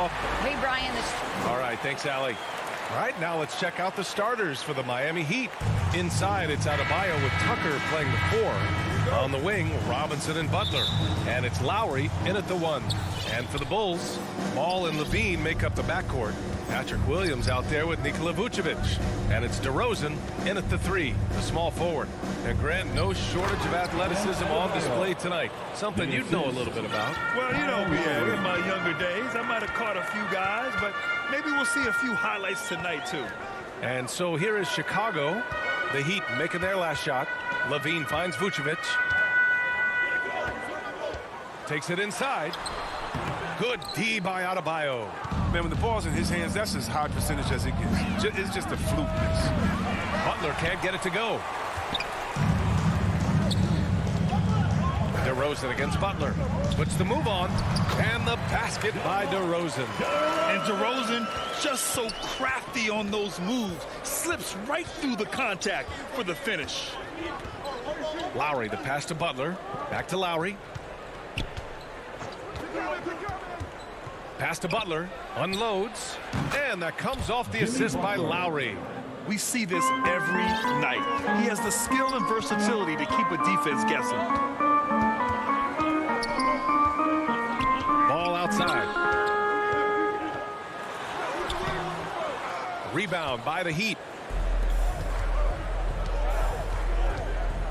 ball. Hey, Brian. All right, thanks, Allie. All right, now let's check out the starters for the Miami Heat. Inside, it's Adebayo with Tucker playing the 4. On the wing, Robinson and Butler. And it's Lowry in at the 1. And for the Bulls, Ball and Levine make up the backcourt. Patrick Williams out there with Nikola Vucevic. And it's DeRozan in at the 3, the small forward. And Grant, no shortage of athleticism on display tonight. Something you'd know a little bit about. Well, you know, yeah, in my younger days, I might have caught a few guys, but maybe we'll see a few highlights tonight, too. And so here is Chicago. The Heat making their last shot. Levine finds Vucevic. Takes it inside. Good D by Adebayo. Man, when the ball's in his hands, that's as high percentage as it gets. It's just a flukeness. Butler can't get it to go. DeRozan against Butler. Puts the move on. And the basket by DeRozan. And DeRozan, just so crafty on those moves, slips right through the contact for the finish. Lowry, the pass to Butler. Back to Lowry. Pass to Butler. Unloads. And that comes off the assist by Lowry. We see this every night. He has the skill and versatility to keep a defense guessing. Ball outside. Rebound by the Heat.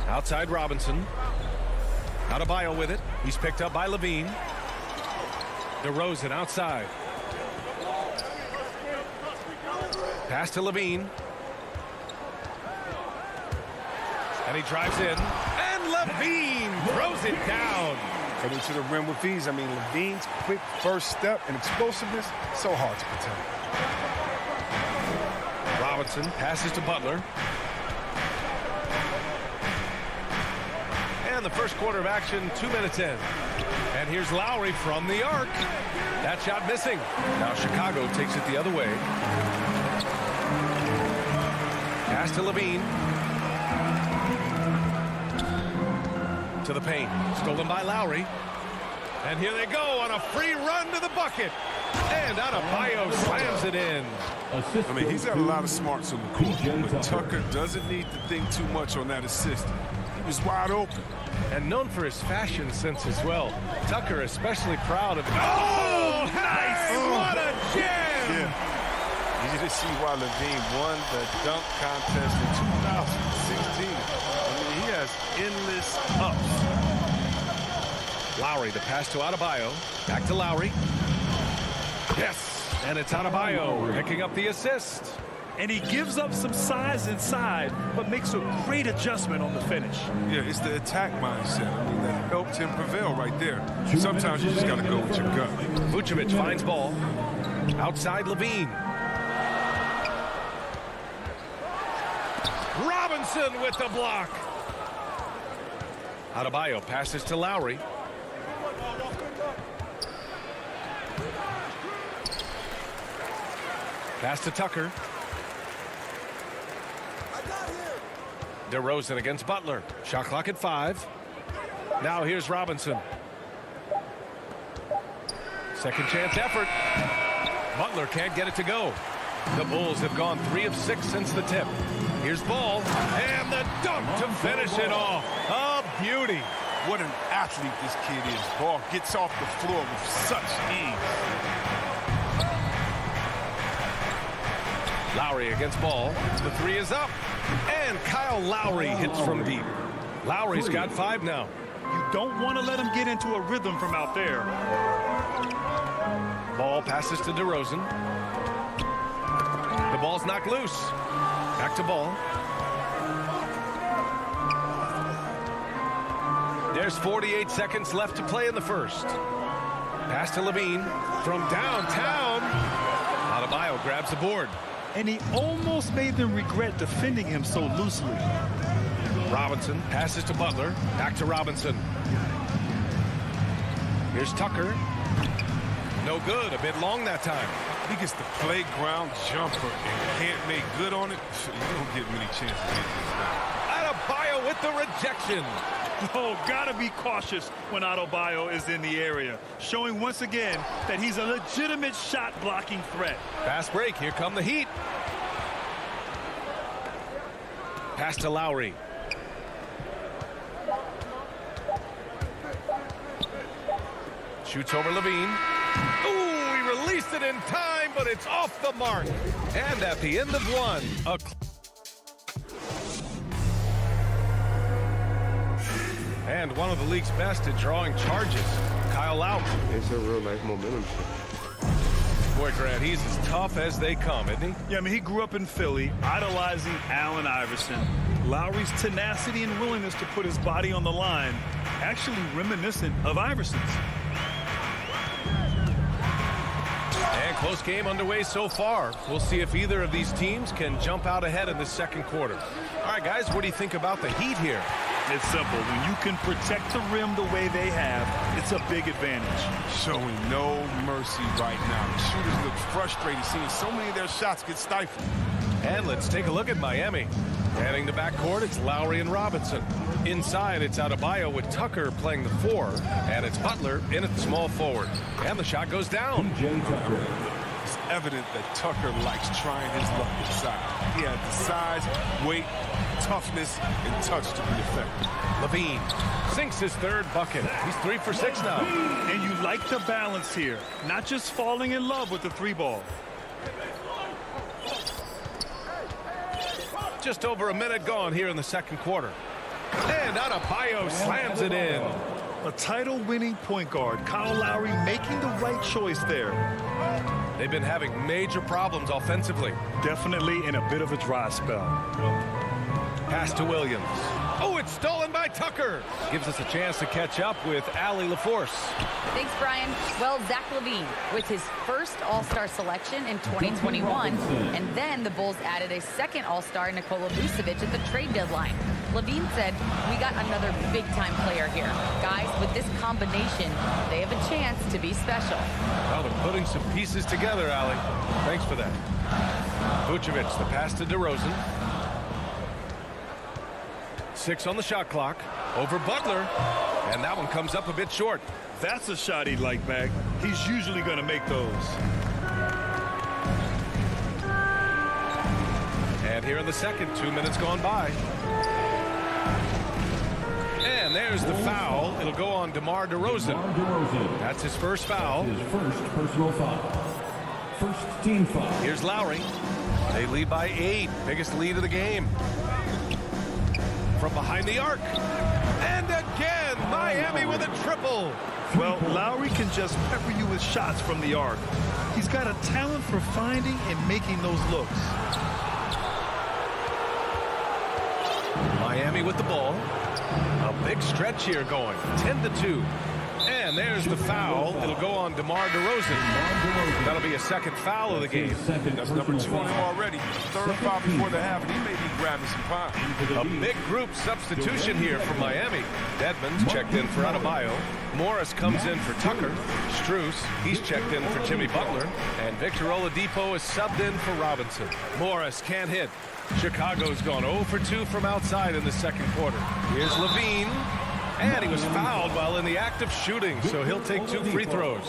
Outside Robinson. Adebayo with it. He's picked up by Levine. DeRozan outside. Pass to Levine. And he drives in. And Levine throws it down. Getting to the rim with ease. I mean, Levine's quick first step and explosiveness, so hard to protect. Robinson passes to Butler. And the first quarter of action, 2 minutes in. And here's Lowry from the arc. That shot missing. Now Chicago takes it the other way. Pass to Levine. To the paint. Stolen by Lowry. And here they go on a free run to the bucket. And Adebayo slams it in. I mean, he's got a lot of smarts on the court, but Tucker doesn't need to think too much on that assist. He was wide open. And known for his fashion sense as well. Tucker especially proud of it. Oh, nice! What a jam! Yeah. You just see why Levine won the dunk contest in 2016. I mean, he has endless ups. Lowry, the pass to Adebayo. Back to Lowry. Yes! And it's Adebayo picking up the assist. And he gives up some size inside, but makes a great adjustment on the finish. Yeah, it's the attack mindset. I mean, that helped him prevail right there. Sometimes you just got to go with your gut. Vucevic finds ball. Outside Levine. Robinson with the block. Adebayo passes to Lowry. Pass to Tucker. DeRozan against Butler. Shot clock at 5. Now here's Robinson. Second chance effort. Butler can't get it to go. The Bulls have gone 3 of 6 since the tip. Here's Ball. And the dunk to finish it off. A beauty. What an athlete this kid is. Ball gets off the floor with such ease. Lowry against Ball. The 3 is up. And Kyle Lowry hits from deep. Lowry's got 5 now. You don't want to let him get into a rhythm from out there. Ball passes to DeRozan. The ball's knocked loose. Back to Ball. There's 48 seconds left to play in the first. Pass to Levine from downtown. Adebayo grabs the board. And he almost made them regret defending him so loosely. Robinson passes to Butler. Back to Robinson. Here's Tucker. No good. A bit long that time. He gets the playground jumper and can't make good on it. You don't get many chances. Adebayo with the rejection. Oh, gotta be cautious when Adebayo is in the area, showing once again that he's a legitimate shot-blocking threat. Fast break. Here come the Heat. Pass to Lowry. Shoots over Levine. Ooh, he released it in time, but it's off the mark. And at the end of one, and one of the league's best at drawing charges, Kyle Lowry. It's a real-life momentum shift. Boy, Grant, he's as tough as they come, isn't he? Yeah, I mean, he grew up in Philly, idolizing Allen Iverson. Lowry's tenacity and willingness to put his body on the line, actually reminiscent of Iverson's. And close game underway so far. We'll see if either of these teams can jump out ahead in the second quarter. All right, guys, what do you think about the Heat here? It's simple. When you can protect the rim the way they have, it's a big advantage. Showing no mercy right now. The shooters look frustrated, seeing so many of their shots get stifled. And let's take a look at Miami. Heading the backcourt, it's Lowry and Robinson. Inside, it's Adebayo with Tucker playing the 4, and it's Butler in at the small forward. And the shot goes down. It's evident that Tucker likes trying his luck inside. He has the size, weight, toughness, and touch to be effective. Levine sinks his third bucket. He's 3 for 6 now. And you like the balance here, not just falling in love with the 3-ball. Just over a minute gone here in the second quarter. And Adebayo slams it in. A title-winning point guard, Kyle Lowry making the right choice there. They've been having major problems offensively. Definitely in a bit of a dry spell. Pass to Williams. Oh, it's stolen by Tucker. Gives us a chance to catch up with Allie LaForce. Thanks, Brian. Well, Zach LaVine with his first All-Star selection in 2021. And then the Bulls added a second All-Star, Nikola Vucevic, at the trade deadline. LaVine said, we got another big-time player here. Guys, with this combination, they have a chance to be special. Well, they're putting some pieces together, Allie. Thanks for that. Vucevic, the pass to DeRozan. 6 on the shot clock. Over Butler. And that one comes up a bit short. That's a shot he'd like back. He's usually going to make those. And here in the second, 2 minutes gone by. And there's the foul. It'll go on DeMar DeRozan. That's his first foul. His first personal foul. First team foul. Here's Lowry. They lead by 8. Biggest lead of the game. From behind the arc. And again, Miami with a triple. Well, Lowry can just pepper you with shots from the arc. He's got a talent for finding and making those looks. Miami with the ball. A big stretch here going. 10-2. And there's the foul. It'll go on DeMar DeRozan. That'll be a second foul of the game. That's number 2 on him already. Third foul before the half, and he may be grabbing some pop. A big group substitution here for Miami. Dedmonds checked in for Adebayo. Morris comes in for Tucker. Strus, he's checked in for Jimmy Butler. And Victor Oladipo is subbed in for Robinson. Morris can't hit. Chicago's gone 0 for 2 from outside in the second quarter. Here's Levine. And he was fouled while in the act of shooting, so he'll take 2 free throws.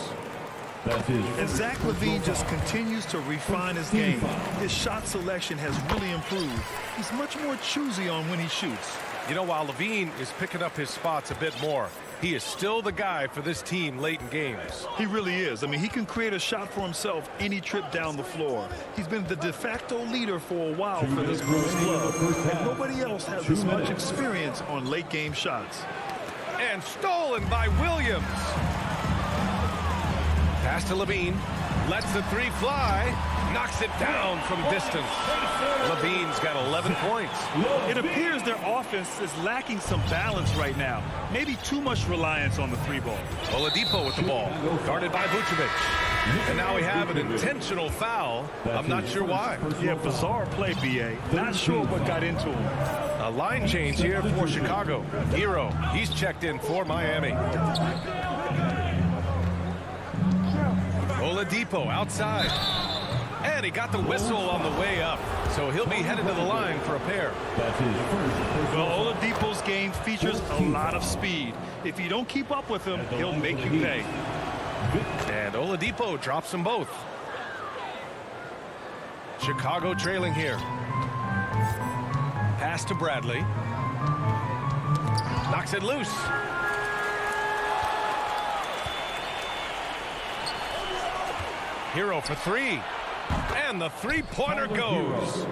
And Zach LaVine just continues to refine his game. His shot selection has really improved. He's much more choosy on when he shoots. You know, while Levine is picking up his spots a bit more, he is still the guy for this team late in games. He really is. I mean, he can create a shot for himself any trip down the floor. He's been the de facto leader for a while for this Bulls club, and nobody else has as much experience on late game shots. And stolen by Williams. Pass to Levine. Lets the 3 fly. Knocks it down from distance. Levine's got 11 points. It appears their offense is lacking some balance right now. Maybe too much reliance on the 3-ball. Oladipo with the ball. Guarded by Vucevic. And now we have an intentional foul. I'm not sure why. Yeah, bizarre play, B.A. Not sure what got into him. A line change here for Chicago. Hero, he's checked in for Miami. Oladipo outside. And he got the whistle on the way up. So he'll be headed to the line for a pair. That's his first. Well, Oladipo's game features a lot of speed. If you don't keep up with him, he'll make you pay. And Oladipo drops them both. Chicago trailing here. Pass to Bradley. Knocks it loose. Hero for three. And the three-pointer goes.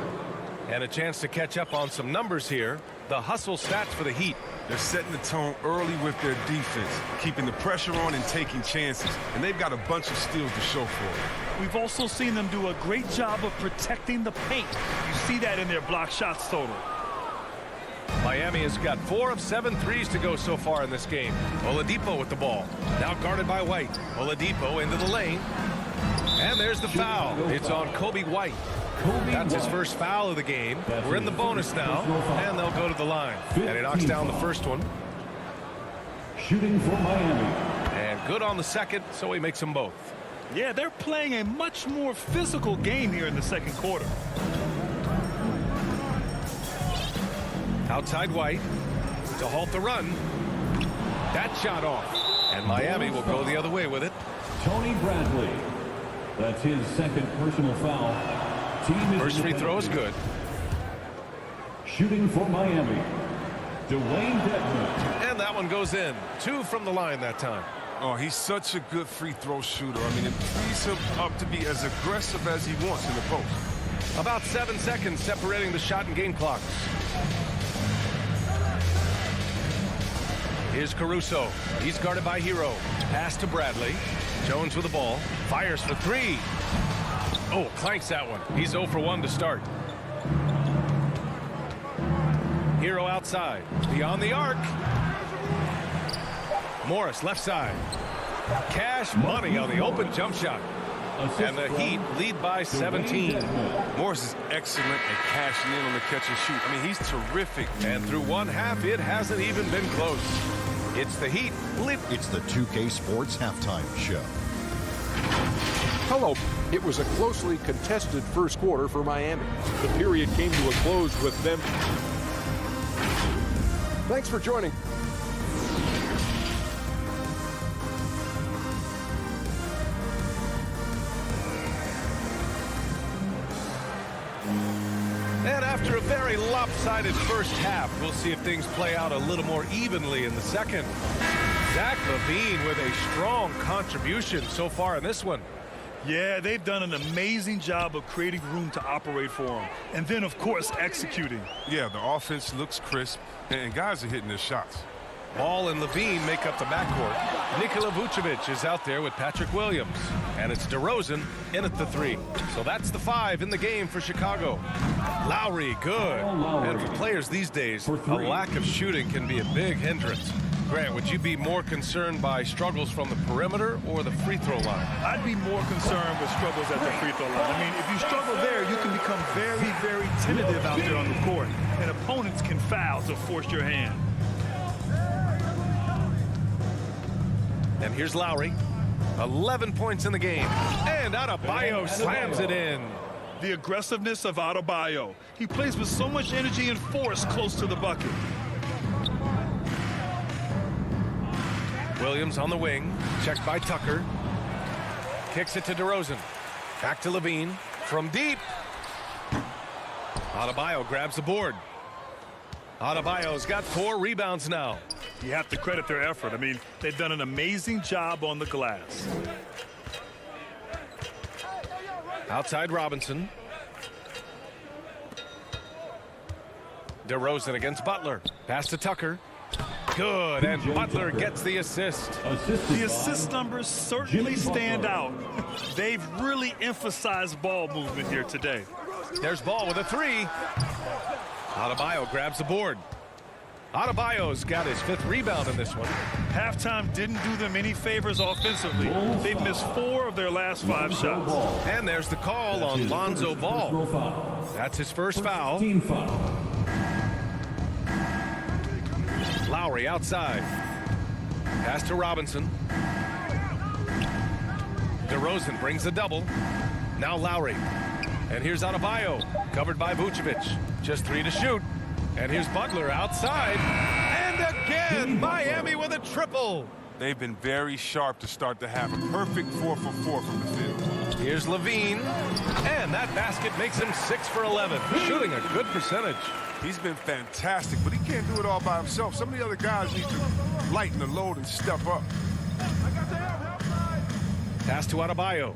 And a chance to catch up on some numbers here. The hustle stats for the Heat. They're setting the tone early with their defense, keeping the pressure on and taking chances. And they've got a bunch of steals to show for it. We've also seen them do a great job of protecting the paint. You see that in their block shots total. Miami has got 4 of 7 threes to go so far in this game. Oladipo with the ball. Now guarded by White. Oladipo into the lane. And there's the foul. It's on Kobe White. That's his first foul of the game. We're in the bonus now, and they'll go to the line. And he knocks down the first one. Shooting for Miami. And good on the second, so he makes them both. Yeah, they're playing a much more physical game here in the second quarter. Outside White to halt the run. That shot off. And Miami will go the other way with it. Tony Bradley. That's his second personal foul. First free throw is good. Shooting for Miami. Dwayne Dedmon. And that one goes in. 2 from the line that time. Oh, he's such a good free throw shooter. I mean, it frees him up to be as aggressive as he wants in the post. About 7 seconds separating the shot and game clocks. Here's Caruso. He's guarded by Hero. Pass to Bradley. Jones with the ball. Fires for 3. Oh, clanks that one. He's 0 for 1 to start. Hero outside. Beyond the arc. Morris left side. Cash money on the open jump shot. And the Heat lead by 17. Morris is excellent at cashing in on the catch and shoot. I mean, he's terrific. And through one half, it hasn't even been close. It's the Heat. It's the 2K Sports Halftime Show. Hello. It was a closely contested first quarter for Miami. The period came to a close with them. Thanks for joining. And after a very lopsided first half, we'll see if things play out a little more evenly in the second. Zach LaVine with a strong contribution so far in this one. Yeah, they've done an amazing job of creating room to operate for him. And then, of course, executing. Yeah, the offense looks crisp, and guys are hitting their shots. Ball and LaVine make up the backcourt. Nikola Vucevic is out there with Patrick Williams. And it's DeRozan in at the 3. So that's the 5 in the game for Chicago. Lowry, good. And for players these days, a lack of shooting can be a big hindrance. Grant, would you be more concerned by struggles from the perimeter or the free throw line? I'd be more concerned with struggles at the free throw line. I mean, if you struggle there, you can become very, very tentative out there on the court. And opponents can foul to force your hand. And here's Lowry. 11 points in the game. And Adebayo slams it in. The aggressiveness of Adebayo. He plays with so much energy and force close to the bucket. Williams on the wing. Checked by Tucker. Kicks it to DeRozan. Back to LaVine. From deep. Adebayo grabs the board. Adebayo's got 4 rebounds now. You have to credit their effort. I mean, they've done an amazing job on the glass. Outside Robinson. DeRozan against Butler. Pass to Tucker. Good, and Butler gets the assist. The assist numbers certainly stand out. They've really emphasized ball movement here today. There's Ball with a 3. Adebayo grabs the board. Adebayo's got his 5th rebound in this one. Halftime didn't do them any favors offensively. They've missed 4 of their last 5 shots. And there's the call on Lonzo Ball. That's his first foul. Lowry outside. Pass to Robinson. DeRozan brings a double. Now Lowry. And here's Adebayo, covered by Vucevic. Just 3 to shoot. And here's Butler outside. And again, Miami with a triple. They've been very sharp to start to have a perfect 4 for 4 from the field. Here's Levine. And that basket makes him 6 for 11, shooting a good percentage. He's been fantastic, but he can't do it all by himself. Some of the other guys need to lighten the load and step up. Pass to Adebayo.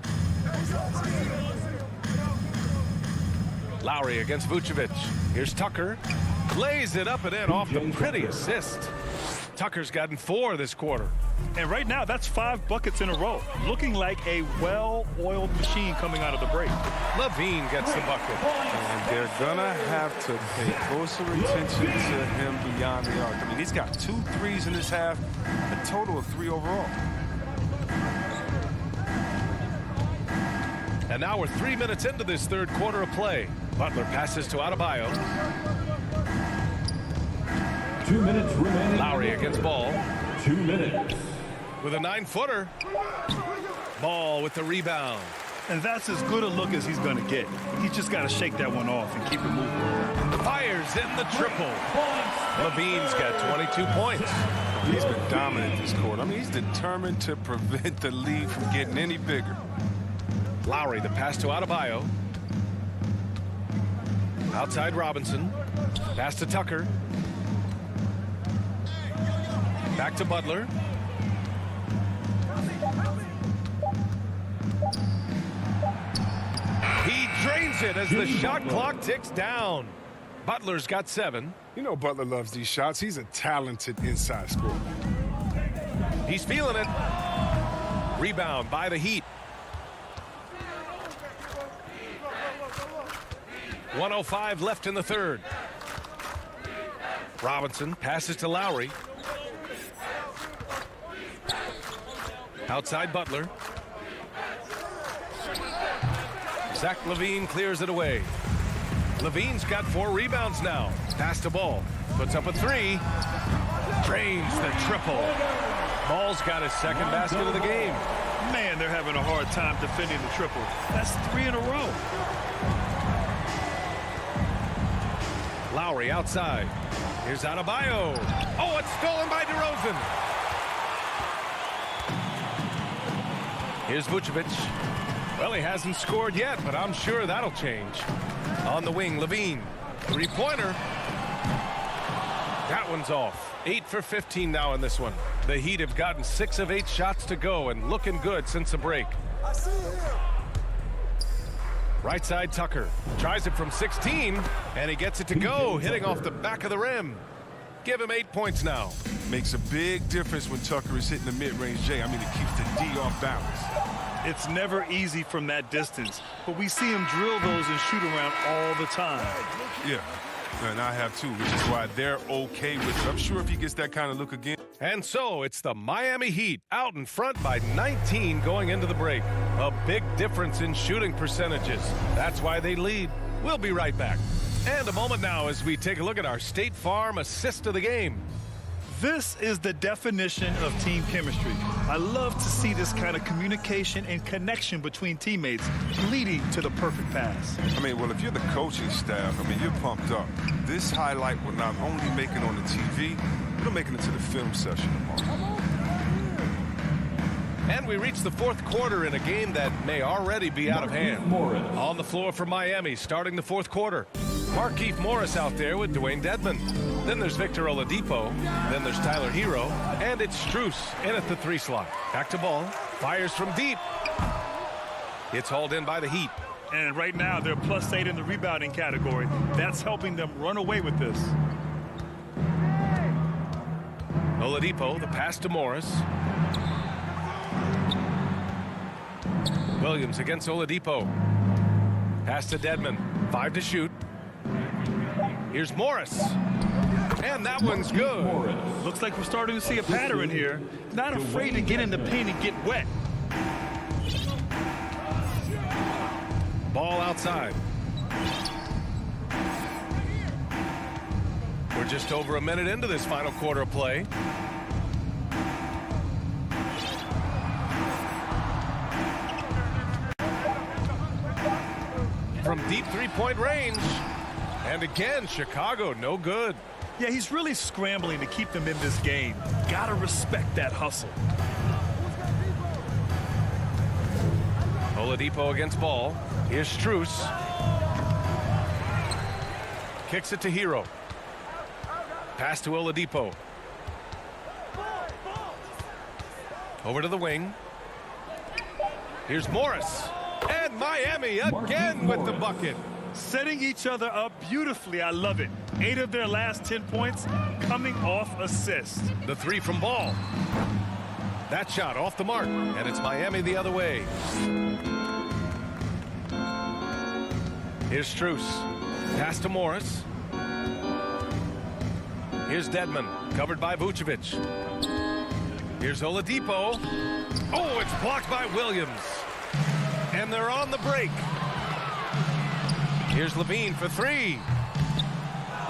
Lowry against Vucevic. Here's Tucker. Lays it up and in off the pretty assist. Tucker's gotten 4 this quarter. And right now, that's 5 buckets in a row. Looking like a well-oiled machine coming out of the break. Levine gets the bucket. And they're going to have to pay closer attention to him beyond the arc. I mean, he's got 2 threes in this half, a total of 3 overall. And now we're 3 minutes into this third quarter of play. Butler passes to Adebayo. 2 minutes remaining. Lowry against Ball. 2 minutes. With a 9-footer. Ball with the rebound. And that's as good a look as he's going to get. He's just got to shake that one off and keep it moving. Fires in the triple. Levine's got 22 points. He's been dominant this quarter. I mean, he's determined to prevent the lead from getting any bigger. Lowry, the pass to Adebayo. Outside Robinson. Pass to Tucker. Back to Butler. He drains it as the shot clock ticks down. Butler's got 7. You know Butler loves these shots. He's a talented inside scorer. He's feeling it. Rebound by the Heat. 1:05 left in the third. Robinson passes to Lowry. Outside Butler. Zach LaVine clears it away. LaVine's got 4 rebounds now. Pass to Ball. Puts up a 3. Drains the triple. Ball's got his second basket of the game. Man, they're having a hard time defending the triple. That's 3 in a row. Lowry outside. Here's Adebayo. Oh, it's stolen by DeRozan. Here's Vucevic. Well, he hasn't scored yet, but I'm sure that'll change. On the wing, Levine. 3-pointer. That one's off. 8 for 15 now in this one. The Heat have gotten 6 of 8 shots to go and looking good since the break. Right side Tucker. Tries it from 16, and he gets it to go, hitting off the back of the rim. Give him 8 points now. Makes a big difference when Tucker is hitting the mid-range J. I mean, it keeps the D off balance. It's never easy from that distance, but we see him drill those and shoot around all the time. Yeah, and I have too, which is why they're okay with it. I'm sure if he gets that kind of look again. And so it's the Miami Heat out in front by 19 going into the break. A big difference in shooting percentages. That's why they lead. We'll be right back. And a moment now as we take a look at our State Farm assist of the game. This is the definition of team chemistry. I love to see this kind of communication and connection between teammates leading to the perfect pass. I mean, well, if you're the coaching staff, I mean, you're pumped up. This highlight will not only make it on the TV, it'll make it into the film session tomorrow. And we reach the fourth quarter in a game that may already be out of hand. On the floor for Miami starting the fourth quarter. Markieff Morris out there with Dwayne Dedmon. Then there's Victor Oladipo. Then there's Tyler Hero. And it's Strus in at the 3 slot. Back to Ball. Fires from deep. It's hauled in by the Heat. And right now they're +8 in the rebounding category. That's helping them run away with this. Oladipo, the pass to Morris. Williams against Oladipo. Pass to Dedmon. 5 to shoot. Here's Morris. And that one's good. Looks like we're starting to see a pattern here. Not afraid to get in the paint and get wet. Ball outside. We're just over a minute into this final quarter of play. From deep three-point range. And again, Chicago, no good. Yeah, he's really scrambling to keep them in this game. Gotta respect that hustle. Oladipo against ball. Here's Strus. Kicks it to Hero. Pass to Oladipo. Over to the wing. Here's Morris. And Miami again with the bucket. Setting each other up beautifully. I love it. 8 of their last 10 points coming off assists. The three from ball. That shot off the mark. And it's Miami the other way. Here's Strus. Pass to Morris. Here's Dedmon. Covered by Vucevic. Here's Oladipo. Oh, it's blocked by Williams. And they're on the break. Here's Levine for three.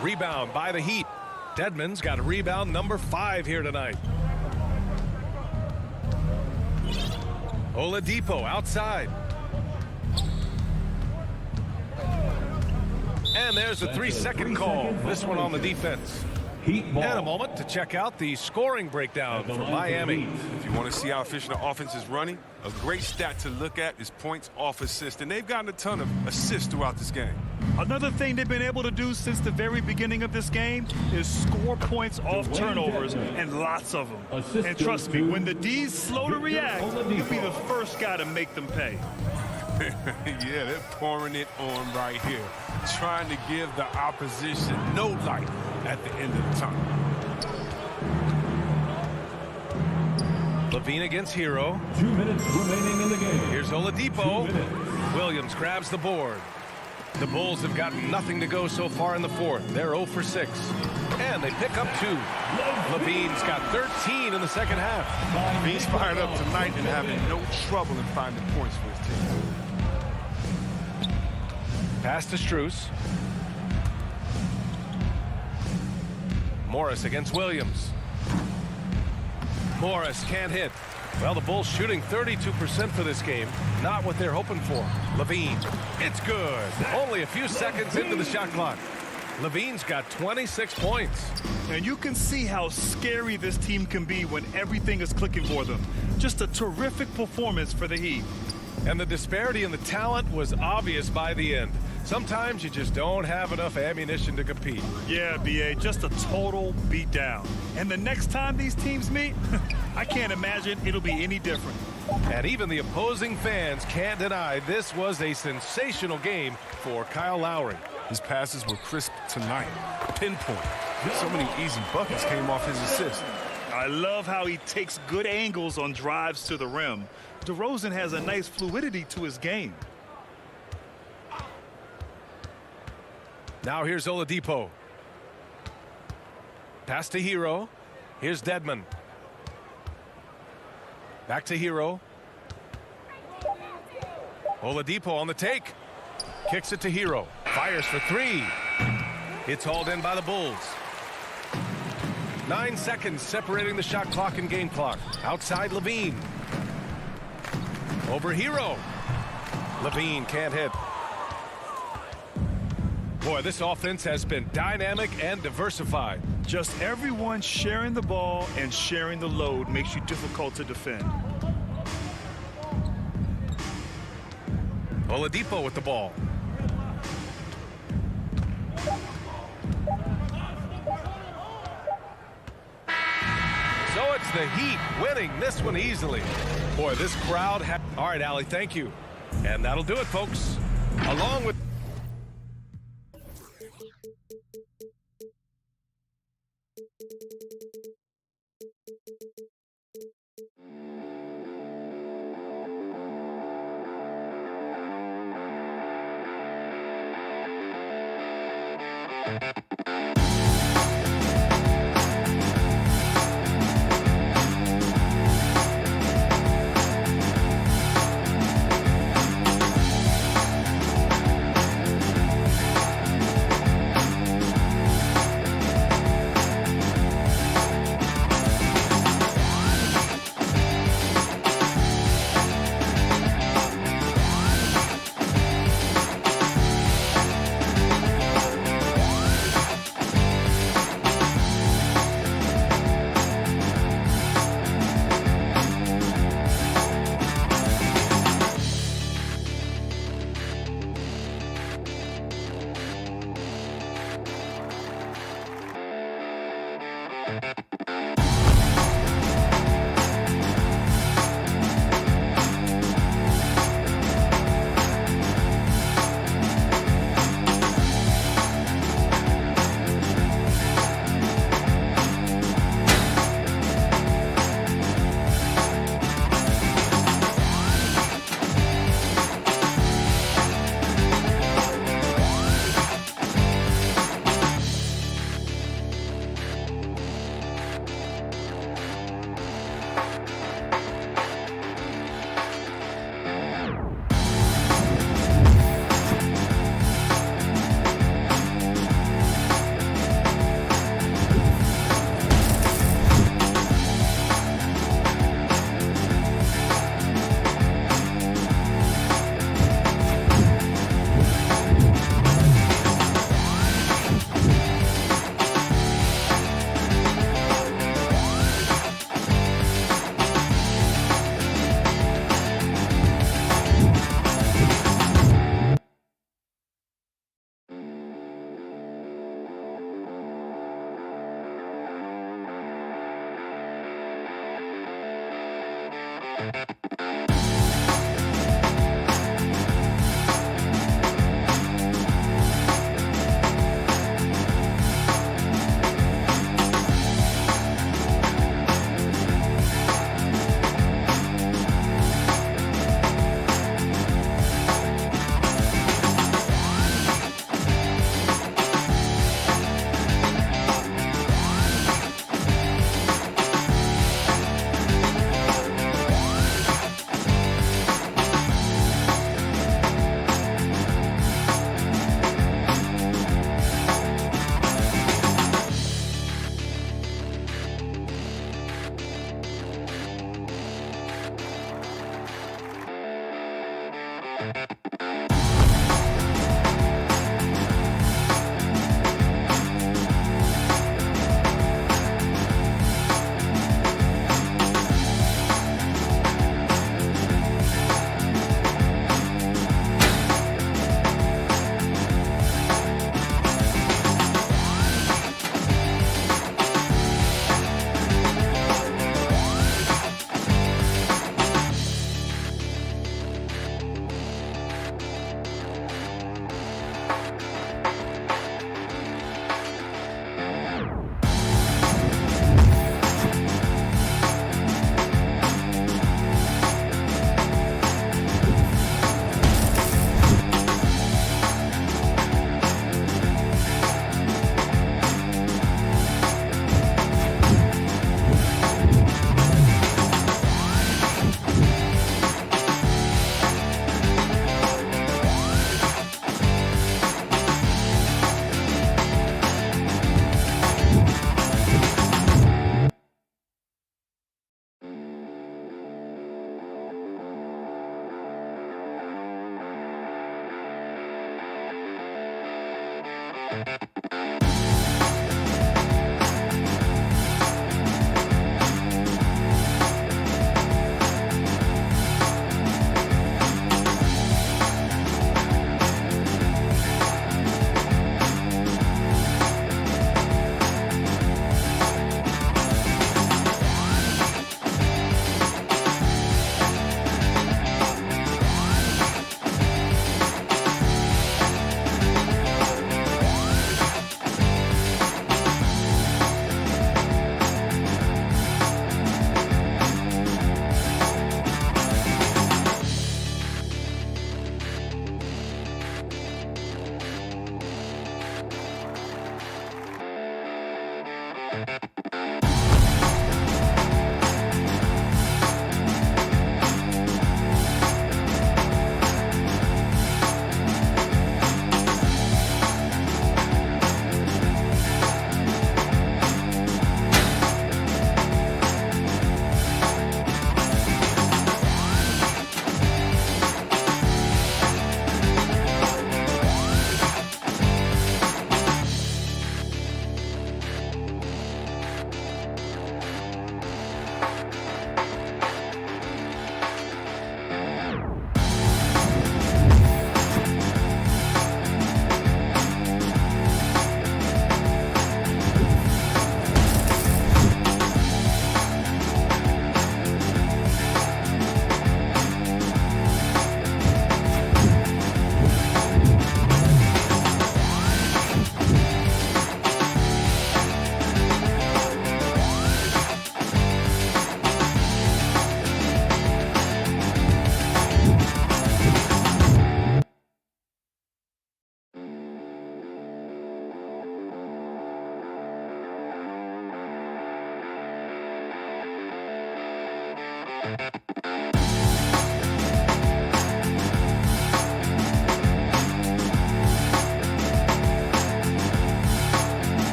Rebound by the Heat. Dedmon's got a rebound number 5 here tonight. Oladipo outside. And there's a 3-second call. This one on the defense. Heat ball. And a moment to check out the scoring breakdown for Miami. If you want to see how efficient the offense is running, a great stat to look at is points off assist. And they've gotten a ton of assists throughout this game. Another thing they've been able to do since the very beginning of this game is score points off turnovers, and lots of them. And trust me, when the D's slow to react, you'll be the first guy to make them pay. Yeah, they're pouring it on right here, trying to give the opposition no light at the end of the tunnel. Levine against Hero. 2 minutes remaining in the game. Here's Oladipo. Williams grabs the board. The Bulls have gotten nothing to go so far in the fourth. They're 0 for 6. And they pick up 2. Levine's got 13 in the second half. He's fired up tonight and having no trouble in finding points for his team. Pass to Strus. Morris against Williams. Morris can't hit. Well, the Bulls shooting 32% for this game. Not what they're hoping for. Levine. It's good. Only a few seconds into the shot clock. Levine's got 26 points. And you can see how scary this team can be when everything is clicking for them. Just a terrific performance for the Heat. And the disparity in the talent was obvious by the end. Sometimes you just don't have enough ammunition to compete. Yeah, B.A., just a total beatdown. And the next time these teams meet, I can't imagine it'll be any different. And even the opposing fans can't deny this was a sensational game for Kyle Lowry. His passes were crisp tonight. Pinpoint. So many easy buckets came off his assist. I love how he takes good angles on drives to the rim. DeRozan has a nice fluidity to his game. Now here's Oladipo. Pass to Hero. Here's Dedmon. Back to Hero. Oladipo on the take. Kicks it to Hero. Fires for 3. It's hauled in by the Bulls. 9 seconds separating the shot clock and game clock. Outside Levine. Over Hero. Levine can't hit. Boy, this offense has been dynamic and diversified. Just everyone sharing the ball and sharing the load makes you difficult to defend. Oladipo with the ball. So it's the Heat winning this one easily. Boy, this crowd. All right, Allie, thank you. And that'll do it, folks. Along with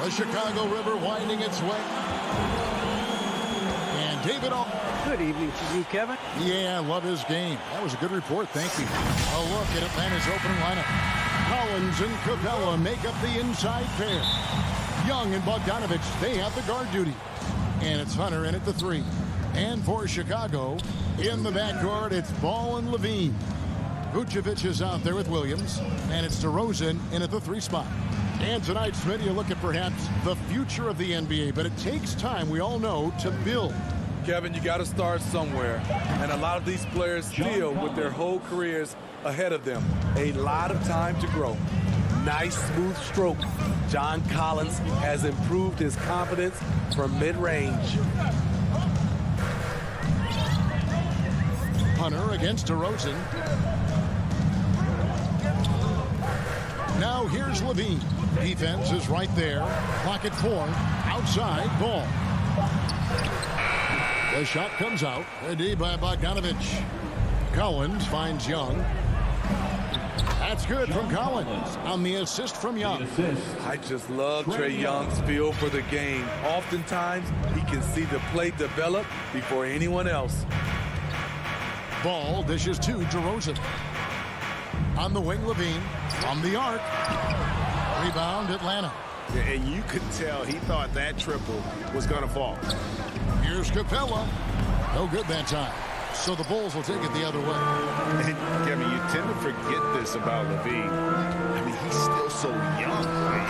The Chicago River winding its way. And David. Good evening to you, Kevin. Yeah, I love his game. That was a good report. Thank you. A look at Atlanta's opening lineup. Collins and Capella make up the inside pair. Young and Bogdanovich, they have the guard duty. And it's Hunter in at the 3. And for Chicago, in the backcourt, it's Ball and Levine. Vucevic is out there with Williams. And it's DeRozan in at the 3 spot. And tonight's video, look at perhaps the future of the NBA. But it takes time, we all know, to build. Kevin, you got to start somewhere. And a lot of these players deal with their whole careers ahead of them. A lot of time to grow. Nice, smooth stroke. John Collins has improved his confidence from mid-range. Hunter against DeRozan. Now here's Levine. Defense is right there. Clock at 4. Outside, Ball. The shot comes out. D by Bogdanovich. Collins finds Young. That's good from Collins on the assist from Young. I just love Trae Young's feel for the game. Oftentimes, he can see the play develop before anyone else. Ball dishes to DeRozan. On the wing, Levine. From the arc. Rebound, Atlanta. And you could tell he thought that triple was going to fall. Here's Capella. No good that time. So the Bulls will take it the other way. Kevin, you tend to forget this about Levine. I mean, he's still so young.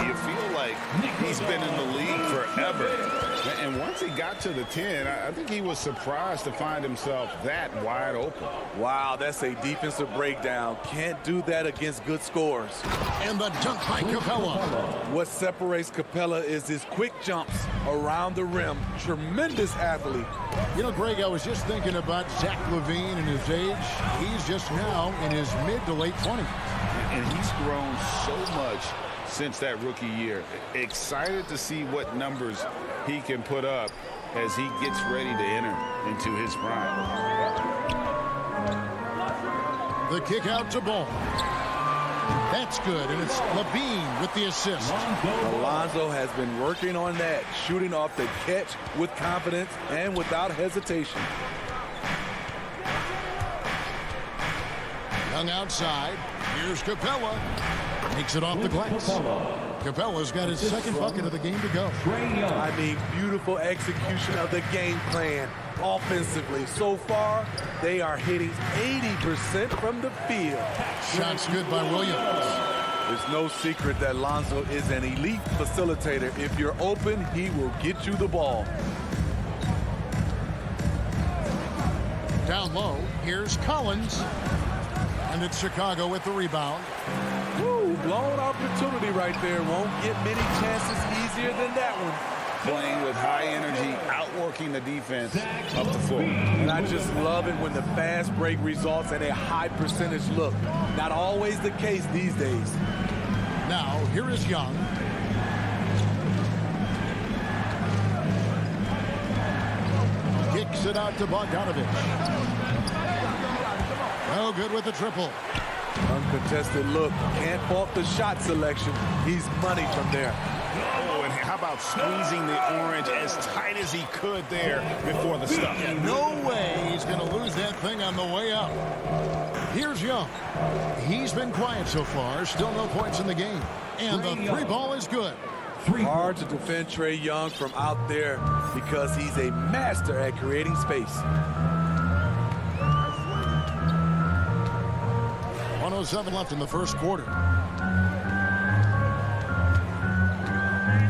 You feel like he's been in the league forever. And once he got to the 10, I think he was surprised to find himself that wide open. Wow, that's a defensive breakdown. Can't do that against good scores. And the dunk by Capella. What separates Capella is his quick jumps around the rim. Tremendous athlete. You know, Greg, I was just thinking about Zach LaVine and his age. He's just now in his mid to late 20s. And he's grown so much since that rookie year. Excited to see what numbers he can put up as he gets ready to enter into his prime. The kick out to Ball. That's good, and it's Levine with the assist. Alonzo has been working on that, shooting off the catch with confidence and without hesitation. Young outside. Here's Capella. Makes it off the glass. Capella's got his second bucket of the game to go. I mean, beautiful execution of the game plan offensively. So far, they are hitting 80% from the field. Shots good by Williams. There's no secret that Lonzo is an elite facilitator. If you're open, he will get you the ball. Down low, here's Collins. And it's Chicago with the rebound. Woo, blown opportunity right there. Won't get many chances easier than that one. Playing with high energy, outworking the defense up the floor. And I just love it when the fast break results in a high percentage look. Not always the case these days. Now, here is Young. Kicks it out to Bogdanovich. No good with the triple. Uncontested look. Can't fault the shot selection. He's money from there. Oh, and how about squeezing the orange as tight as he could there before the stuff? No way he's going to lose that thing on the way up. Here's Young. He's been quiet so far. Still no points in the game. And the three ball is good. Hard to defend Trae Young from out there because he's a master at creating space. 1:07 left in the first quarter.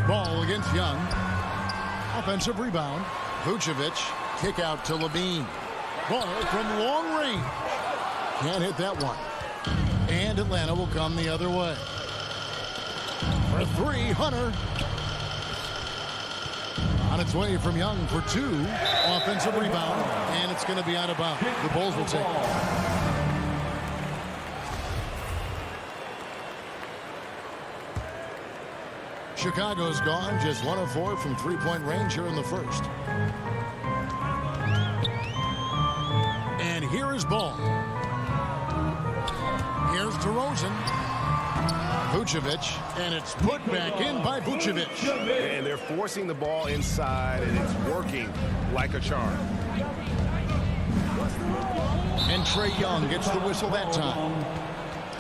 Ball against Young. Offensive rebound. Vucevic. Kick out to Levine. Ball from long range. Can't hit that one. And Atlanta will come the other way. For three, Hunter. On its way from Young for two. Offensive rebound. And it's going to be out of bounds. The Bulls will take it. Chicago's gone just 1 of 4 from three-point range here in the first. And here is Ball. Here's DeRozan. Vucevic, and it's put back in by Vucevic. And they're forcing the ball inside, and it's working like a charm. And Trae Young gets the whistle that time.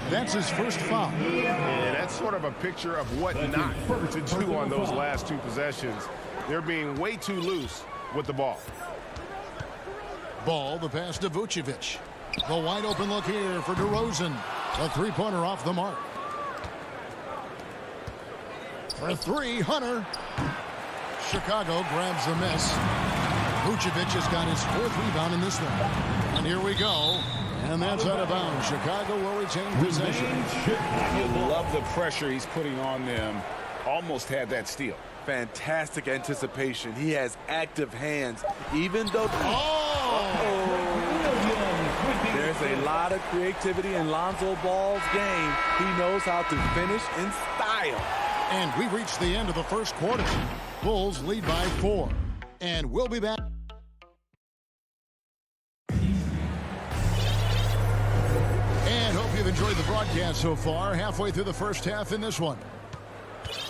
That's his first foul. And that's sort of a picture of what not to do on those last two possessions. They're being way too loose with the ball. Ball, the pass to Vucevic. The wide open look here for DeRozan. A three-pointer off the mark. For three, Hunter. Chicago grabs the miss. Vucevic has got his fourth rebound in this one. And here we go. And that's out of bounds. Chicago will retain possession. You love the pressure he's putting on them. Almost had that steal. Fantastic anticipation. He has active hands, even though... There's a lot of creativity in Lonzo Ball's game. He knows how to finish in style. And we reached the end of the first quarter. Bulls lead by 4. And we'll be back. And hope you've enjoyed the broadcast so far. Halfway through the first half in this one.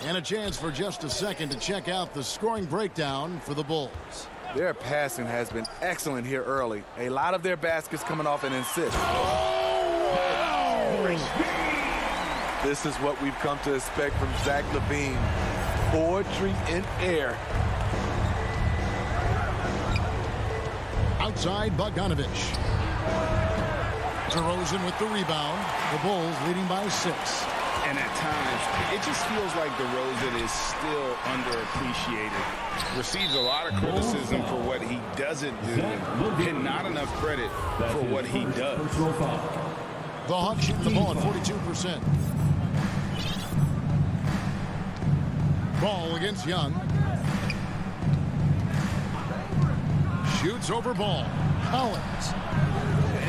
And a chance for just a second to check out the scoring breakdown for the Bulls. Their passing has been excellent here early. A lot of their baskets coming off an assist. This is what we've come to expect from Zach LaVine. Poetry in air. Outside, Bogdanovich. DeRozan with the rebound. The Bulls leading by 6. And at times, it just feels like DeRozan is still underappreciated. Receives a lot of criticism for what he doesn't do, and not enough credit for what he does. The Hawks shoot the ball at 42%. Ball against Young. Shoots over Ball. Collins.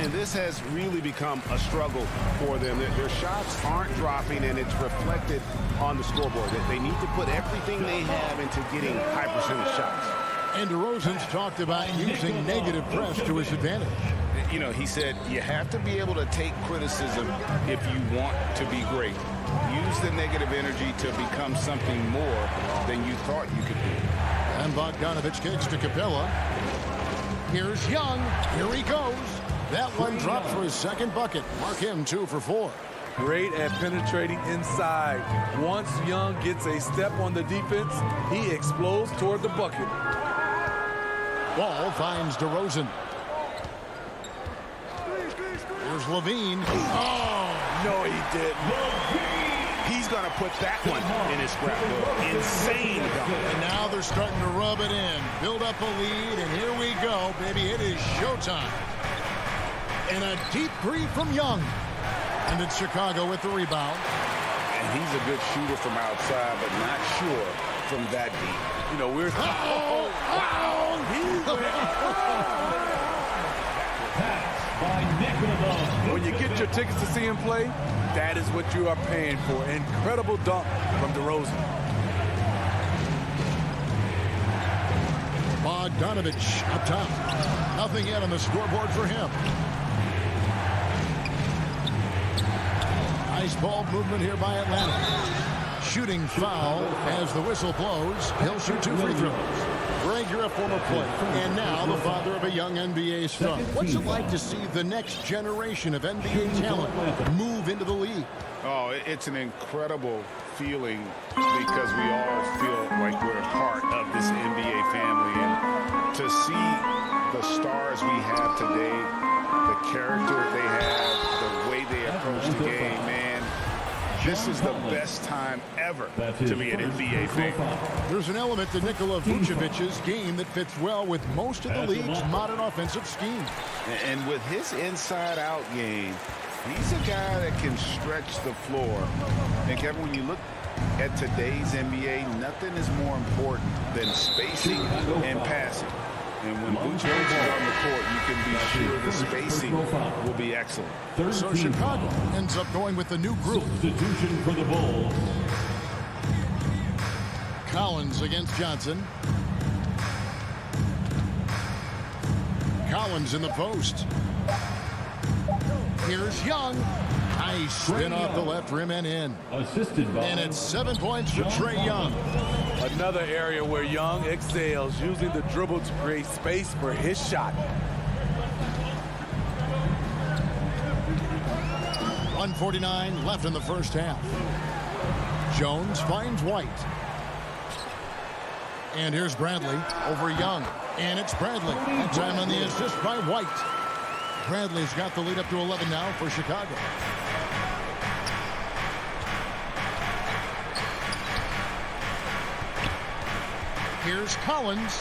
And this has really become a struggle for them. Their shots aren't dropping, and it's reflected on the scoreboard. They need to put everything they have into getting high percentage shots. And DeRozan's talked about using negative press to his advantage. You know, he said you have to be able to take criticism if you want to be great. Use the negative energy to become something more than you thought you could be. And Bogdanovich kicks to Capella. Here's Young. Here he goes. That one dropped for his second bucket. Mark him 2 for 4. Great at penetrating inside. Once Young gets a step on the defense, he explodes toward the bucket. Ball finds DeRozan. Here's Levine. Oh, No, he didn't. He's going to put that one in his scrapbook. Insane dunk. and now they're starting to rub it in. Build up a lead, and here we go, baby. It is showtime. And a deep three from Young. And it's Chicago with the rebound. And he's a good shooter from outside, but not sure from that deep. You know, we're... When you get your tickets to see him play, that is what you are paying for. Incredible dunk from DeRozan. Bogdanovich up top. Nothing yet on the scoreboard for him. Nice ball movement here by Atlanta. Shooting foul as the whistle blows. He'll shoot 2 free throws. Greg, you're a former player, and now the father of a young NBA star. What's it like to see the next generation of NBA talent move into the league? Oh, it's an incredible feeling because we all feel like we're a part of this NBA family. And to see the stars we have today, the character they have, the way they approach the game, man, this is the best time ever to be an NBA fan. There's an element to Nikola Vucevic's game that fits well with most of the league's modern offensive scheme. And with his inside-out game, he's a guy that can stretch the floor. And Kevin, when you look at today's NBA, nothing is more important than spacing and passing. And when Vucevic is on the court, you can be sure the spacing will be excellent. So Chicago ends up going with the new group. Substitution for the Bulls. Collins against Johnson. Collins in the post. Here's Young. Nice spin off the left rim and in. Assisted by... And it's 7 points for Trae Young. Another area where Young excels, using the dribble to create space for his shot. 1:49 left in the first half. Jones finds White. And here's Bradley over Young. And it's Bradley. That time on the assist by White. Bradley's got the lead up to 11 now for Chicago. Here's Collins.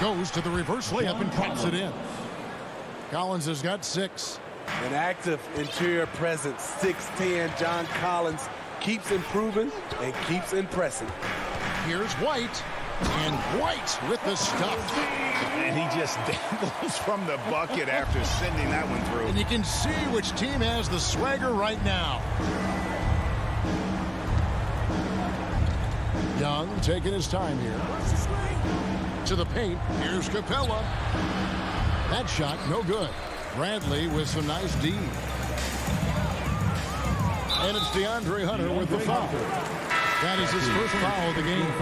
Goes to the reverse layup and drops it in. Collins has got 6. An active interior presence, 6'10". John Collins keeps improving and keeps impressing. Here's White. And White with the stuff. And he just dangles from the bucket after sending that one through. And you can see which team has the swagger right now. Young taking his time here. To the paint. Here's Capella. That shot no good. Bradley with some nice D. And it's DeAndre Hunter with the foul. That is his first foul of the game.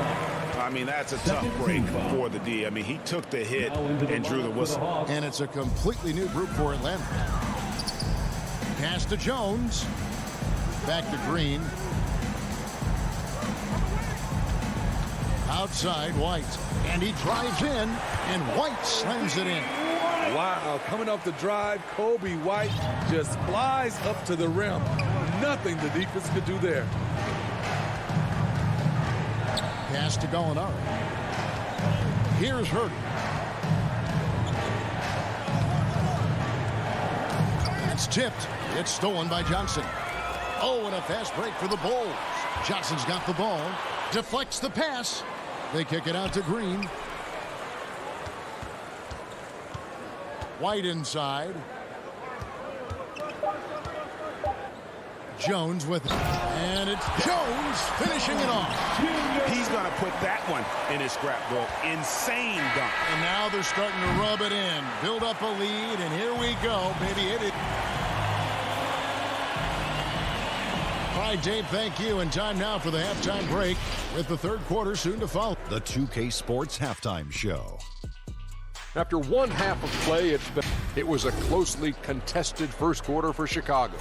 I mean, that's a tough break for the D. I mean, he took the hit and drew the whistle. And it's a completely new group for Atlanta. Pass to Jones. Back to Green. Outside White. And he drives in. And White slams it in. Wow, coming off the drive, Kobe White just flies up to the rim. Nothing the defense could do there. Pass to Gallinari. Here's Hurd. It's tipped. It's stolen by Johnson. Oh, and a fast break for the Bulls. Johnson's got the ball. Deflects the pass. They kick it out to Green. White inside. Jones with it. And it's Jones finishing it off. He's going to put that one in his scrapbook. Insane dunk. And now they're starting to rub it in. Build up a lead, and here we go, baby. Hit it. All right, Dave, thank you. And time now for the halftime break with the third quarter soon to follow. The 2K Sports Halftime Show. After one half of play, it was a closely contested first quarter for Chicago.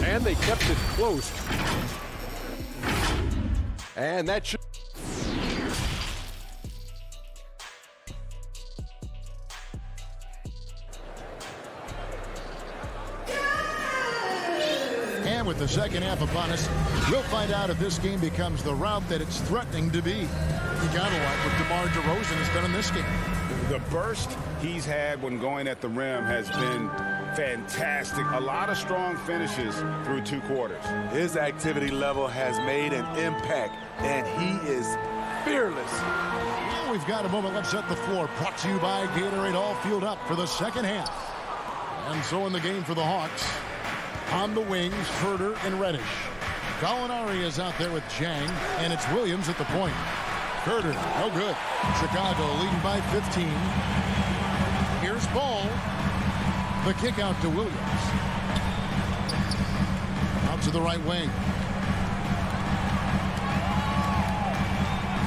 And they kept it close. And that should... And with the second half upon us, we'll find out if this game becomes the route that it's threatening to be. You gotta like what DeMar DeRozan has done in this game. The burst he's had when going at the rim has been fantastic. A lot of strong finishes through 2 quarters. His activity level has made an impact, and he is fearless. Well, we've got a moment. Let's set the floor. Brought to you by Gatorade, all fueled up for the second half. And so in the game for the Hawks, on the wings, Herter and Reddish. Gallinari is out there with Jang, and it's Williams at the point. Herter, no good. Chicago leading by 15. Here's Ball. The kick out to Williams. Out to the right wing.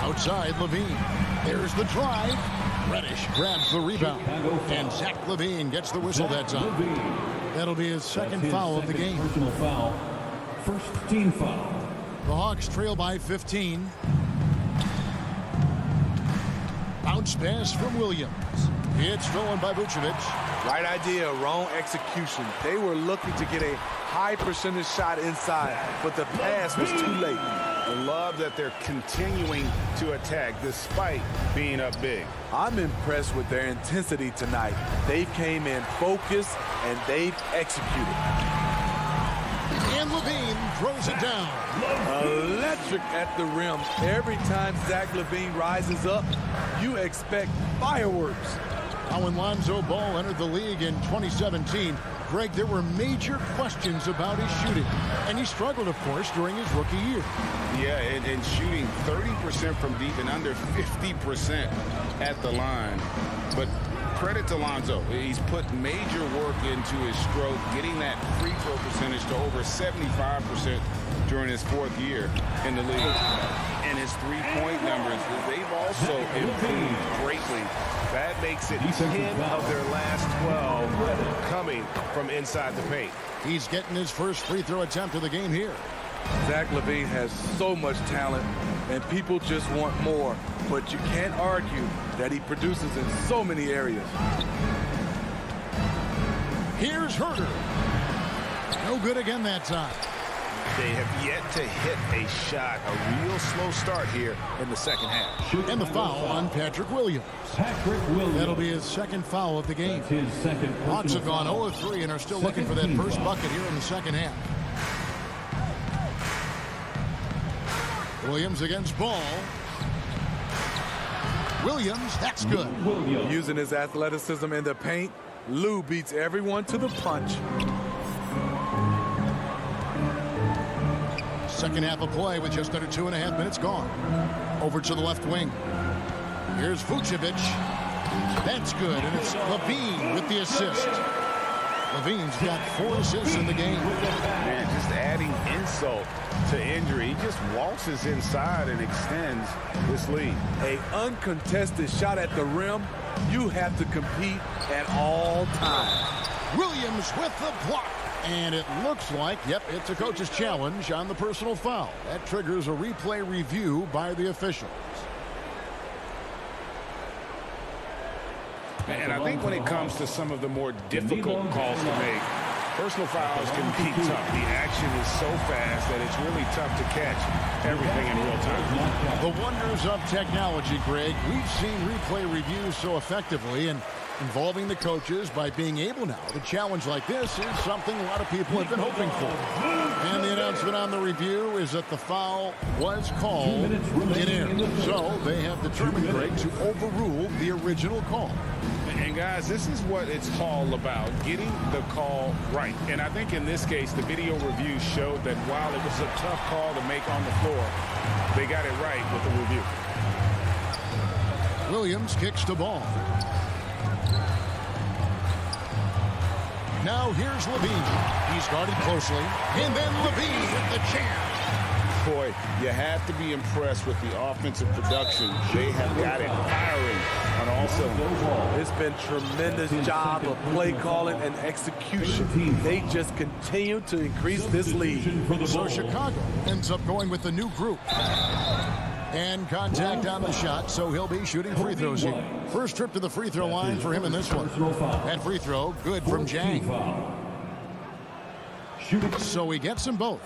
Outside, Levine. There's the drive. Reddish grabs the rebound. And Zach Levine gets the whistle that time. That'll be his second foul of the game. Personal foul. First team foul. The Hawks trail by 15. Bounce pass from Williams. It's stolen by Vucevic. Right idea, wrong execution. They were looking to get a high percentage shot inside, but the pass was too late. I love that they're continuing to attack despite being up big. I'm impressed with their intensity tonight. They came in focused and they've executed. And Levine throws it down. Electric at the rim. Every time Zach Levine rises up, you expect fireworks. Now when Lonzo Ball entered the league in 2017, Greg, there were major questions about his shooting. And he struggled, of course, during his rookie year. Yeah, and shooting 30% from deep and under 50% at the line. But credit to Lonzo. He's put major work into his stroke, getting that free throw percentage to over 75% during his 4th year in the league. And his three-point numbers, they've also improved greatly. That makes it 10 of their last 12 coming from inside the paint. He's getting his first free throw attempt of the game here. Zach Levine has so much talent, and people just want more. But you can't argue that he produces in so many areas. Here's Herter. No good again that time. They have yet to hit a shot. A real slow start here in the second half. And the foul on Patrick Williams. That'll be his second foul of the game. His second. Hawks have gone 0-3 and are still looking for that first bucket here in the second half. Williams against Ball. Williams, that's good. Using his athleticism in the paint, Lou beats everyone to the punch. Second half of play with just under 2.5 minutes gone. Over to the left wing. Here's Vucevic. That's good, and it's Levine with the assist. Levine's got 4 assists in the game. Man, just adding insult to injury. He just waltzes inside and extends this lead. An uncontested shot at the rim, you have to compete at all times. Williams with the block. And it looks like, yep, it's a coach's challenge on the personal foul. That triggers a replay review by the officials. And I think when it comes to some of the more difficult calls to make, personal fouls can be tough. The action is so fast that it's really tough to catch everything in real time. The wonders of technology, Greg. We've seen replay reviews so effectively, and involving the coaches by being able now to challenge like this is something a lot of people have been hoping for. And the announcement on the review is that the foul was called in air. So they have determined, Greg, to overrule the original call. And guys, this is what it's all about, getting the call right. And I think in this case, the video review showed that while it was a tough call to make on the floor, they got it right with the review. Williams kicks the ball. Now here's Levine. He's guarded closely. And then Levine with the jam. Boy, you have to be impressed with the offensive production. They have got it firing on all cylinders. It's been tremendous job of play calling and execution. They just continue to increase this lead. So Chicago ends up going with the new group. And contact on the shot, so he'll be shooting free throws here. First trip to the free throw line for him in this one. That free throw, good from Jang. So he gets them both.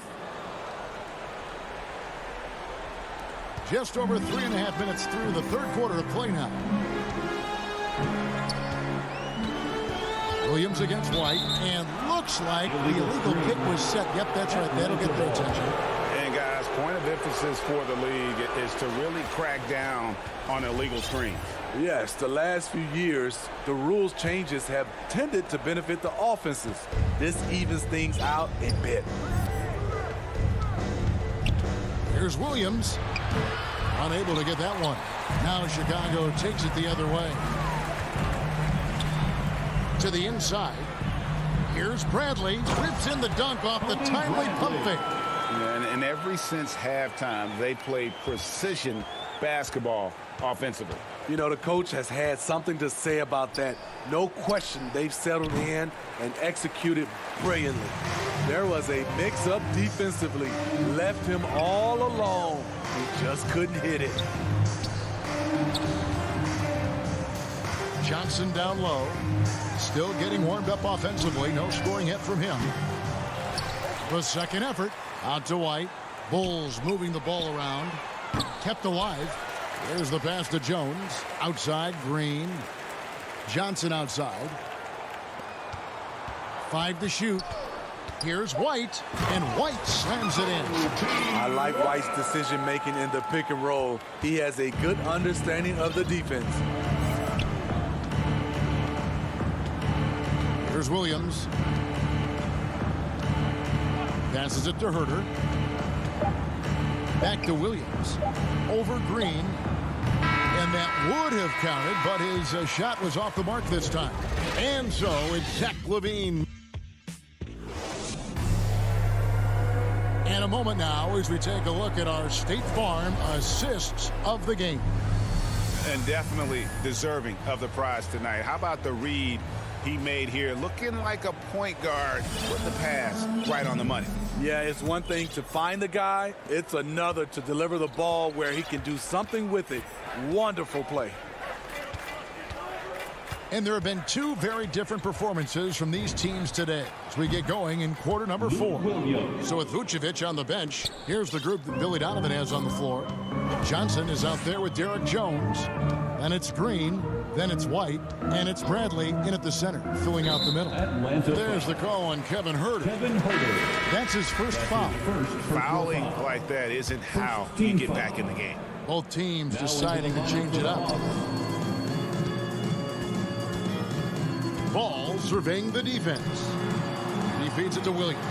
Just over 3.5 minutes through the third quarter of play now. Williams against White, and looks like the illegal kick was set. Yep, that's right. That'll get their attention. And guys, point of emphasis for the league is to really crack down on illegal screens. Yes, the last few years, the rules changes have tended to benefit the offenses. This evens things out a bit. Here's Williams. Unable to get that one. Now Chicago takes it the other way. To the inside. Here's Bradley. Rips in the dunk off the timely pump fake. And ever since halftime, they played precision basketball offensively. You know, the coach has had something to say about that. No question, they've settled in and executed brilliantly. There was a mix-up defensively. Left him all alone. He just couldn't hit it. Johnson down low. Still getting warmed up offensively. No scoring hit from him. The second effort. Out to White. Bulls moving the ball around. Kept alive. There's the pass to Jones. Outside, Green. Johnson outside. 5 to shoot. Here's White, and White slams it in. I like White's decision-making in the pick and roll. He has a good understanding of the defense. Here's Williams. Passes it to Herter. Back to Williams. Over Green. And that would have counted, but his shot was off the mark this time. And so it's Zach LaVine. And a moment now as we take a look at our State Farm assists of the game. And definitely deserving of the prize tonight. How about the read he made here? Looking like a point guard with the pass right on the money. Yeah, it's one thing to find the guy. It's another to deliver the ball where he can do something with it. Wonderful play. And there have been two very different performances from these teams today as we get going in quarter number 4. So with Vucevic on the bench, here's the group that Billy Donovan has on the floor. Johnson is out there with Derek Jones. Then it's Green. Then it's White. And it's Bradley in at the center, filling out the middle. There's the call on Kevin Herter. That's his first foul. Fouling like that isn't how you get back in the game. Both teams deciding to change it up. Ball surveying the defense. He feeds it to Williams.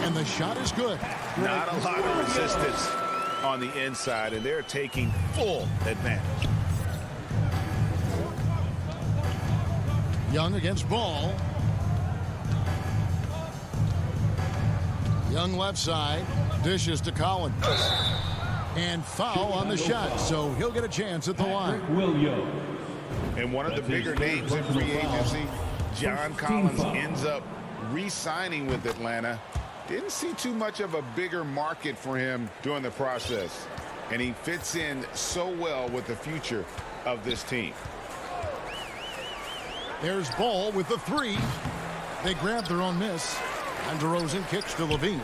And the shot is good. Not a lot of resistance on the inside, and they're taking full advantage. Young against Ball. Young left side. Dishes to Collins. And foul on the shot, so he'll get a chance at the line. And one of the bigger names in free agency, John Collins, ends up re-signing with Atlanta. Didn't see too much of a bigger market for him during the process. And he fits in so well with the future of this team. There's Ball with the three. They grab their own miss. And DeRozan kicks to Levine.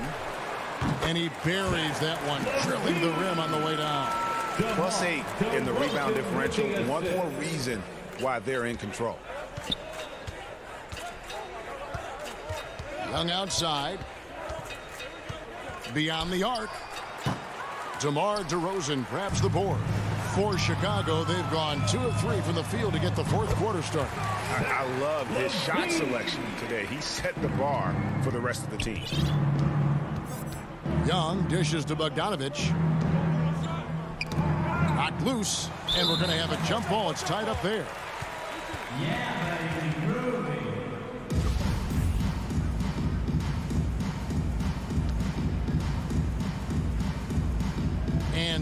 And he buries that one, drilling the rim on the way down. +8 in the rebound differential. One more reason why they're in control. Young outside. Beyond the arc. DeMar DeRozan grabs the board. For Chicago, they've gone 2 of 3 from the field to get the fourth quarter started. I love his shot selection today. He set the bar for the rest of the team. Young dishes to Bogdanovich. Knocked loose, and we're going to have a jump ball. It's tied up there.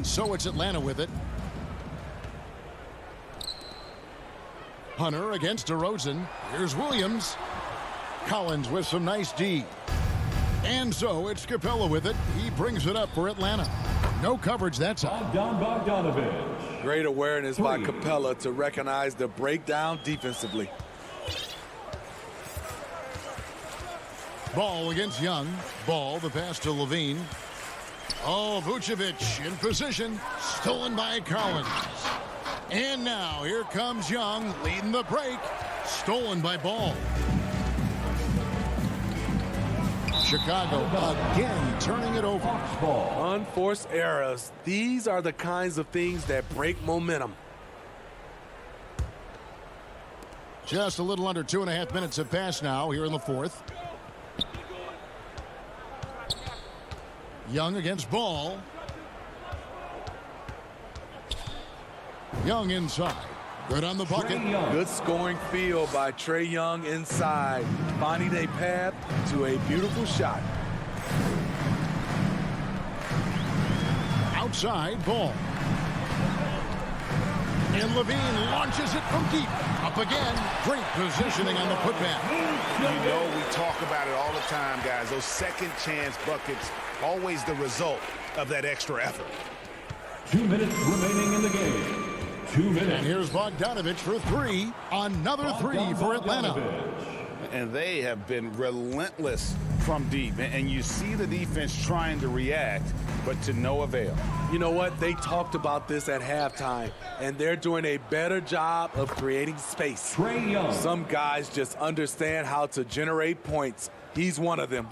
And so it's Atlanta with it. Hunter against DeRozan. Here's Williams. Collins with some nice D. And so it's Capella with it. He brings it up for Atlanta. No coverage that time. Bogdanovich. Great awareness by Capella to recognize the breakdown defensively. Ball against Young. Ball, the pass to Levine. Oh, Vucevic in position. Stolen by Collins. And now here comes Young leading the break. Stolen by Ball. Chicago again turning it over. Unforced errors. These are the kinds of things that break momentum. Just a little under 2.5 minutes have passed now here in the fourth. Young against Ball. Young inside. Good on the bucket. Good scoring field by Trae Young inside, finding a path to a beautiful shot. Outside, Ball. And Levine launches it from deep. Up again. Great positioning on the putback. You know we talk about it all the time, guys. Those second chance buckets, always the result of that extra effort. 2 minutes remaining in the game. 2 minutes. And here's Bogdanovich for three. Another three for Atlanta. And they have been relentless from deep. And you see the defense trying to react, but to no avail. You know what? They talked about this at halftime, and they're doing a better job of creating space. Trae Young. Some guys just understand how to generate points. He's one of them.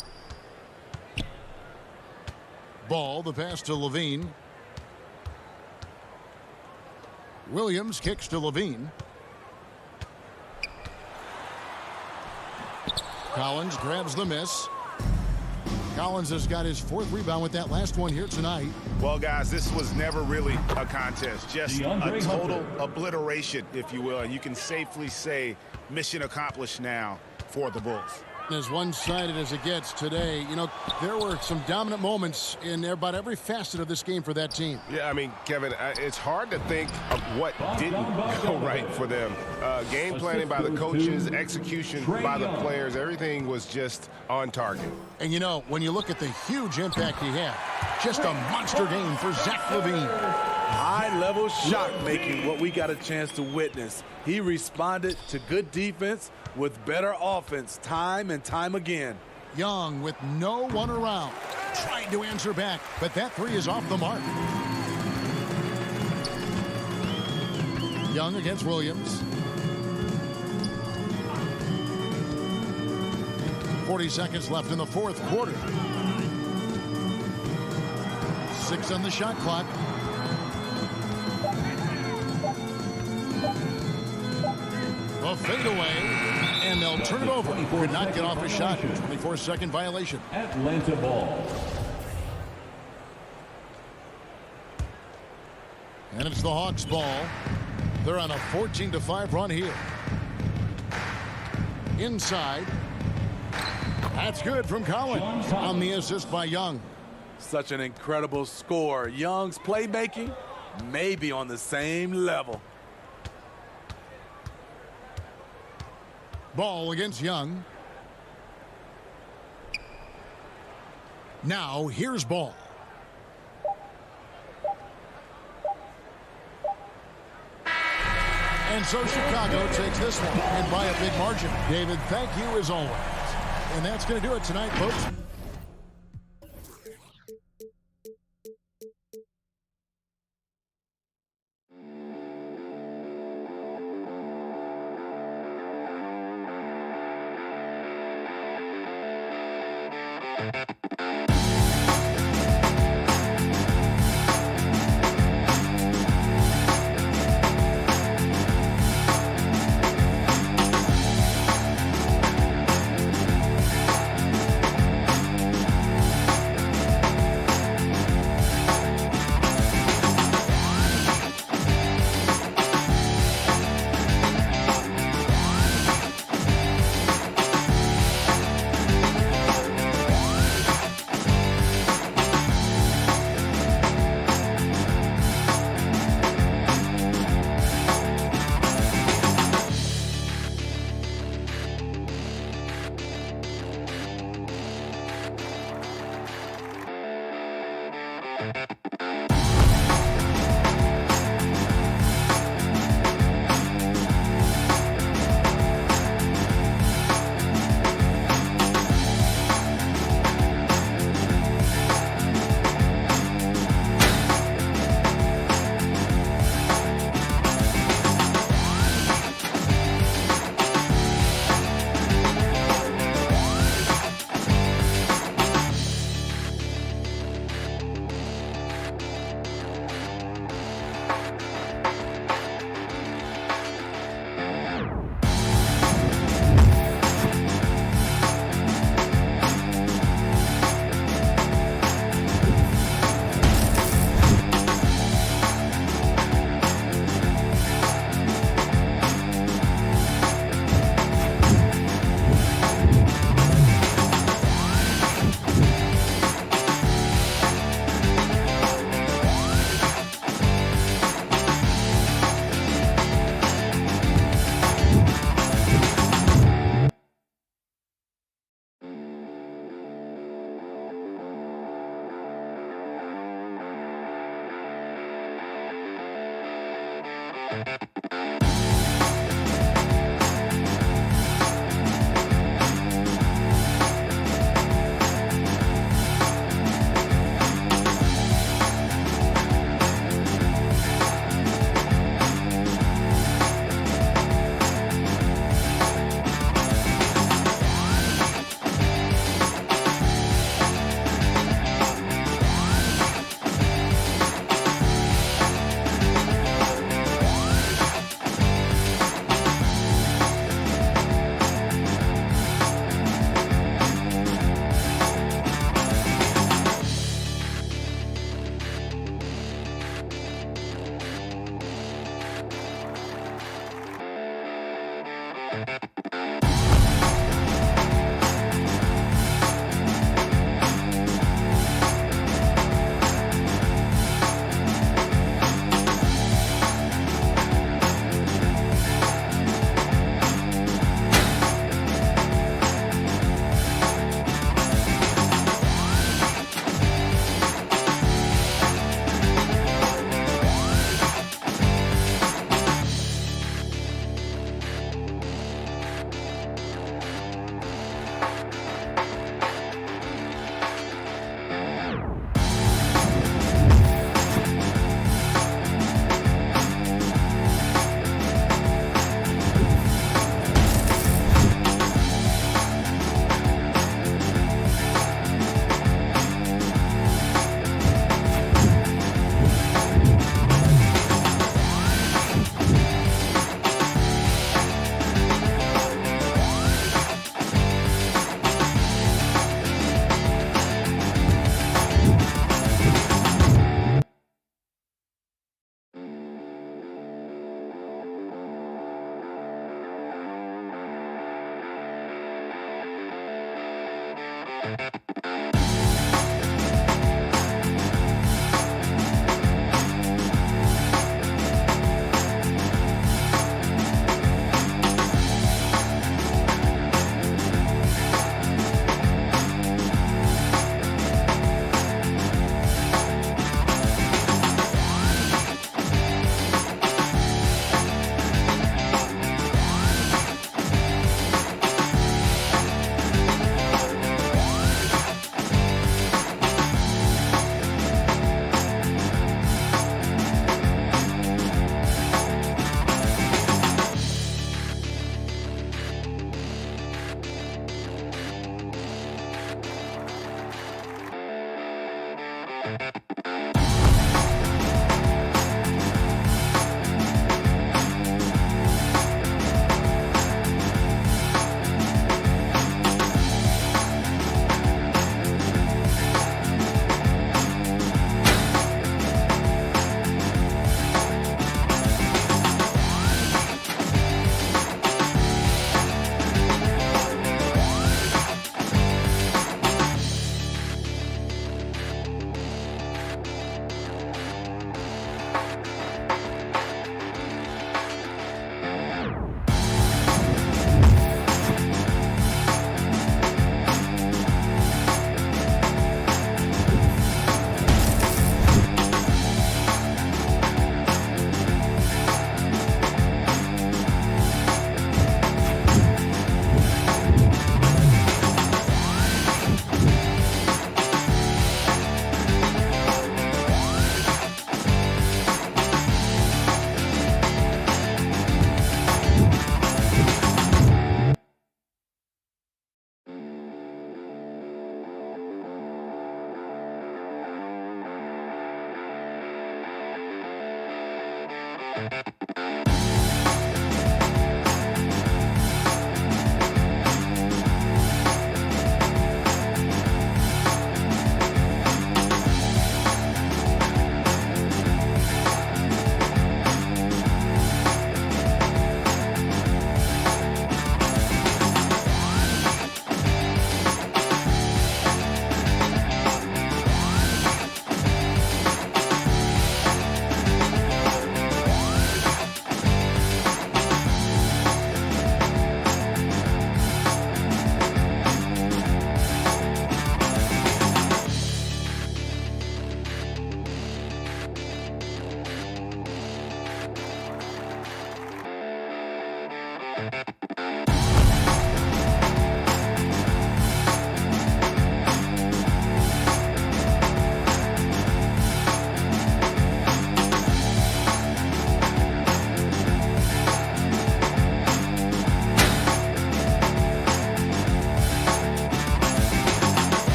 Ball, the pass to Levine. Williams kicks to Levine. Collins grabs the miss. Collins has got his fourth rebound with that last one here tonight. Well, guys, this was never really a contest. Just a total obliteration, if you will. And you can safely say mission accomplished now for the Bulls. As one-sided as it gets today, you know, there were some dominant moments in about every facet of this game for that team. Yeah, I mean, Kevin, it's hard to think of what didn't go right for them. Game planning by the coaches, execution by the players, everything was just on target. And, you know, when you look at the huge impact he had, just a monster game for Zach LaVine. High-level shot making, what we got a chance to witness. He responded to good defense with better offense time and time again. Young with no one around. Trying to answer back, but that three is off the mark. Young against Williams. 40 seconds left in the fourth quarter. 6 on the shot clock. A fadeaway, and they'll turn it over. Could not get off a shot. 24-second violation. Atlanta ball. And it's the Hawks ball. They're on a 14-5 run here. Inside. That's good from Collins on the assist by Young. Such an incredible score. Young's playmaking may be on the same level. Ball against Young. Now here's Ball. And so Chicago takes this one, and by a big margin. David, thank you as always. And that's going to do it tonight, folks.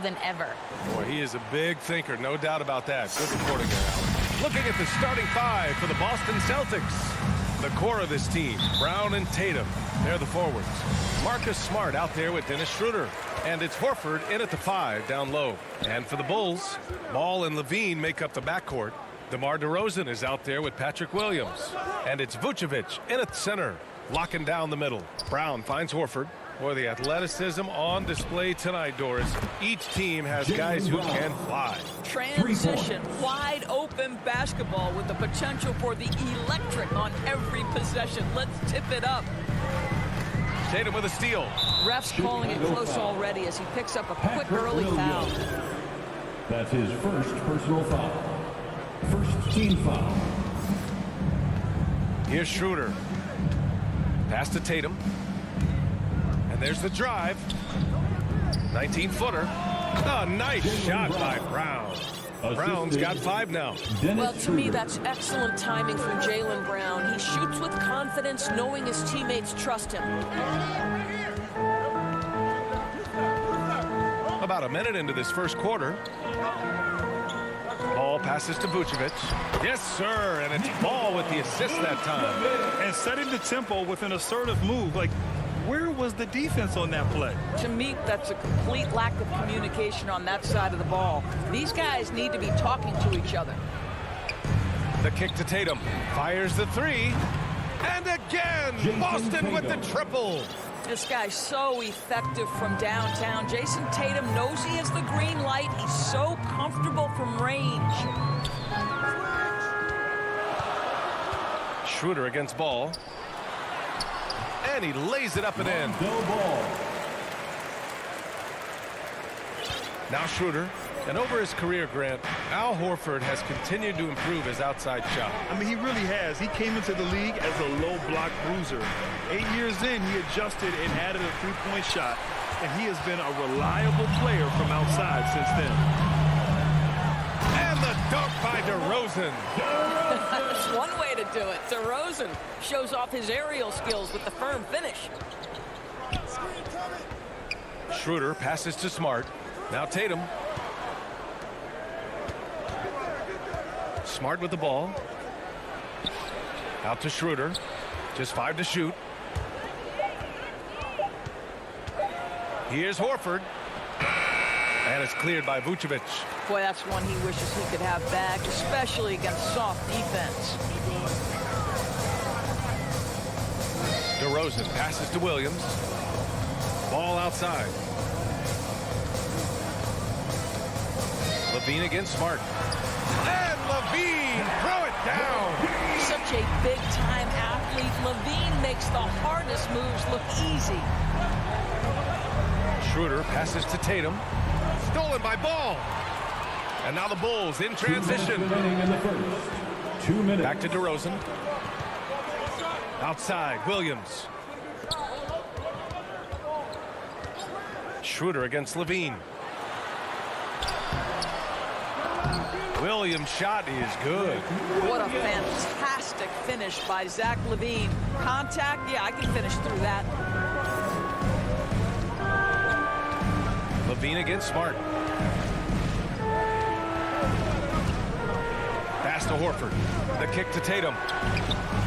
Than ever. Boy, he is a big thinker, no doubt about that. Good reporting there, Alan. Looking at the starting five for the Boston Celtics. The core of this team, Brown and Tatum. They're the forwards. Marcus Smart out there with Dennis Schroeder. And it's Horford in at the 5 down low. And for the Bulls, Ball and Levine make up the backcourt. DeMar DeRozan is out there with Patrick Williams. And it's Vucevic in at center, locking down the middle. Brown finds Horford. Boy, the athleticism on display tonight, Doris. Each team has guys who can fly. Transition, wide open basketball with the potential for the electric on every possession. Let's tip it up. Tatum with a steal. Ref's calling it close already as he picks up a quick early foul. That's his first personal foul. First team foul. Here's Schroeder. Pass to Tatum. And there's the drive. 19-footer. Oh, nice shot by Brown. Brown's got 5 now. Well, to me, that's excellent timing from Jaylen Brown. He shoots with confidence, knowing his teammates trust him. About a minute into this first quarter. Ball passes to Vucevic. Yes, sir, and it's Ball with the assist that time. And setting the tempo with an assertive move. Like, where was the defense on that play? To me, that's a complete lack of communication on that side of the ball. These guys need to be talking to each other. The kick to Tatum. Fires the 3. And again, Boston with the triple. This guy's so effective from downtown. Jason Tatum knows he has the green light. He's so comfortable from range. Schroeder against Ball. And he lays it up and in. Now Schroeder. And over his career, Grant, Al Horford has continued to improve his outside shot. I mean, he really has. He came into the league as a low block bruiser. 8 years in, he adjusted and added a three-point shot. And he has been a reliable player from outside since then. And the dunk by DeRozan. That's one way to do it. DeRozan shows off his aerial skills with the firm finish. Schroeder passes to Smart. Now Tatum. Smart with the ball. Out to Schroeder. Just 5 to shoot. Here's Horford. And it's cleared by Vucevic. Boy, that's one he wishes he could have back, especially against soft defense. DeRozan passes to Williams. Ball outside. Levine against Smart. And Levine throw it down. Such a big-time athlete. Levine makes the hardest moves look easy. Schroeder passes to Tatum. Stolen by Ball. And now the Bulls in transition. Back to DeRozan. Outside, Williams. Schroeder against Levine. Williams' shot is good. What a fantastic finish by Zach LaVine. Contact, yeah, I can finish through that. Levine against Smart. Pass to Horford. The kick to Tatum.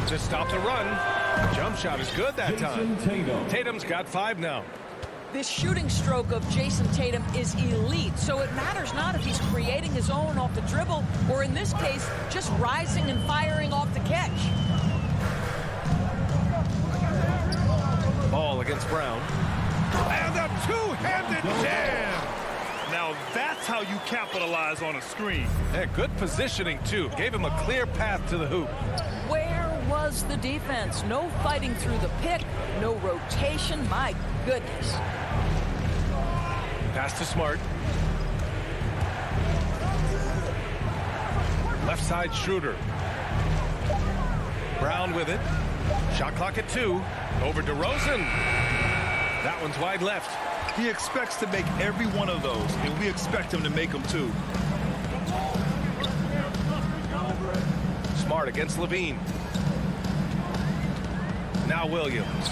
Just stop the run. Jump shot is good that time. Tatum's got 5 now. This shooting stroke of Jason Tatum is elite, so it matters not if he's creating his own off the dribble, or in this case, just rising and firing off the catch. Ball against Brown. And a two-handed jam! Now that's how you capitalize on a screen. Yeah, good positioning, too. Gave him a clear path to the hoop. Where was does the defense. No fighting through the pick, no rotation. My goodness. Pass to Smart. Left side, Schroeder. Brown with it. Shot clock at 2. Over DeRozan. That one's wide left. He expects to make every one of those, and we expect him to make them too. Smart against Levine. Now Williams.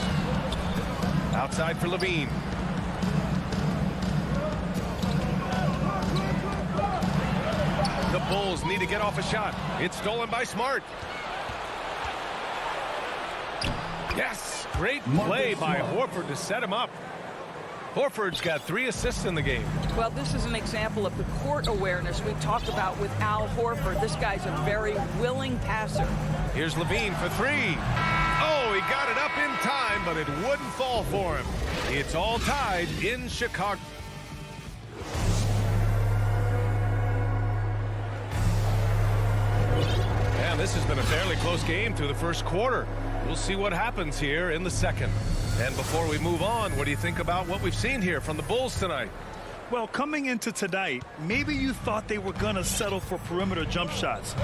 Outside for Levine. The Bulls need to get off a shot. It's stolen by Smart. Yes, great play by Horford to set him up. Horford's got 3 assists in the game. Well, this is an example of the court awareness we talked about with Al Horford. This guy's a very willing passer. Here's Levine for 3. Oh, he got it up in time, but it wouldn't fall for him. It's all tied in Chicago. And this has been a fairly close game through the first quarter. We'll see what happens here in the second. And before we move on, what do you think about what we've seen here from the Bulls tonight? Well, coming into tonight, maybe you thought they were going to settle for perimeter jump shots.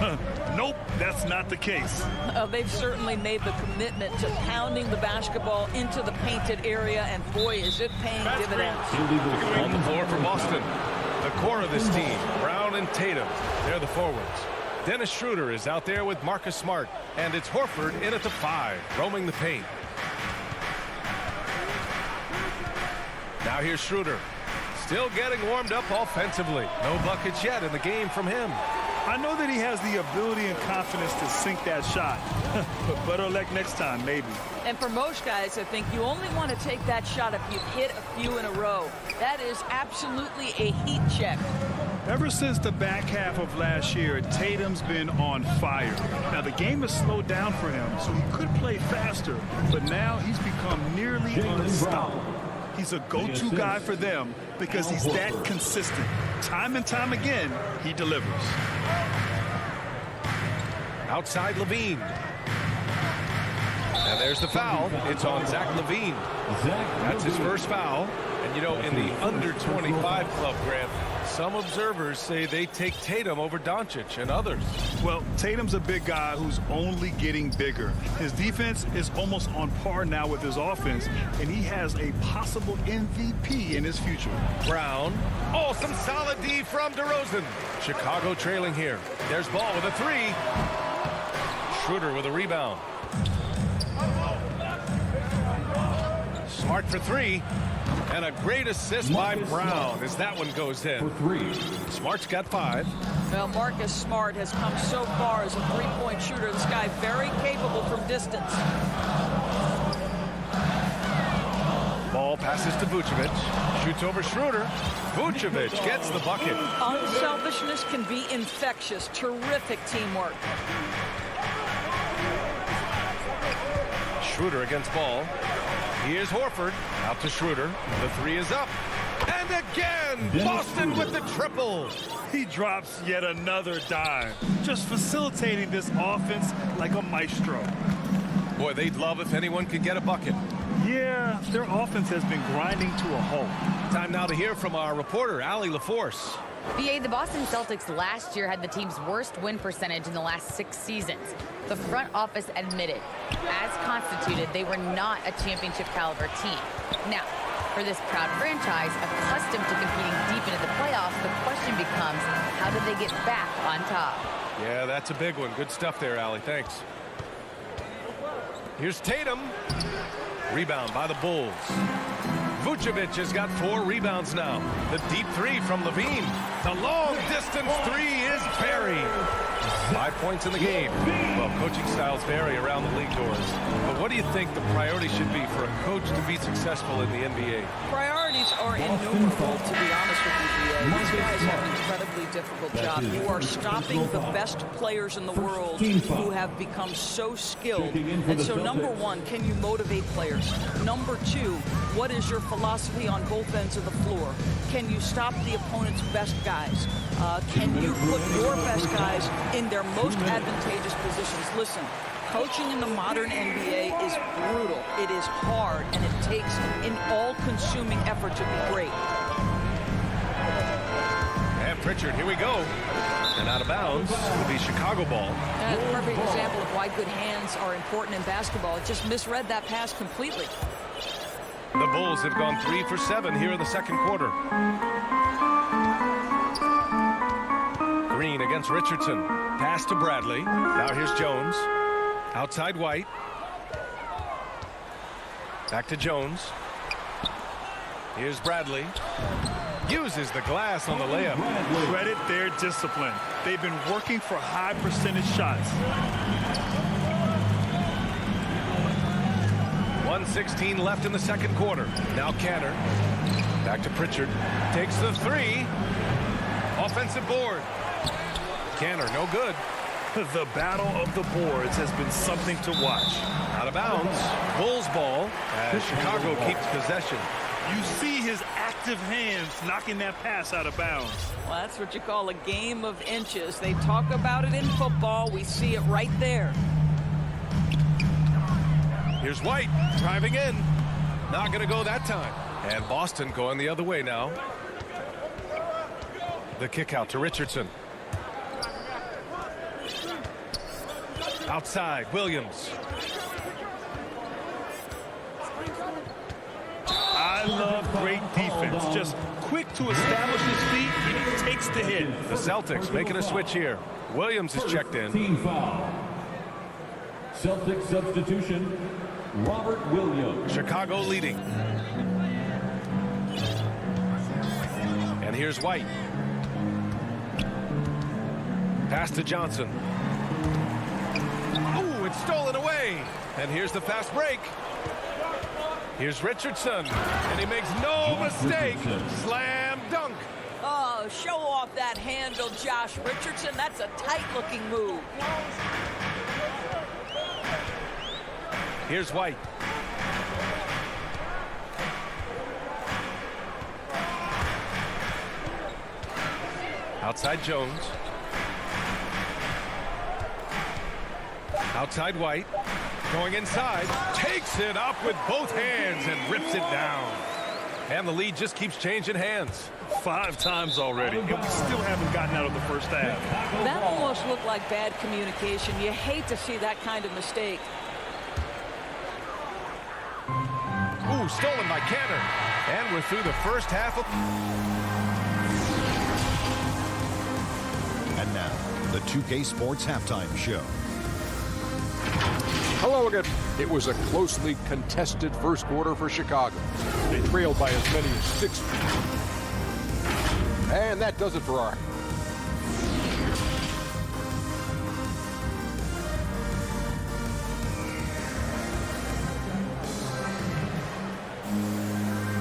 Nope, that's not the case. They've certainly made the commitment to pounding the basketball into the painted area, and boy, is it paying dividends. On the floor for Boston. The core of this team, Brown and Tatum, they're the forwards. Dennis Schroeder is out there with Marcus Smart, and it's Horford in at the 5, roaming the paint. Now here's Schroeder. Still getting warmed up offensively. No buckets yet in the game from him. I know that he has the ability and confidence to sink that shot. But better luck next time, maybe. And for most guys, I think you only want to take that shot if you've hit a few in a row. That is absolutely a heat check. Ever since the back half of last year, Tatum's been on fire. Now, the game has slowed down for him, so he could play faster. But now he's become nearly unstoppable. He's a go-to guy for them because he's that consistent. Time and time again, he delivers. Outside Levine. And there's the foul. It's on Zach Levine. That's his first foul. And, you know, in the under-25 club, Grant, some observers say they take Tatum over Doncic and others. Well, Tatum's a big guy who's only getting bigger. His defense is almost on par now with his offense, and he has a possible MVP in his future. Brown. Oh, some solid D from DeRozan. Chicago trailing here. There's Ball with a 3. Schroeder with a rebound. Smart for 3. And a great assist by Brown as that one goes in. For 3. Smart's got 5. Well, Marcus Smart has come so far as a three-point shooter. This guy very capable from distance. Ball passes to Vucevic. Shoots over Schroeder. Vucevic gets the bucket. Unselfishness can be infectious. Terrific teamwork. Schroeder against Ball. Here's Horford. Out to Schroeder. The 3 is up. And again, Boston with the triple. He drops yet another dime, just facilitating this offense like a maestro. Boy, they'd love if anyone could get a bucket. Yeah, their offense has been grinding to a halt. Time now to hear from our reporter, Allie LaForce. BA, the Boston Celtics last year had the team's worst win percentage in the last 6 seasons. The front office admitted, as constituted, they were not a championship caliber team. Now, for this proud franchise, accustomed to competing deep into the playoffs, the question becomes, how do they get back on top? Yeah, that's a big one. Good stuff there, Allie. Thanks. Here's Tatum. Rebound by the Bulls. Vucevic has got 4 rebounds now. The deep 3 from Levine. The long distance 3 is buried. 5 points in the game. Well, coaching styles vary around the league doors. But what do you think the priority should be for a coach to be successful in the NBA? Priorities are innumerable, to be honest with you, BA. These guys have an incredibly difficult job. You are stopping the best players in the world who have become so skilled. And so, number 1, can you motivate players? Number 2, what is your philosophy on both ends of the floor? Can you stop the opponent's best guys? Can you put your best guys in their most advantageous positions? Listen, Coaching in the modern NBA is brutal. It is hard, and it takes an all-consuming effort to be great. And Pritchard, here we go. And out of bounds will be Chicago ball. That's a perfect example of why good hands are important in basketball. It just misread that pass completely. The Bulls have gone 3 for 7 here in the second quarter. Green against Richardson. Pass to Bradley. Now here's Jones. Outside White. Back to Jones. Here's Bradley. Uses the glass on the layup. Credit their discipline. They've been working for high percentage shots. 1:16 left in the second quarter. Now Canner. Back to Pritchard. Takes the three. Offensive board. Canner, no good. The battle of the boards has been something to watch. Out of bounds. Bulls ball as Chicago keeps possession. You see his active hands knocking that pass out of bounds. Well, that's what you call a game of inches. They talk about it in football. We see it right there. Here's White driving in. Not going to go that time. And Boston going the other way now. The kick out to Richardson. Outside, Williams. I love great defense. Just quick to establish his feet, and he takes the hit. The Celtics making a switch here. Williams is checked in. Team foul. Celtics substitution, Robert Williams. Chicago leading. And here's White. Pass to Johnson. Ooh, it's stolen away. And here's the fast break. Here's Richardson. And he makes no mistake. Slam dunk. Oh, show off that handle, Josh Richardson. That's a tight-looking move. Here's White. Outside Jones. Outside White. Going inside. Takes it up with both hands and rips it down. And the lead just keeps changing hands. 5 times already, and we still haven't gotten out of the first half. That almost looked like bad communication. You hate to see that kind of mistake. Ooh, stolen by Canner. And we're through the first half of... And now, the 2K Sports Halftime Show. Hello again. It was a closely contested first quarter for Chicago. They trailed by as many as 6. And that does it for our...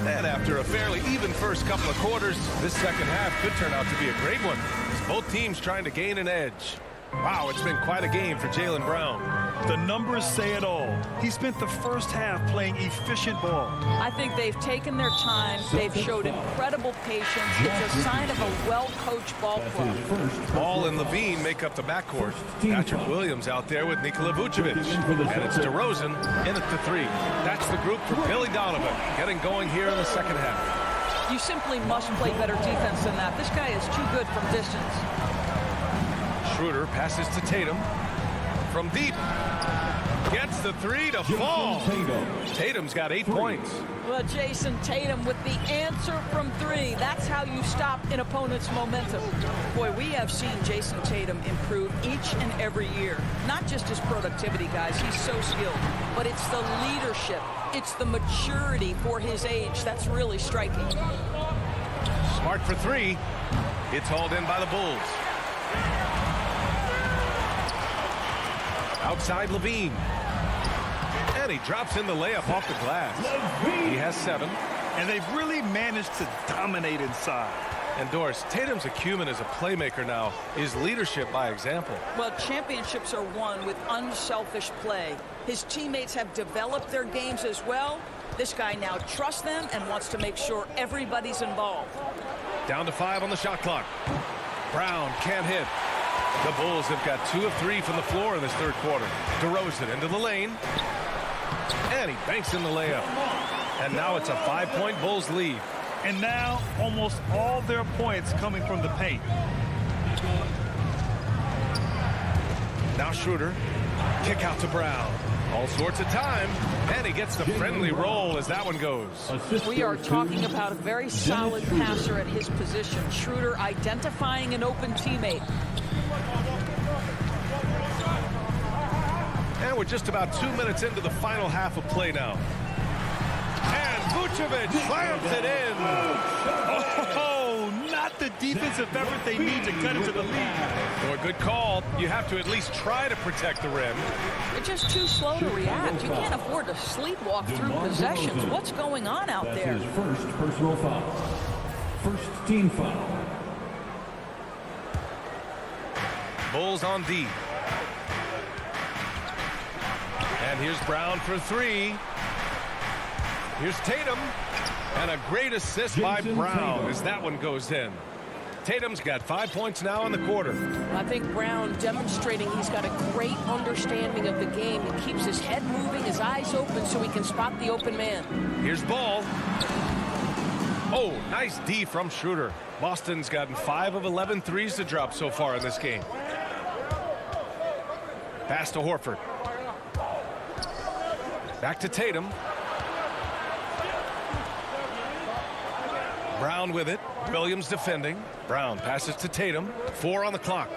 And after a fairly even first couple of quarters, this second half could turn out to be a great one, as both teams trying to gain an edge. Wow, it's been quite a game for Jaylen Brown. The numbers say it all. He spent the first half playing efficient ball. I think they've taken their time. They've showed incredible patience. It's a sign of a well-coached ball club. Ball and Levine make up the backcourt. Patrick Williams out there with Nikola Vucevic. And it's DeRozan in at the 3. That's the group for Billy Donovan, getting going here in the second half. You simply must play better defense than that. This guy is too good from distance. Schroeder passes to Tatum. From deep. Gets the 3 to fall. Tatum's got 8 points. Well, Jason Tatum with the answer from 3. That's how you stop an opponent's momentum. Boy, we have seen Jason Tatum improve each and every year. Not just his productivity, guys. He's so skilled. But it's the leadership. It's the maturity for his age that's really striking. Smart for 3. It's hauled in by the Bulls. Outside Levine. And he drops in the layup off the glass. He has 7. And they've really managed to dominate inside. And Doris, Tatum's acumen as a playmaker now is leadership by example. Well, championships are won with unselfish play. His teammates have developed their games as well. This guy now trusts them and wants to make sure everybody's involved. Down to 5 on the shot clock. Brown can't hit. The Bulls have got 2 of 3 from the floor in this third quarter. DeRozan into the lane. And he banks in the layup. And now it's a 5-point Bulls lead. And now almost all their points coming from the paint. Now Schroeder. Kick out to Brown. All sorts of time. And he gets the friendly roll as that one goes. We are talking about a very solid passer at his position. Schroeder identifying an open teammate. And we're just about 2 minutes into the final half of play now. And Vucevic slams it in. Oh, not the defensive effort they need to cut into the lead. Boy, good call. You have to at least try to protect the rim. They're just too slow to react. You can't afford to sleepwalk through possessions. What's going on out there? That's his first personal foul. First team foul. Bulls on D. And here's Brown for 3. Here's Tatum. And a great assist by Brown as that one goes in. Tatum's got 5 points now in the quarter. I think Brown demonstrating he's got a great understanding of the game. He keeps his head moving, his eyes open so he can spot the open man. Here's Ball. Oh, nice D from Schroeder. Boston's gotten 5 of 11 threes to drop so far in this game. Pass to Horford. Back to Tatum. Brown with it. Williams defending. Brown passes to Tatum. 4 on the clock.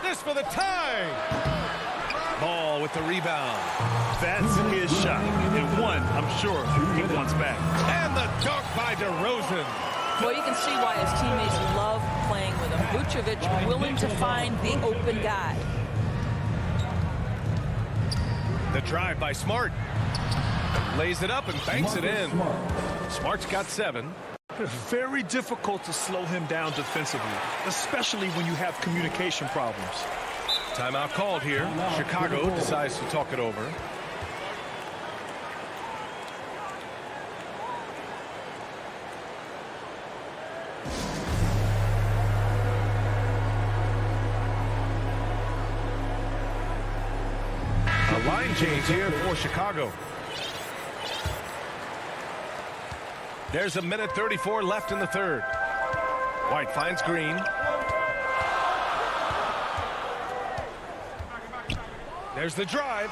This for the tie. Ball with the rebound. That's his shot. And one, I'm sure, he wants back. And the dunk by DeRozan. Well, you can see why his teammates love playing with him. Vucevic willing to find the open guy. The drive by Smart. Lays it up and banks it in. Smart's got 7. Very difficult to slow him down defensively, especially when you have communication problems. Timeout called here. Chicago decides to talk it over. A line change here for Chicago. There's 1:34 left in the third. White finds Green. There's the drive,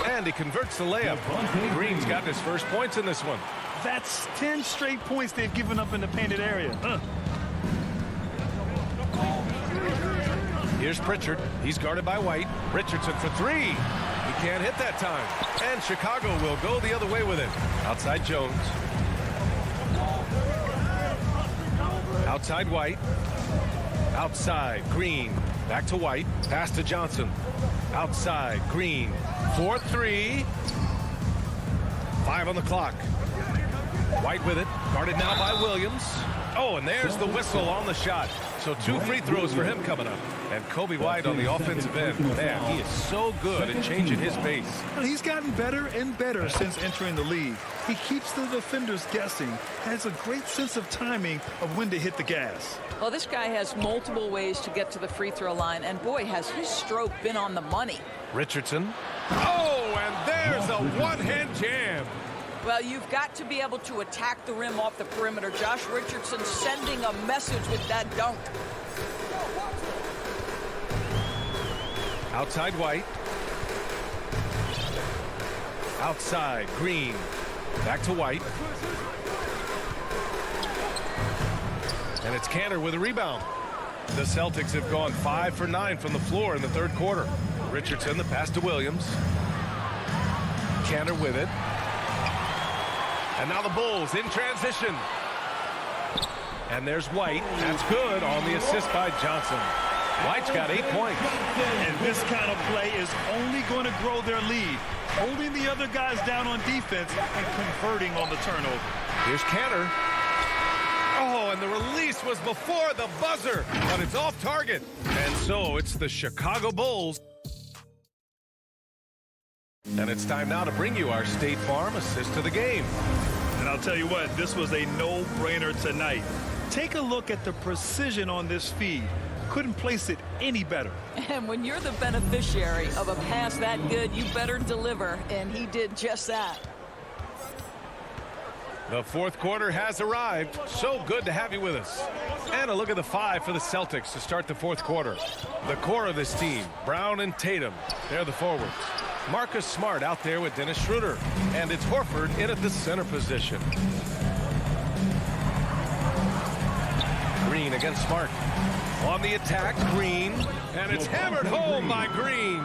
and he converts the layup. Green's gotten his first points in this one. That's 10 straight points they've given up in the painted area. Here's Pritchard. He's guarded by White. Richardson for 3. He can't hit that time. And Chicago will go the other way with it. Outside Jones. Outside White. Outside Green. Back to White. Pass to Johnson. Outside Green. 4-3. 5 on the clock. White with it. Guarded now by Williams. Oh, and there's the whistle on the shot. So 2 free throws for him coming up. And Kobe White on the offensive end. Man, he is so good at changing his pace. He's gotten better and better since entering the league. He keeps the defenders guessing, has a great sense of timing of when to hit the gas. Well, this guy has multiple ways to get to the free throw line, and boy, has his stroke been on the money. Richardson. Oh, and there's a one-hand jam. Well, you've got to be able to attack the rim off the perimeter. Josh Richardson sending a message with that dunk. Outside White. Outside Green. Back to White. And it's Cantor with a rebound. The Celtics have gone 5 for 9 from the floor in the third quarter. Richardson, the pass to Williams. Cantor with it. And now the Bulls in transition. And there's White. That's good on the assist by Johnson. White's got 8 points. And this kind of play is only going to grow their lead, holding the other guys down on defense and converting on the turnover. Here's Cantor. Oh, and the release was before the buzzer, but it's off target. And so it's the Chicago Bulls. And it's time now to bring you our State Farm assist to the game. And I'll tell you what, this was a no-brainer tonight. Take a look at the precision on this feed. couldn't place it any better. And when you're the beneficiary of a pass that good, you better deliver, and he did just that. The fourth quarter has arrived. So good to have you with us. And a look at the five for the Celtics to start the fourth quarter. The core of this team, Brown and Tatum, they're the forwards. Marcus Smart out there with Dennis Schroeder. And it's Horford in at the center position. Green against Smart. On the attack, Green. And it's hammered home by Green.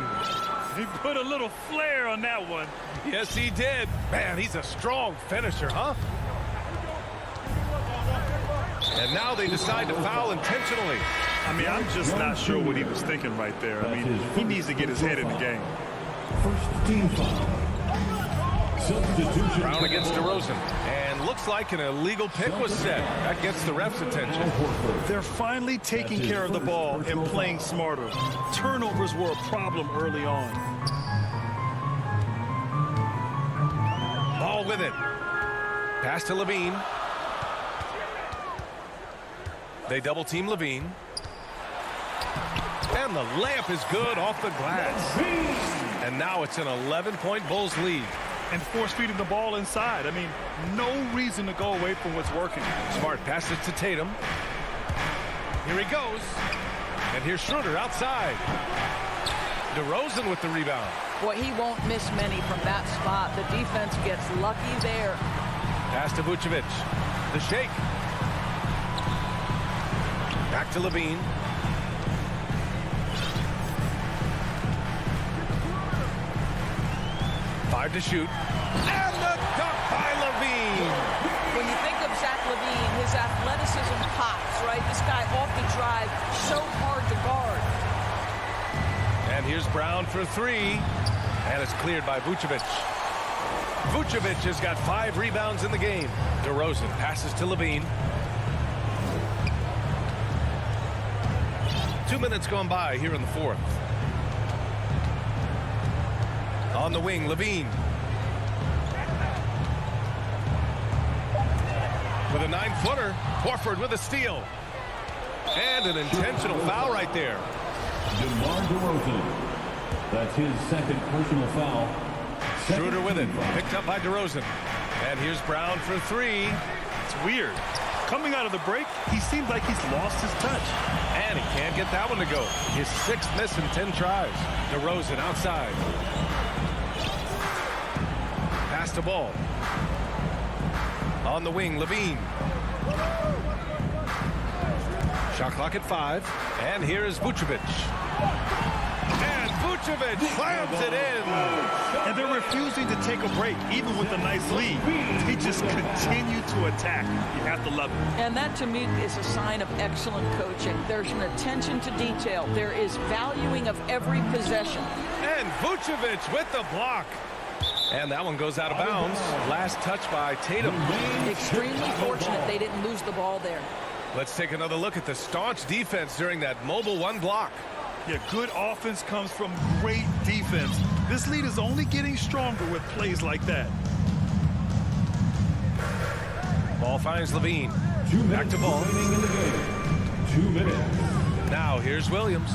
He put a little flair on that one. Yes, he did. Man, he's a strong finisher, huh? And now they decide to foul intentionally. I mean, I'm just not sure what he was thinking right there. I mean, he needs to get his head in the game. First team foul. Substitution. Brown against DeRozan. And looks like an illegal pick was set. That gets the ref's attention. They're finally taking care of the ball and playing smarter. Turnovers were a problem early on. Ball with it. Pass to Levine. They double team Levine. And the layup is good off the glass. And now it's an 11-point Bulls lead. And force feeding the ball inside. I mean, no reason to go away from what's working. Smart passes to Tatum. Here he goes. And here's Schroeder outside. DeRozan with the rebound. Boy, he won't miss many from that spot. The defense gets lucky there. Pass to Vucevic. The shake. Back to Levine. Five to shoot. And the dunk by Levine. When you think of Zach Levine, his athleticism pops, right? This guy off the drive, so hard to guard. And here's Brown for three. And it's cleared by Vucevic. Vucevic has got 5 rebounds in the game. DeRozan passes to Levine. 2 minutes gone by here in the fourth. On the wing, Levine. With a 9-footer, Horford with a steal. And an intentional foul right there. DeMar DeRozan. That's his second personal foul. Schroeder with it. Picked up by DeRozan. And here's Brown for three. It's weird. Coming out of the break, he seems like he's lost his touch. And he can't get that one to go. His 6th miss in 10 tries. DeRozan outside. Pass the ball. On the wing, Levine. Shot clock at 5. And here is Vucevic. And Vucevic slams it in. And they're refusing to take a break, even with a nice lead. They just continue to attack. You have to love it. And that, to me, is a sign of excellent coaching. There's an attention to detail. There is valuing of every possession. And Vucevic with the block. And that one goes out of bounds. Last touch by Tatum. Extremely fortunate they didn't lose the ball there. Let's take another look at the staunch defense during that mobile 1 block. Yeah, good offense comes from great defense. This lead is only getting stronger with plays like that. Ball finds Levine. 2 minutes Back to ball. remaining in the game. 2 minutes. Now here's Williams.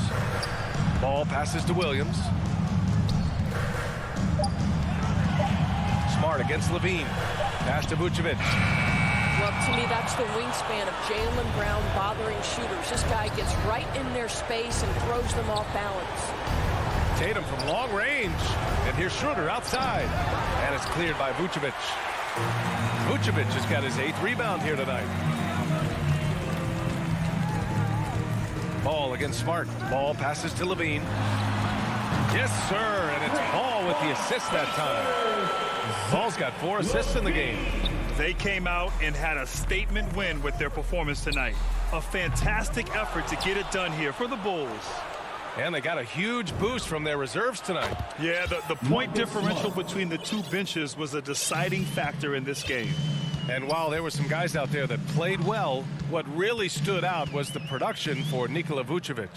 Ball passes to Williams. Smart against Levine. Pass to Vucevic. Well, to me, that's the wingspan of Jaylen Brown bothering shooters. This guy gets right in their space and throws them off balance. Tatum from long range. And here's Schroeder outside. And it's cleared by Vucevic. Vucevic has got his 8th rebound here tonight. Ball against Smart. Ball passes to Levine. Yes, sir. And it's Ball with the assist that time. Ball's got 4 assists in the game. They came out and had a statement win with their performance tonight. A fantastic effort to get it done here for the Bulls. And they got a huge boost from their reserves tonight. Yeah, the point differential between the 2 benches was a deciding factor in this game. And while there were some guys out there that played well, what really stood out was the production for Nikola Vucevic.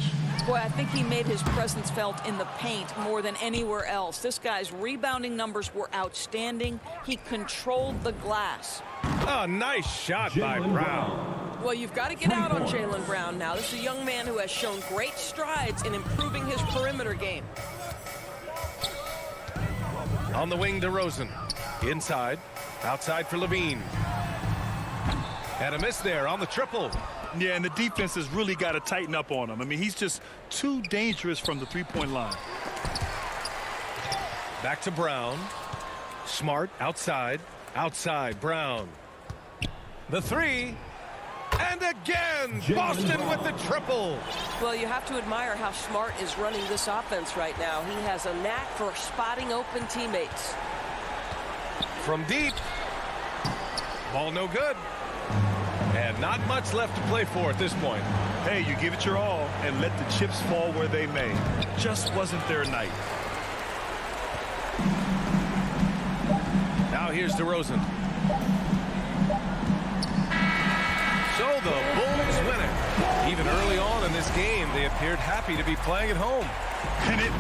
Boy, I think he made his presence felt in the paint more than anywhere else. This guy's rebounding numbers were outstanding. He controlled the glass. Oh, nice shot by Brown. Well, you've got to get out on Jaylen Brown now. This is a young man who has shown great strides in improving his perimeter game. On the wing, DeRozan. Inside. Outside for Levine. And a miss there on the triple. Yeah, and the defense has really got to tighten up on him. I mean, he's just too dangerous from the three-point line. Back to Brown. Smart outside. Outside, Brown. The three. And again, Boston with the triple. Well, you have to admire how Smart is running this offense right now. He has a knack for spotting open teammates. From deep. Ball no good. And not much left to play for at this point. Hey, you give it your all and let the chips fall where they may. Just wasn't their night. Now here's DeRozan. So the Bulls win it. Even early on in this game, they appeared happy to be playing at home. And it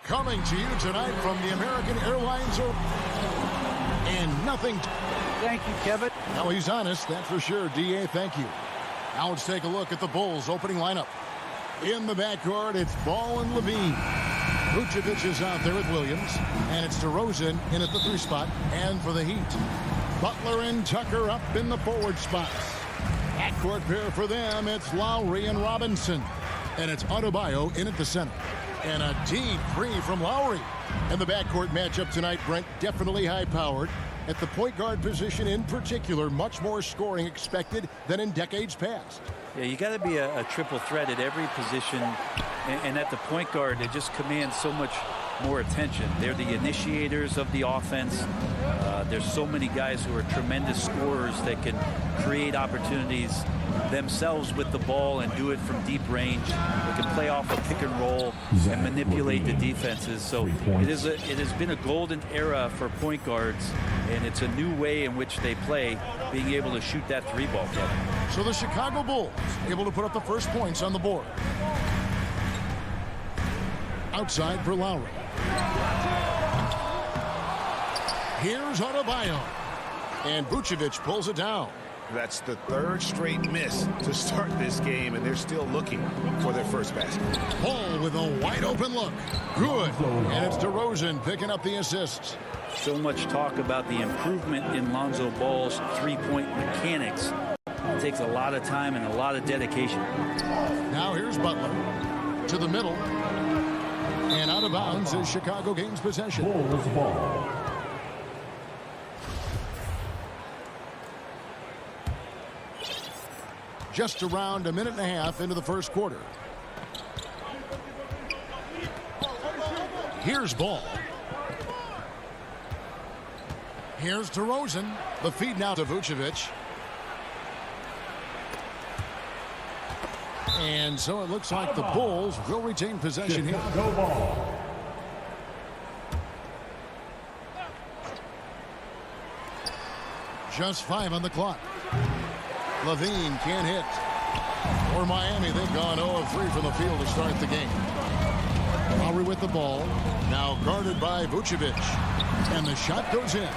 Coming to you tonight from the American Airlines and nothing. Thank you, Kevin. Now he's honest, that's for sure. DA, thank you. Now let's take a look at the Bulls opening lineup. In the backcourt, it's Ball and Levine. Vucevic is out there with Williams, and it's DeRozan in at the 3 spot. And for the Heat, Butler and Tucker up in the forward spots. Backcourt pair for them, it's Lowry and Robinson. And it's Adebayo in at the center. And a deep three from Lowry. And the backcourt matchup tonight, Brent, definitely high-powered. At the point guard position in particular, much more scoring expected than in decades past. Yeah, you got to be a triple threat at every position. And at the point guard, it just commands so much more attention. They're the initiators of the offense. There's so many guys who are tremendous scorers that can create opportunities themselves with the ball and do it from deep range. They can play off a pick and roll and manipulate the defenses. So it has been a golden era for point guards, and it's a new way in which they play, being able to shoot that three ball, Kevin. So the Chicago Bulls able to put up the first points on the board. Outside for Lowry. Here's Adebayo. And Vucevic pulls it down. That's the third straight miss to start this game, and they're still looking for their first basket. Paul with a wide open look. Good. And it's DeRozan picking up the assist. So much talk about the improvement in Lonzo Ball's three-point mechanics. It takes a lot of time and a lot of dedication. Now here's Butler to the middle. And out of bounds as Chicago gains possession. Bulls ball. Just around a minute and a half into the first quarter. Here's Ball. Here's DeRozan. The feed now to Vucevic. And so it looks like the Bulls will retain possession here. Ball. Just 5 on the clock. Levine can't hit. For Miami, they've gone 0 of 3 from the field to start the game. Lowry with the ball. Now guarded by Vucevic. And the shot goes in.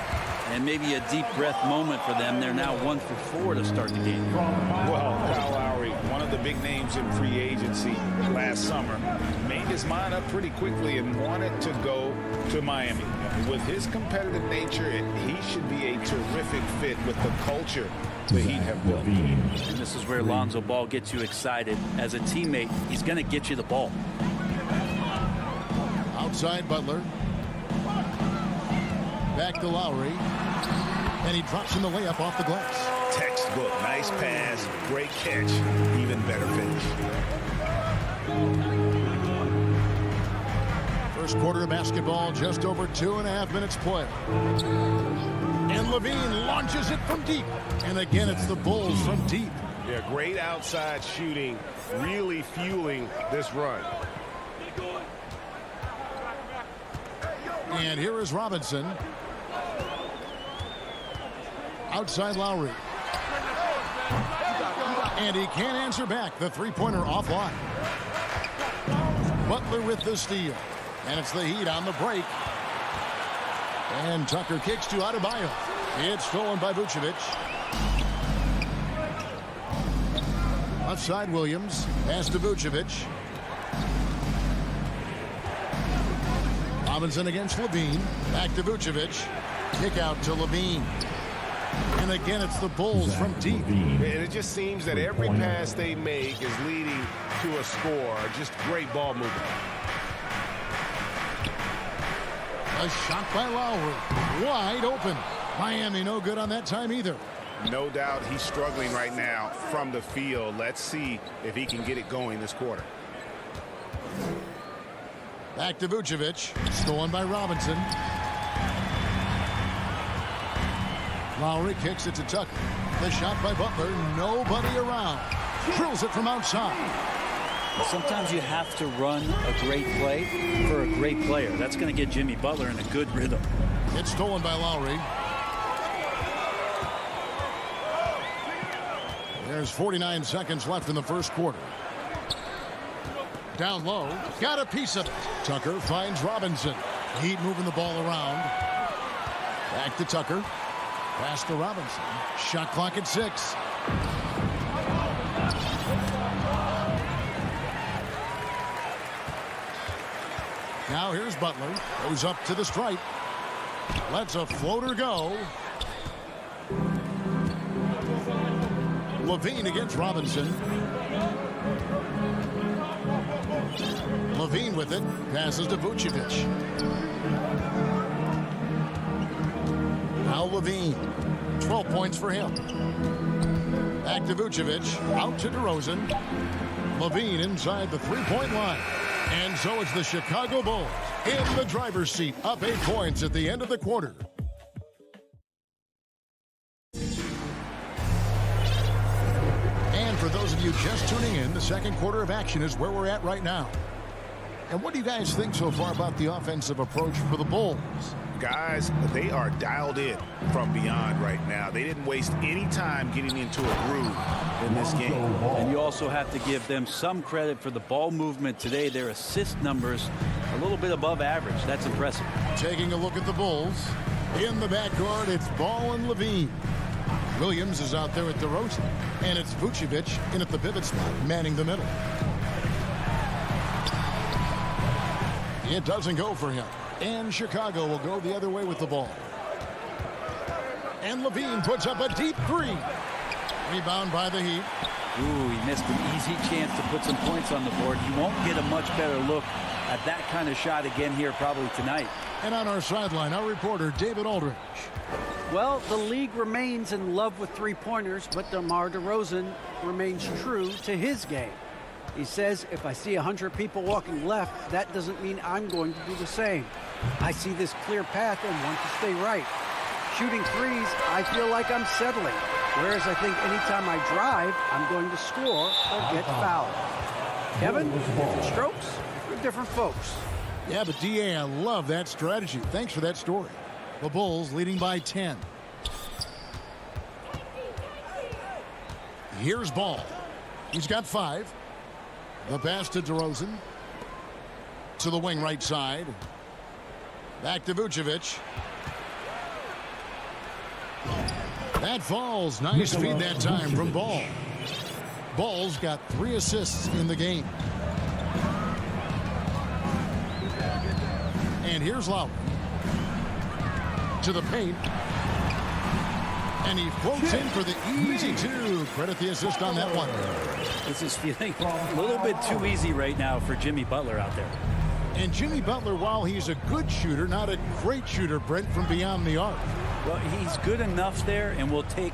And maybe a deep breath moment for them. They're now 1 for 4 to start the game. Well, Kyle Lowry, one of the big names in free agency last summer, made his mind up pretty quickly and wanted to go to Miami. With his competitive nature, he should be a terrific fit with the culture the Heat have built. And this is where Lonzo Ball gets you excited. As a teammate, he's going to get you the ball. Outside Butler. Back to Lowry. And he drops in the layup off the glass. Textbook. Nice pass. Great catch. Even better finish. First quarter of basketball, just over 2.5 minutes play. And Levine launches it from deep. And again, it's the Bulls from deep. Yeah, great outside shooting, really fueling this run. And here is Robinson. Outside Lowry. And he can't answer back. The three-pointer offline. Butler with the steal. And it's the Heat on the break. And Tucker kicks to Adebayo. It's stolen by Vucevic. Left side Williams. Pass to Vucevic. Robinson against Levine. Back to Vucevic. Kick out to Levine. And again, it's the Bulls from deep. And it just seems that every pass they make is leading to a score. Just great ball movement. A shot by Lowry. Wide open. Miami no good on that time either. No doubt he's struggling right now from the field. Let's see if he can get it going this quarter. Back to Vucevic. Stolen by Robinson. Lowry kicks it to Tucker. The shot by Butler. Nobody around. Drills it from outside. Sometimes you have to run a great play for a great player. That's going to get Jimmy Butler in a good rhythm. It's stolen by Lowry. There's 49 seconds left in the first quarter. Down low. Got a piece of it. Tucker finds Robinson. Heat moving the ball around. Back to Tucker. Pass to Robinson. Shot clock at 6. Now here's Butler. Goes up to the stripe. Lets a floater go. Levine against Robinson. Levine with it. Passes to Vucevic. Now Levine. 12 points for him. Back to Vucevic. Out to DeRozan. Levine inside the three-point line. And so it's the Chicago Bulls in the driver's seat, up 8 points at the end of the quarter. for those of you just tuning in, the second quarter of action is where we're at right now. And what do you guys think so far about the offensive approach for the Bulls? Guys, they are dialed in from beyond right now. They didn't waste any time getting into a groove in this game. And you also have to give them some credit for the ball movement today. Their assist numbers a little bit above average. That's impressive. Taking a look at the Bulls. In the backcourt, it's Ball and Levine. Williams is out there at DeRozan. And it's Vucevic in at the pivot spot, manning the middle. It doesn't go for him. And Chicago will go the other way with the ball. And Levine puts up a deep three. Rebound by the Heat. Ooh, he missed an easy chance to put some points on the board. He won't get a much better look at that kind of shot again here probably tonight. And on our sideline, our reporter, David Aldridge. Well, the league remains in love with three-pointers, but DeMar DeRozan remains true to his game. He says, if I see 100 people walking left, that doesn't mean I'm going to do the same. I see this clear path and want to stay right. Shooting threes, I feel like I'm settling. Whereas I think anytime I drive, I'm going to score or get fouled. Kevin, different strokes for different folks. Yeah, but DA, I love that strategy. Thanks for that story. The Bulls leading by 10. Here's Ball. He's got 5. The pass to DeRozan. To the wing right side. Back to Vucevic. That falls. Nice feed that time from Ball. Ball's got 3 assists in the game. And here's Lowry. To the paint. And he floats in for the easy 2. Credit the assist on that one. This is feeling a little bit too easy right now for Jimmy Butler out there. And Jimmy Butler, while he's a good shooter, not a great shooter, Brent, from beyond the arc. Well, he's good enough there, and will take,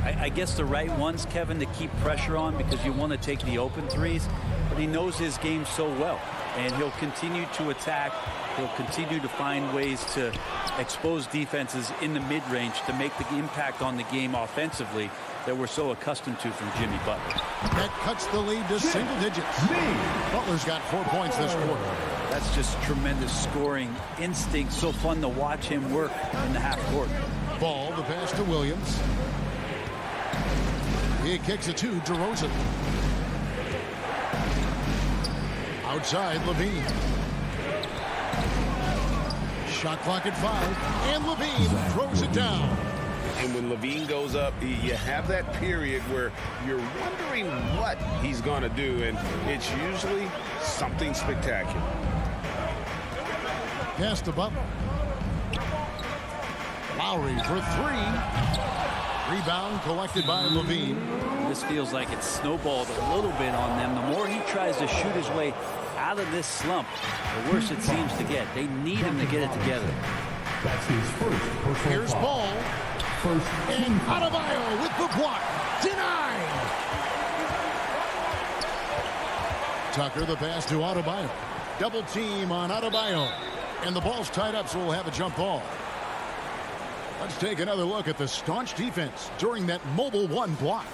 I guess, the right ones, Kevin, to keep pressure on because you want to take the open threes. But he knows his game so well, and he'll continue to attack. He'll continue to find ways to expose defenses in the mid-range to make the impact on the game offensively that we're so accustomed to from Jimmy Butler. That cuts the lead to single digits. Butler's got 4 points this quarter. That's just tremendous scoring instinct. So fun to watch him work in the half court. Ball, the pass to Williams. He kicks it to DeRozan. Outside, Levine. Shot clock at 5, and Levine throws it down. And when Levine goes up, you have that period where you're wondering what he's going to do, and it's usually something spectacular. Pass to Butler. Lowry for 3. Rebound collected by Levine. This feels like it's snowballed a little bit on them. The more he tries to shoot his way out of this slump, the worse it seems to get. They need him to get it together. That's his first. Here's Ball. And Adebayo with the block. Denied. Tucker, the pass to Adebayo. Double team on Adebayo. And the ball's tied up, so we'll have a jump ball. Let's take another look at the staunch defense during that mobile 1 block.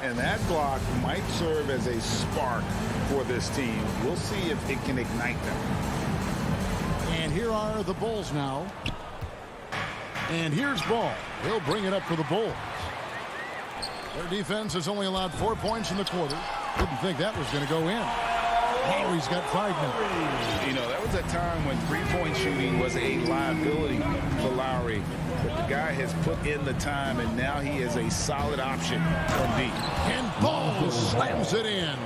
And that block might serve as a spark for this team. We'll see if it can ignite them. And here are the Bulls now. And here's Ball. He'll bring it up for the Bulls. Their defense has only allowed 4 points in the quarter. Didn't think that was going to go in. Lowry's got 5 now. You know, that was a time when three-point shooting was a liability for Lowry. But the guy has put in the time, and now he is a solid option from deep. And Ball slams it in.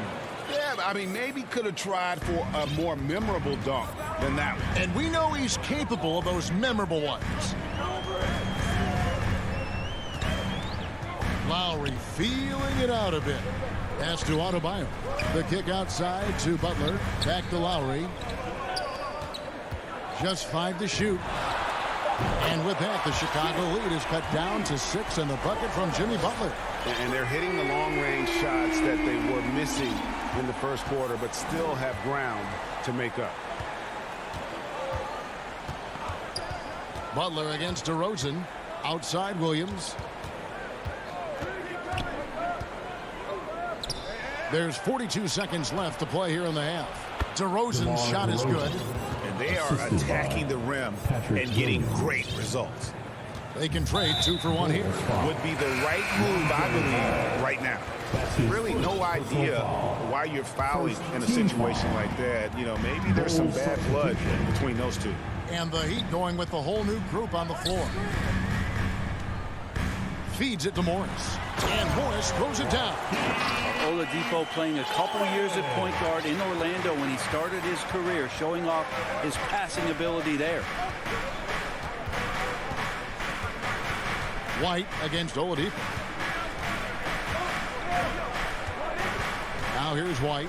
Yeah, I mean, maybe could have tried for a more memorable dunk than that one. And we know he's capable of those memorable ones. Lowry feeling it out a bit. Pass to Adebayo. The kick outside to Butler. Back to Lowry. Just 5 to shoot. And with that, the Chicago lead is cut down to 6, and the bucket from Jimmy Butler. And they're hitting the long-range shots that they were missing in the first quarter, but still have ground to make up. Butler against DeRozan. Outside Williams. There's 42 seconds left to play here in the half. DeRozan's shot is good. And they are attacking the rim and getting great results. They can trade 2 for 1 here. Would be the right move, I believe, right now. Really no idea why you're fouling in a situation like that. You know, maybe there's some bad blood between those two. And the Heat going with the whole new group on the floor. Feeds it to Morris. And Morris throws it down. Oladipo playing a couple years at point guard in Orlando when he started his career, showing off his passing ability there. White against Oladipo. Now here's White.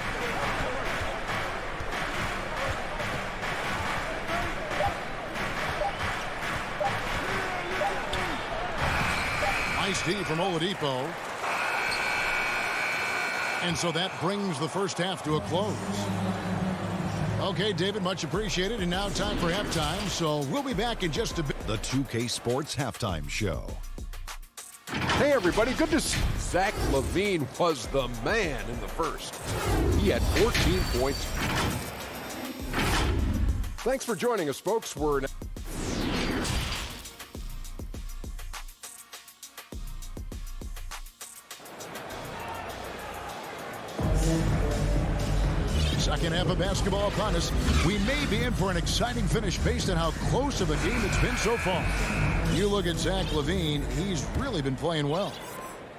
Nice D from Oladipo. And so that brings the first half to a close. Okay, David, much appreciated. And now time for halftime. So we'll be back in just a bit. The 2K Sports Halftime Show. Hey, everybody. Good to see. Zach LaVine was the man in the first. He had 14 points. Thanks for joining us, folks. We're second half of basketball upon us. We may be in for an exciting finish based on how close of a game it's been so far. You look at Zach LaVine, he's really been playing well.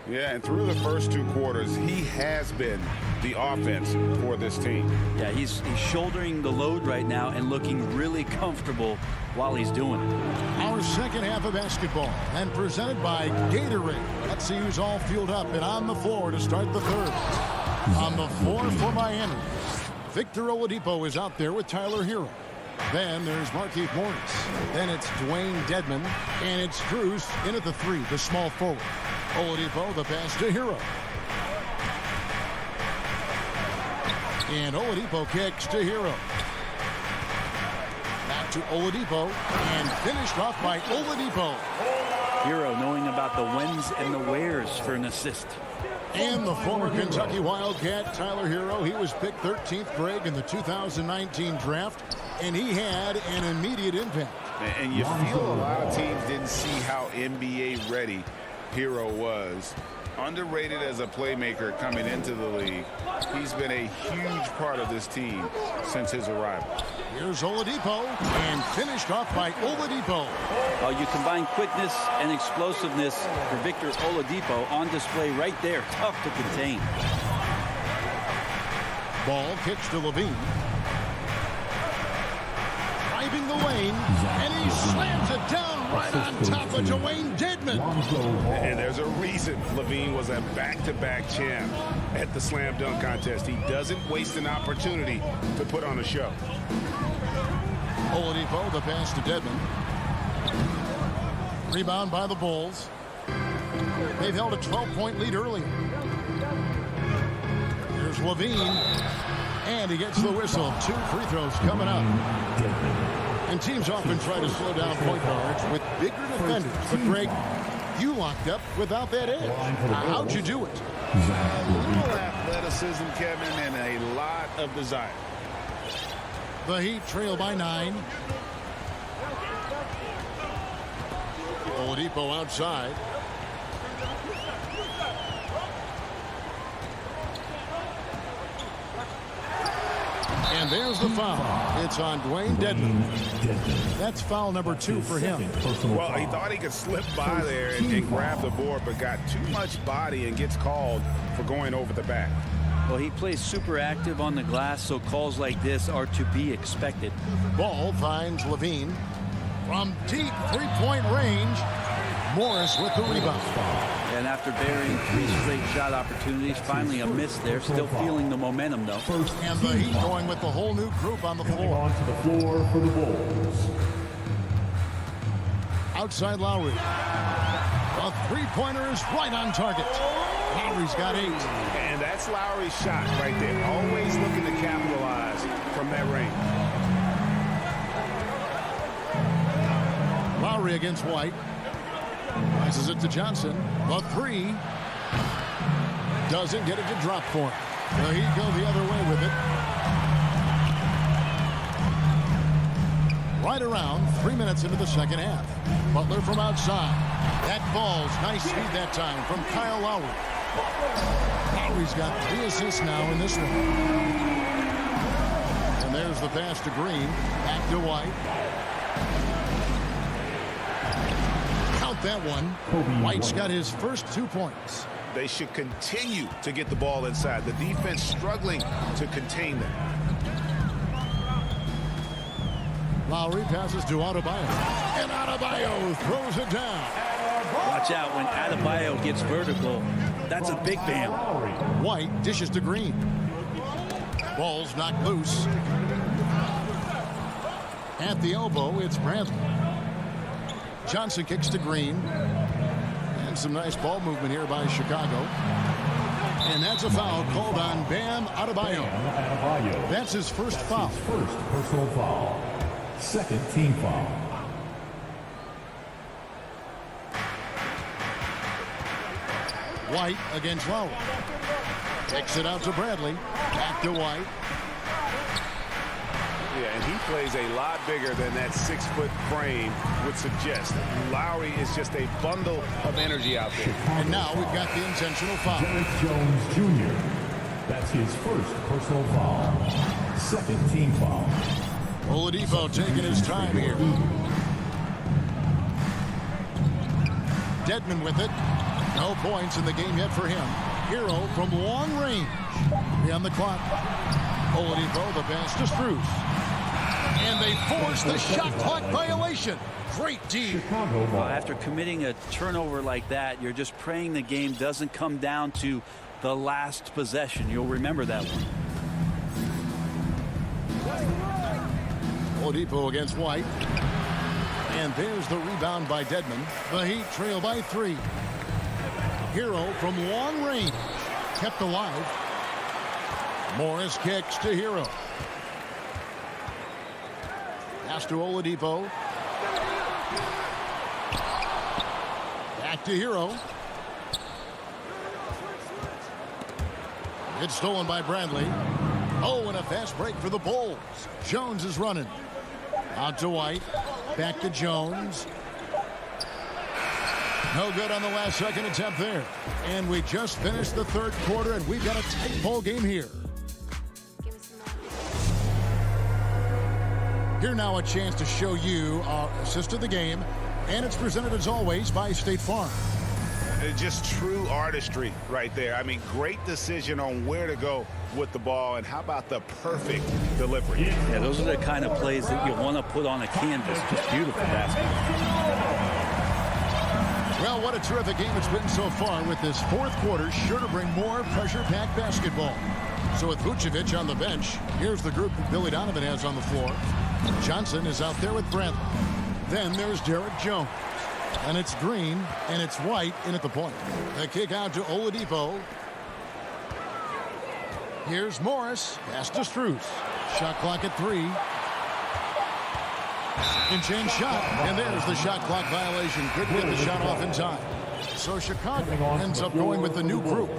Yeah, and through the first 2 quarters, he has been the offense for this team. Yeah, he's shouldering the load right now and looking really comfortable while he's doing it. Our second half of basketball, and presented by Gatorade. Let's see who's all fueled up and on the floor to start the third. On the floor for Miami, Victor Oladipo is out there with Tyler Hero. Then there's Markieff Morris. Then it's Dwayne Dedmon. And it's Strus in at the 3, the small forward. Oladipo, the pass to Hero. And Oladipo kicks to Hero. Back to Oladipo. And finished off by Oladipo. Hero knowing about the whens and the wheres for an assist. And the former Kentucky Wildcat, Tyler Hero, he was picked 13th grade in the 2019 draft, and he had an immediate impact. And you feel a lot of teams didn't see how NBA ready Hero was. Underrated as a playmaker coming into the league. He's been a huge part of this team since his arrival. Here's Oladipo, and finished off by Oladipo. You combine quickness and explosiveness for Victor Oladipo on display right there. Tough to contain. Ball kicks to LaVine. Driving the lane, and he slams it down right on top of Dwayne Dedmon. And there's a reason LaVine was a back-to-back champ at the slam dunk contest. He doesn't waste an opportunity to put on a show. Oladipo, the pass to Dedmon. Rebound by the Bulls. They've held a 12-point lead earlier. Here's LaVine. And he gets the whistle. 2 free throws coming up. And teams often try to slow down point guards with bigger defenders. But Greg, you locked up without that edge. How'd you do it? A little athleticism, Kevin, and a lot of desire. The Heat trail by 9. Oladipo outside. And there's the foul. It's on Dwayne Dedmon. That's foul number 2 for him. Well, he thought he could slip by there and grab the board, but got too much body and gets called for going over the back. Well, he plays super active on the glass, so calls like this are to be expected. Ball finds LaVine. From deep 3-point range, Morris with the rebound. And after burying 3 straight shot opportunities, finally a miss there. Still feeling the momentum, though. And the Heat going with the whole new group on the floor. Onto the floor for the Bulls. Outside Lowry. A 3-pointer is right on target. Lowry's got 8. And that's Lowry's shot right there. Always looking to capitalize from that range. Lowry against White. Passes it to Johnson. The 3 doesn't get it to drop for him. Well, he'd go the other way with it. Right around 3 minutes into the second half. Butler from outside. That ball's nice speed that time from Kyle Lowry. Lowry's got 3 assists now in this one. And there's the pass to Green. Back to White. Count that one. White's got his first 2 points. They should continue to get the ball inside. The defense struggling to contain them. Lowry passes to Adebayo. And Adebayo throws it down. Watch out when Adebayo gets vertical. That's a big bam. White dishes to Green. Ball's knocked loose. At the elbow, it's Bradley. Johnson kicks to Green. And some nice ball movement here by Chicago. And that's a foul called on Bam Adebayo. That's his first foul. First personal foul. Second team foul. White against Lowry. Kicks it out to Bradley. Back to White. Yeah, and he plays a lot bigger than that 6-foot frame would suggest. Lowry is just a bundle of energy out there. And now we've got the intentional foul. Derek Jones Jr. That's his first personal foul. Second team foul. Oladipo taking his time here. Dedmon with it. No points in the game yet for him. Hero from long range. Beyond the clock. Oladipo, the pass to Strus. And they force the shot clock violation. Great D. Well, after committing a turnover like that, you're just praying the game doesn't come down to the last possession. You'll remember that one. Oladipo against White. And there's the rebound by Dedmon. The Heat trail by 3. Hero from long range. Kept alive. Morris kicks to Hero. Pass to Oladipo. Back to Hero. It's stolen by Bradley. Oh, and a fast break for the Bulls. Jones is running. Out to White. Back to Jones. No good on the last second attempt there. And we just finished the third quarter, and we've got a tight ball game here. Here now a chance to show you our assist of the game, and it's presented as always by State Farm. Just true artistry right there. I mean, great decision on where to go with the ball, and how about the perfect delivery? Yeah, those are the kind of plays that you want to put on a canvas. Just beautiful basketball. Well, what a terrific game it's been so far, with this fourth quarter sure to bring more pressure-packed basketball. So with Vucevic on the bench, here's the group that Billy Donovan has on the floor. Johnson is out there with Bradley. Then there's Derek Jones. And it's Green, and it's White in at the point. The kick out to Oladipo. Here's Morris. Pass to Strus. Shot clock at 3. Second chance shot. And there's the shot clock violation. Couldn't get the shot off in time. So Chicago ends up going with the new group.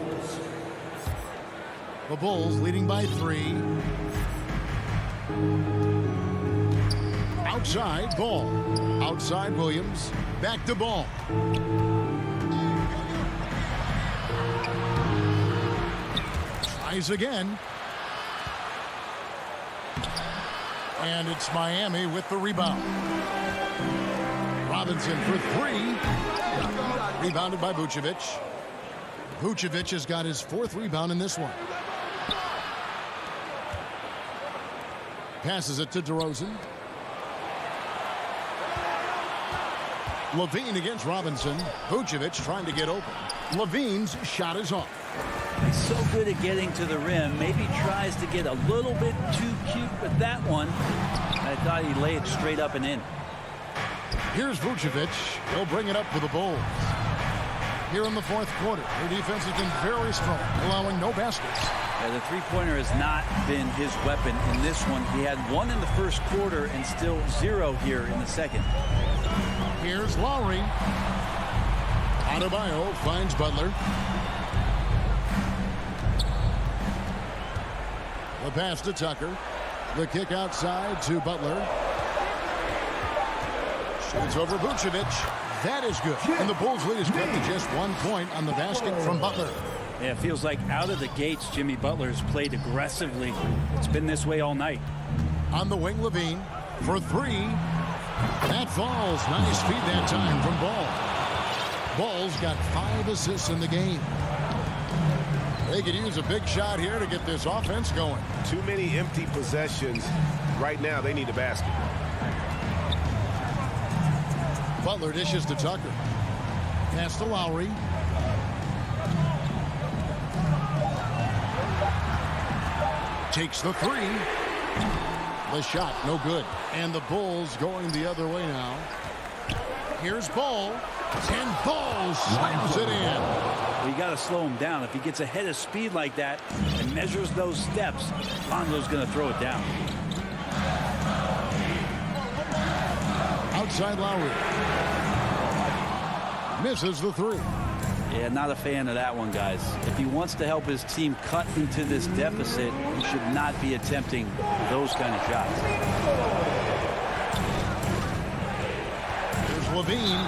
The Bulls leading by 3. Outside, Ball. Outside, Williams. Back to Ball. Tries again. And it's Miami with the rebound. Robinson for 3. Rebounded by Vucevic. Vucevic has got his 4th rebound in this one. Passes it to DeRozan. Levine against Robinson. Vucevic trying to get open. Levine's shot is off. He's so good at getting to the rim. Maybe tries to get a little bit too cute with that one. I thought he laid it straight up and in. Here's Vucevic. He'll bring it up for the Bulls. Here in the fourth quarter, their defense has been very strong, allowing no baskets. Yeah, the three-pointer has not been his weapon in this one. He had 1 in the first quarter and still 0 here in the second. Here's Lowry. Adebayo finds Butler. The pass to Tucker. The kick outside to Butler. Shoots over Vucevic. That is good. And the Bulls lead is cut to just 1 point on the basket from Butler. Yeah, it feels like out of the gates, Jimmy Butler's played aggressively. It's been this way all night. On the wing, Levine for 3. That falls. Nice feed that time from Ball. Ball's got 5 assists in the game. They could use a big shot here to get this offense going. Too many empty possessions. Right now, they need a basket. Butler dishes to Tucker. Pass to Lowry. Takes the 3. The shot, no good. And the Bulls going the other way now. Here's Ball. And Ball slams it in. Well, you got to slow him down. If he gets ahead of speed like that and measures those steps, Lonzo's going to throw it down. Outside Lowry. Misses the 3. Yeah, not a fan of that one, guys. If he wants to help his team cut into this deficit, he should not be attempting those kind of shots. There's Levine.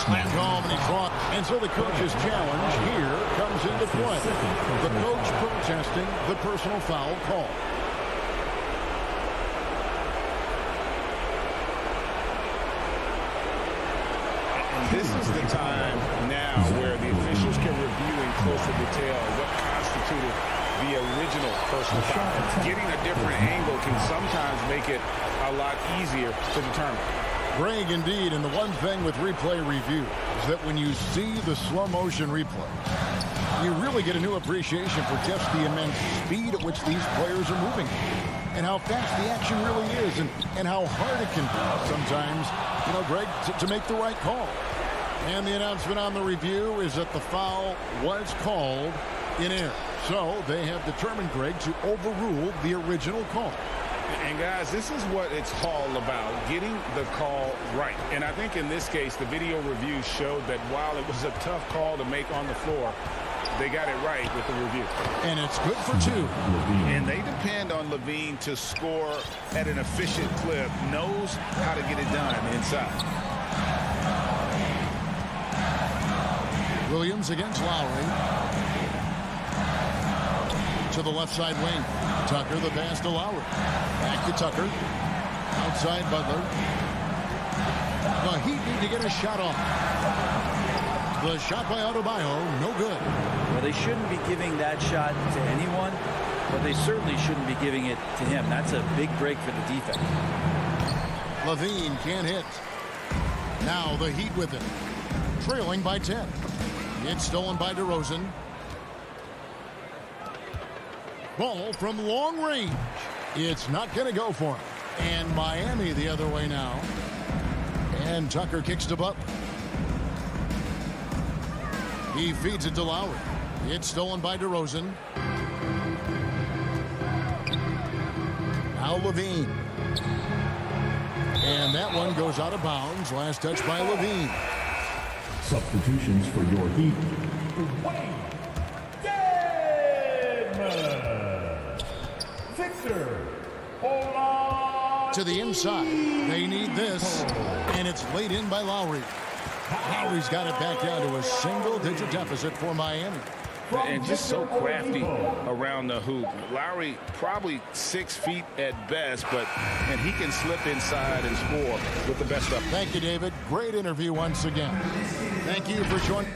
Slammed home and he caught. And so the coach's challenge here comes into play. The coach protesting the personal foul call. This is the time now where the officials can review in closer detail what constituted the original personal foul. Getting a different angle can sometimes make it a lot easier to determine. Greg, indeed, and the one thing with replay review is that when you see the slow motion replay, you really get a new appreciation for just the immense speed at which these players are moving and how fast the action really is and how hard it can be sometimes, you know, Greg, to make the right call. And the announcement on the review is that the foul was called in air. So they have determined, Greg, to overrule the original call. And guys, this is what it's all about, getting the call right. And I think in this case, the video review showed that while it was a tough call to make on the floor, they got it right with the review. And it's good for 2. And they depend on Levine to score at an efficient clip, knows how to get it done inside. Williams against Lowry. To the left side wing. Tucker, the pass to Lowry. Back to Tucker. Outside Butler. The Heat need to get a shot off. The shot by Adebayo, no good. Well, they shouldn't be giving that shot to anyone, but they certainly shouldn't be giving it to him. That's a big break for the defense. Levine can't hit. Now the Heat with it. Trailing by 10. It's stolen by DeRozan. Ball from long range. It's not going to go for him. And Miami the other way now. And Tucker kicks to Butler. He feeds it to Lowry. It's stolen by DeRozan. Now Levine. And that one goes out of bounds. Last touch by Levine. Substitutions for your Heat. Victor. To the inside. They need this. And it's laid in by Lowry. Lowry's got it back down to a single-digit deficit for Miami. And just so crafty around the hoop. Lowry probably 6 feet at best, and he can slip inside and score with the best of them. Thank you, David. Great interview once again. Thank you for joining.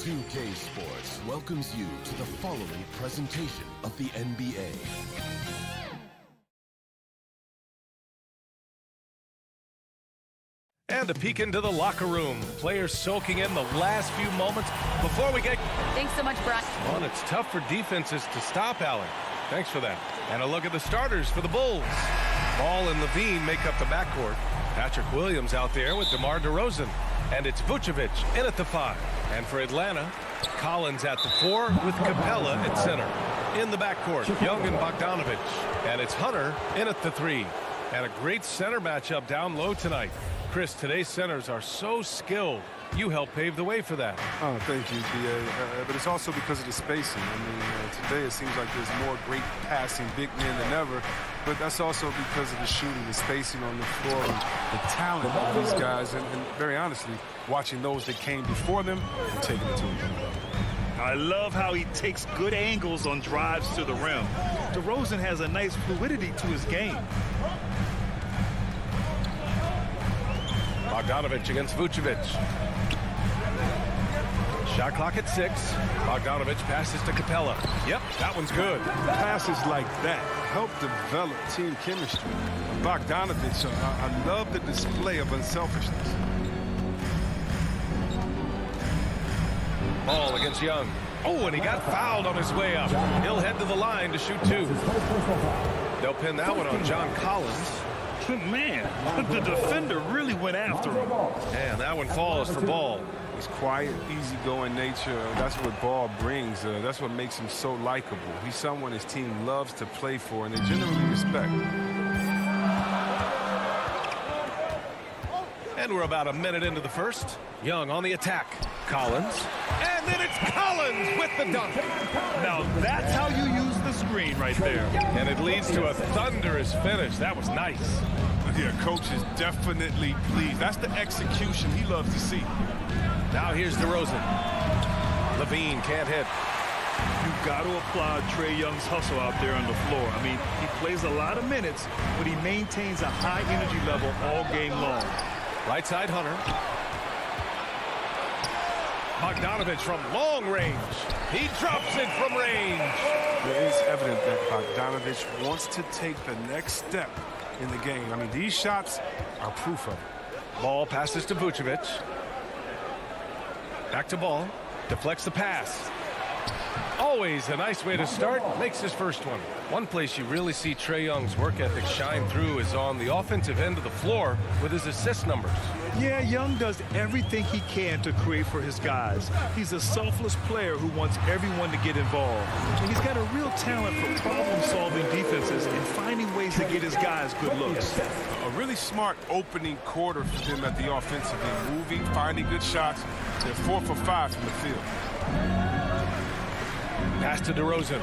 2K Sports welcomes you to the following presentation of the NBA. And a peek into the locker room. Players soaking in the last few moments before we get... Thanks so much, Brian. Well, it's tough for defenses to stop Allen. Thanks for that. And a look at the starters for the Bulls. Ball and Levine make up the backcourt. Patrick Williams out there with DeMar DeRozan. And it's Vucevic in at the 5. And for Atlanta, Collins at the 4 with Capella at center. In the backcourt, Young and Bogdanovich. And it's Hunter in at the 3. And a great center matchup down low tonight. Chris, today's centers are so skilled. You helped pave the way for that. Oh, thank you, B.A. But it's also because of the spacing. I mean, today it seems like there's more great passing big men than ever. But that's also because of the shooting, the spacing on the floor, and the talent of these guys. And very honestly, watching those that came before them and taking it to them. I love how he takes good angles on drives to the rim. DeRozan has a nice fluidity to his game. Bogdanovich against Vucevic. Shot clock at 6. Bogdanovich passes to Capella. Yep, that one's good. Passes like that help develop team chemistry. Bogdanovich, I love the display of unselfishness. Ball against Young. Oh, and he got fouled on his way up. He'll head to the line to shoot 2. They'll pin that one on John Collins. Man, the defender really went after him. And that one falls for Ball. His quiet, easygoing nature, that's what Ball brings. That's what makes him so likable. He's someone his team loves to play for, and they generally respect. And we're about a minute into the first. Young on the attack. Collins. And then it's Collins with the dunk. Now that's how you use the screen right there. And it leads to a thunderous finish. That was nice. Yeah, coach is definitely pleased. That's the execution he loves to see. Now here's DeRozan. Levine can't hit. You've got to applaud Trae Young's hustle out there on the floor. I mean, he plays a lot of minutes, but he maintains a high energy level all game long. Right side, Hunter. Bogdanovich from long range. He drops it from range. It is evident that Bogdanovich wants to take the next step in the game. I mean, these shots are proof of it. Ball passes to Vucevic. Back to Ball. Deflects the pass. Always a nice way to start. Makes his first one. One place you really see Trae Young's work ethic shine through is on the offensive end of the floor with his assist numbers. Yeah, Young does everything he can to create for his guys. He's a selfless player who wants everyone to get involved. And he's got a real talent for problem-solving defenses and finding ways to get his guys good looks. A really smart opening quarter for them at the offensive end. Moving, finding good shots. They're 4 for 5 from the field. Pass to DeRozan.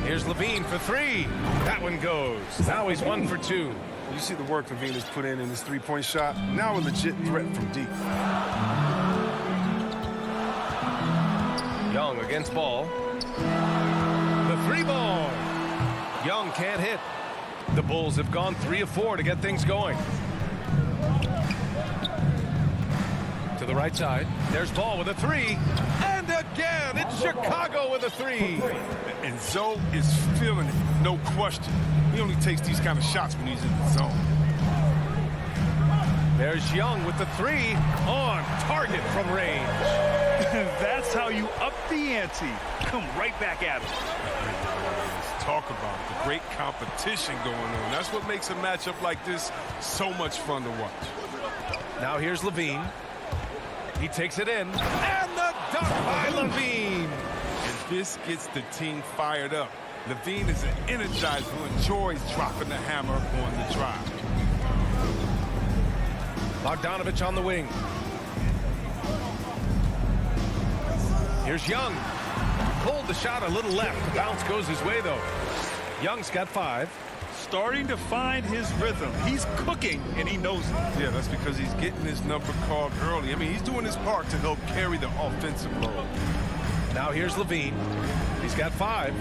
Here's Levine for 3. That one goes. Now he's 1 for 2. You see the work Levine has put in his three-point shot. Now a legit threat from deep. Young against Ball. The 3 ball. Young can't hit. The Bulls have gone 3 of 4 to get things going. To the right side. There's Ball with a 3. And again, it's Chicago with a 3. And Zoe is feeling it, no question. He only takes these kind of shots when he's in the zone. There's Young with the 3 on target from range. That's how you up the ante. Come right back at him. Let's talk about it. The great competition going on. That's what makes a matchup like this so much fun to watch. Now here's Levine. He takes it in. And the dunk by Levine. And this gets the team fired up. Levine is an energizer who enjoys dropping the hammer on the drive. Bogdanovich on the wing. Here's Young. Pulled the shot a little left. The bounce goes his way, though. Young's got 5. Starting to find his rhythm. He's cooking, and he knows it. Yeah, that's because he's getting his number called early. I mean, he's doing his part to help carry the offensive load. Now here's Levine. He's got 5.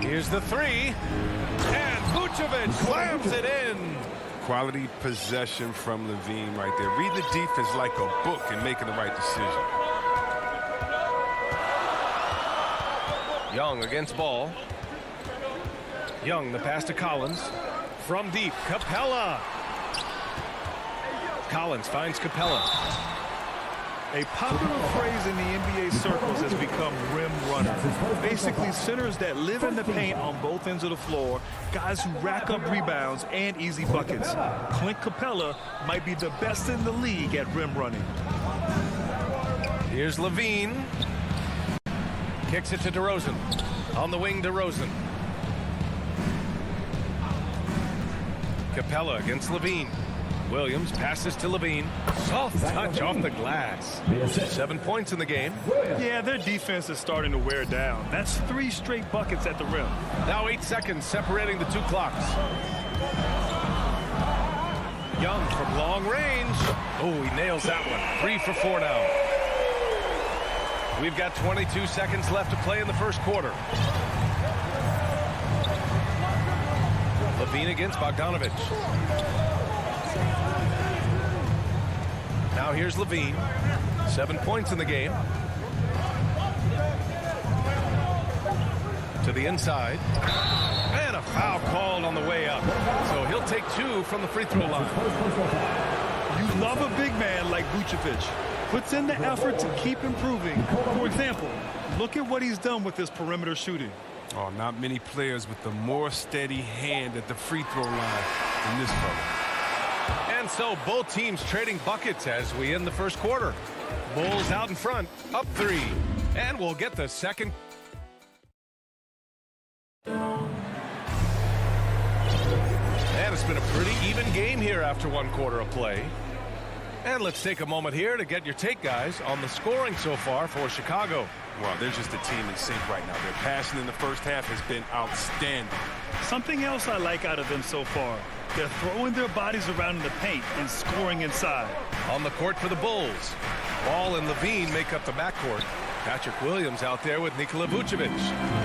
Here's the 3. And Vucevic slams it in. Quality possession from Levine right there. Read the defense like a book and making the right decision. Young against Ball. Young, the pass to Collins. From deep, Capella. Collins finds Capella. A popular phrase in the NBA circles has become rim runner. Basically, centers that live in the paint on both ends of the floor, guys who rack up rebounds and easy buckets. Clint Capella might be the best in the league at rim running. Here's Levine. Kicks it to DeRozan. On the wing, DeRozan. Capella against Levine. Williams passes to Levine. Soft touch off the glass. 7 points in the game. Yeah, their defense is starting to wear down. That's 3 straight buckets at the rim. Now 8 seconds separating the 2 clocks. Young from long range. Oh, he nails that one. 3 for 4 now. We've got 22 seconds left to play in the first quarter. Levine against Bogdanovich. Now here's Levine. 7 points in the game. To the inside. And a foul called on the way up. So he'll take 2 from the free throw line. You love a big man like Vucevic. puts in the effort to keep improving. For example, look at what he's done with his perimeter shooting. Oh, not many players with a more steady hand at the free throw line than this fella. And so both teams trading buckets as we end the first quarter. Bulls out in front, up 3. And we'll get the second. And it's been a pretty even game here after 1 quarter of play. And let's take a moment here to get your take, guys, on the scoring so far for Chicago. Wow, they're just a team in sync right now. Their passing in the first half has been outstanding. Something else I like out of them so far. They're throwing their bodies around in the paint and scoring inside. On the court for the Bulls. Ball and Levine make up the backcourt. Patrick Williams out there with Nikola Vucevic.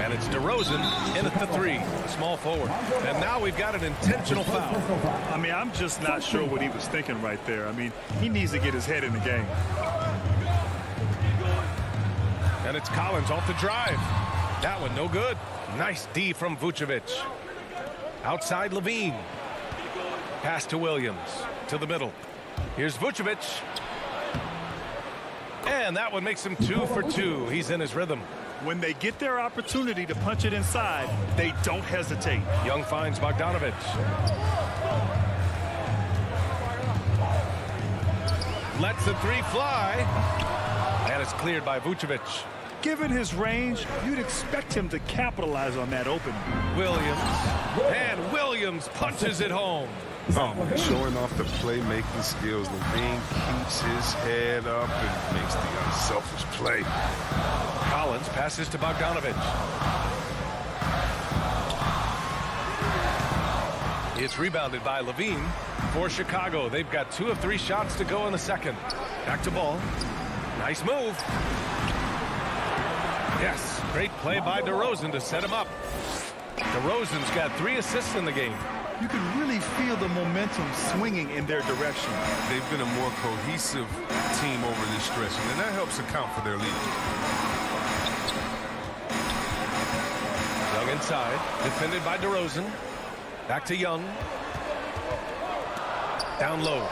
And it's DeRozan in at the 3, small forward. And now we've got an intentional foul. I mean, I'm just not sure what he was thinking right there. I mean, he needs to get his head in the game. And it's Collins off the drive. That one no good. Nice D from Vucevic. Outside Levine. Pass to Williams. To the middle. Here's Vucevic. And that one makes him 2 for 2. He's in his rhythm. When they get their opportunity to punch it inside, they don't hesitate. Young finds Bogdanovic. Lets the 3 fly. And it's cleared by Vucevic. Given his range, you'd expect him to capitalize on that opening. Williams. And Williams punches it home. Oh, showing off the playmaking skills. Levine keeps his head up and makes the unselfish play. Collins passes to Bogdanovic. It's rebounded by Levine for Chicago. They've got 2 of 3 shots to go in the second. Back to ball. Nice move. Yes, great play by DeRozan to set him up. DeRozan's got 3 assists in the game. You can really feel the momentum swinging in their direction. They've been a more cohesive team over this stretch, and that helps account for their lead. Young inside, defended by DeRozan. Back to Young. Down low.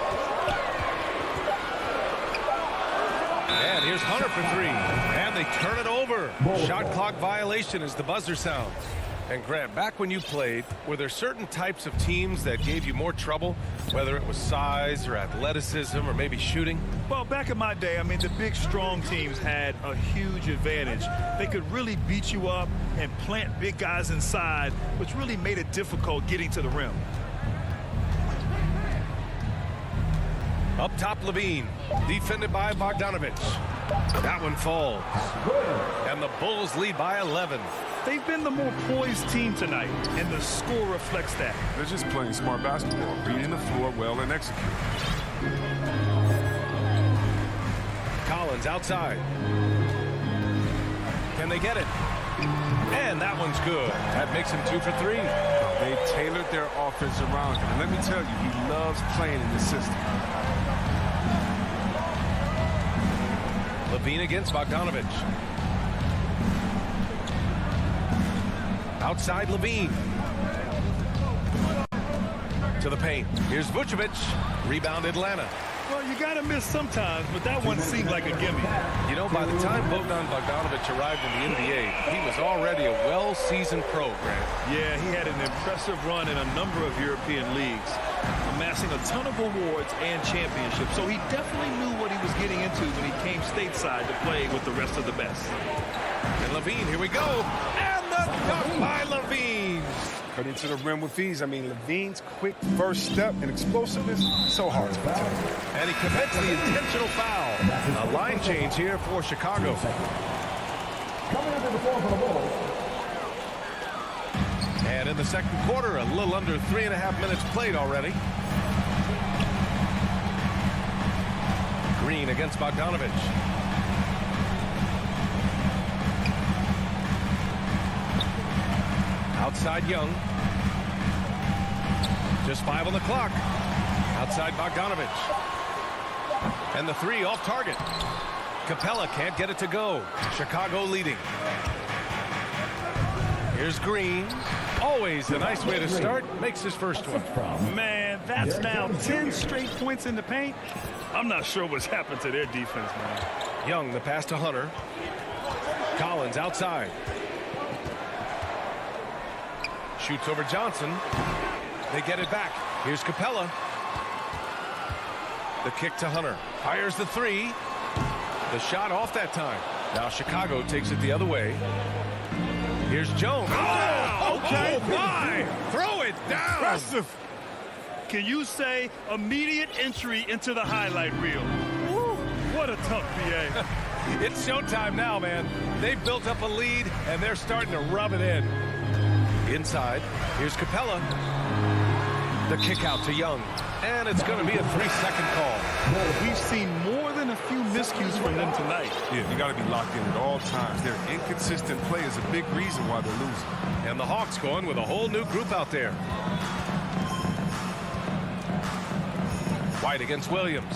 And here's Hunter for 3. And they turn it over. Shot clock violation as the buzzer sounds. And Grant, back when you played, were there certain types of teams that gave you more trouble, whether it was size or athleticism or maybe shooting? Well, back in my day, I mean, the big, strong teams had a huge advantage. They could really beat you up and plant big guys inside, which really made it difficult getting to the rim. Up top, Levine, defended by Bogdanovic. That one falls. And the Bulls lead by 11. They've been the more poised team tonight, and the score reflects that. They're just playing smart basketball, reading the floor well and executing. Collins outside. Can they get it? And that one's good. That makes him 2 for 3. They tailored their offense around him. And let me tell you, he loves playing in this system. Levine against Bogdanovic. Outside Levine. To the paint. Here's Vucevic. Rebound Atlanta. Well, you got to miss sometimes, but that one seemed like a gimme. You know, by the time Bogdan Bogdanovic arrived in the NBA, he was already a well-seasoned pro, Grant. Yeah, he had an impressive run in a number of European leagues, amassing a ton of awards and championships. So he definitely knew what he was getting into when he came stateside to play with the rest of the best. And Levine, here we go. And the dunk by Levine. Cut into the rim with ease. I mean, Levine's quick first step and explosiveness, so hard to protect. And he commits the intentional foul. A line change here for Chicago. Coming into the floor for the Bulls. And in the second quarter, a little under 3.5 minutes played already. Green against Bogdanovic. Outside Young. Just 5 on the clock. Outside Bogdanovic. And the 3 off target. Capella can't get it to go. Chicago leading. Here's Green. Always a nice way to start. Makes his first one. Man, that's now 10 straight points in the paint. I'm not sure what's happened to their defense, man. Young, the pass to Hunter. Collins outside. Shoots over Johnson. They get it back. Here's Capella. The kick to Hunter. Fires the three. The shot off that time. Now Chicago takes it the other way. Here's Jones. Oh, okay. Oh, my. Throw it down. Impressive. Can you say immediate entry into the highlight reel? Woo, what a tough BA. It's showtime now, man. They've built up a lead, and they're starting to rub it in. Inside, here's Capella. The kick out to Young. And it's going to be a 3-second call. We've seen more than a few miscues from them tonight. Yeah, you got to be locked in at all times. Their inconsistent play is a big reason why they're losing. And the Hawks going with a whole new group out there. White against Williams.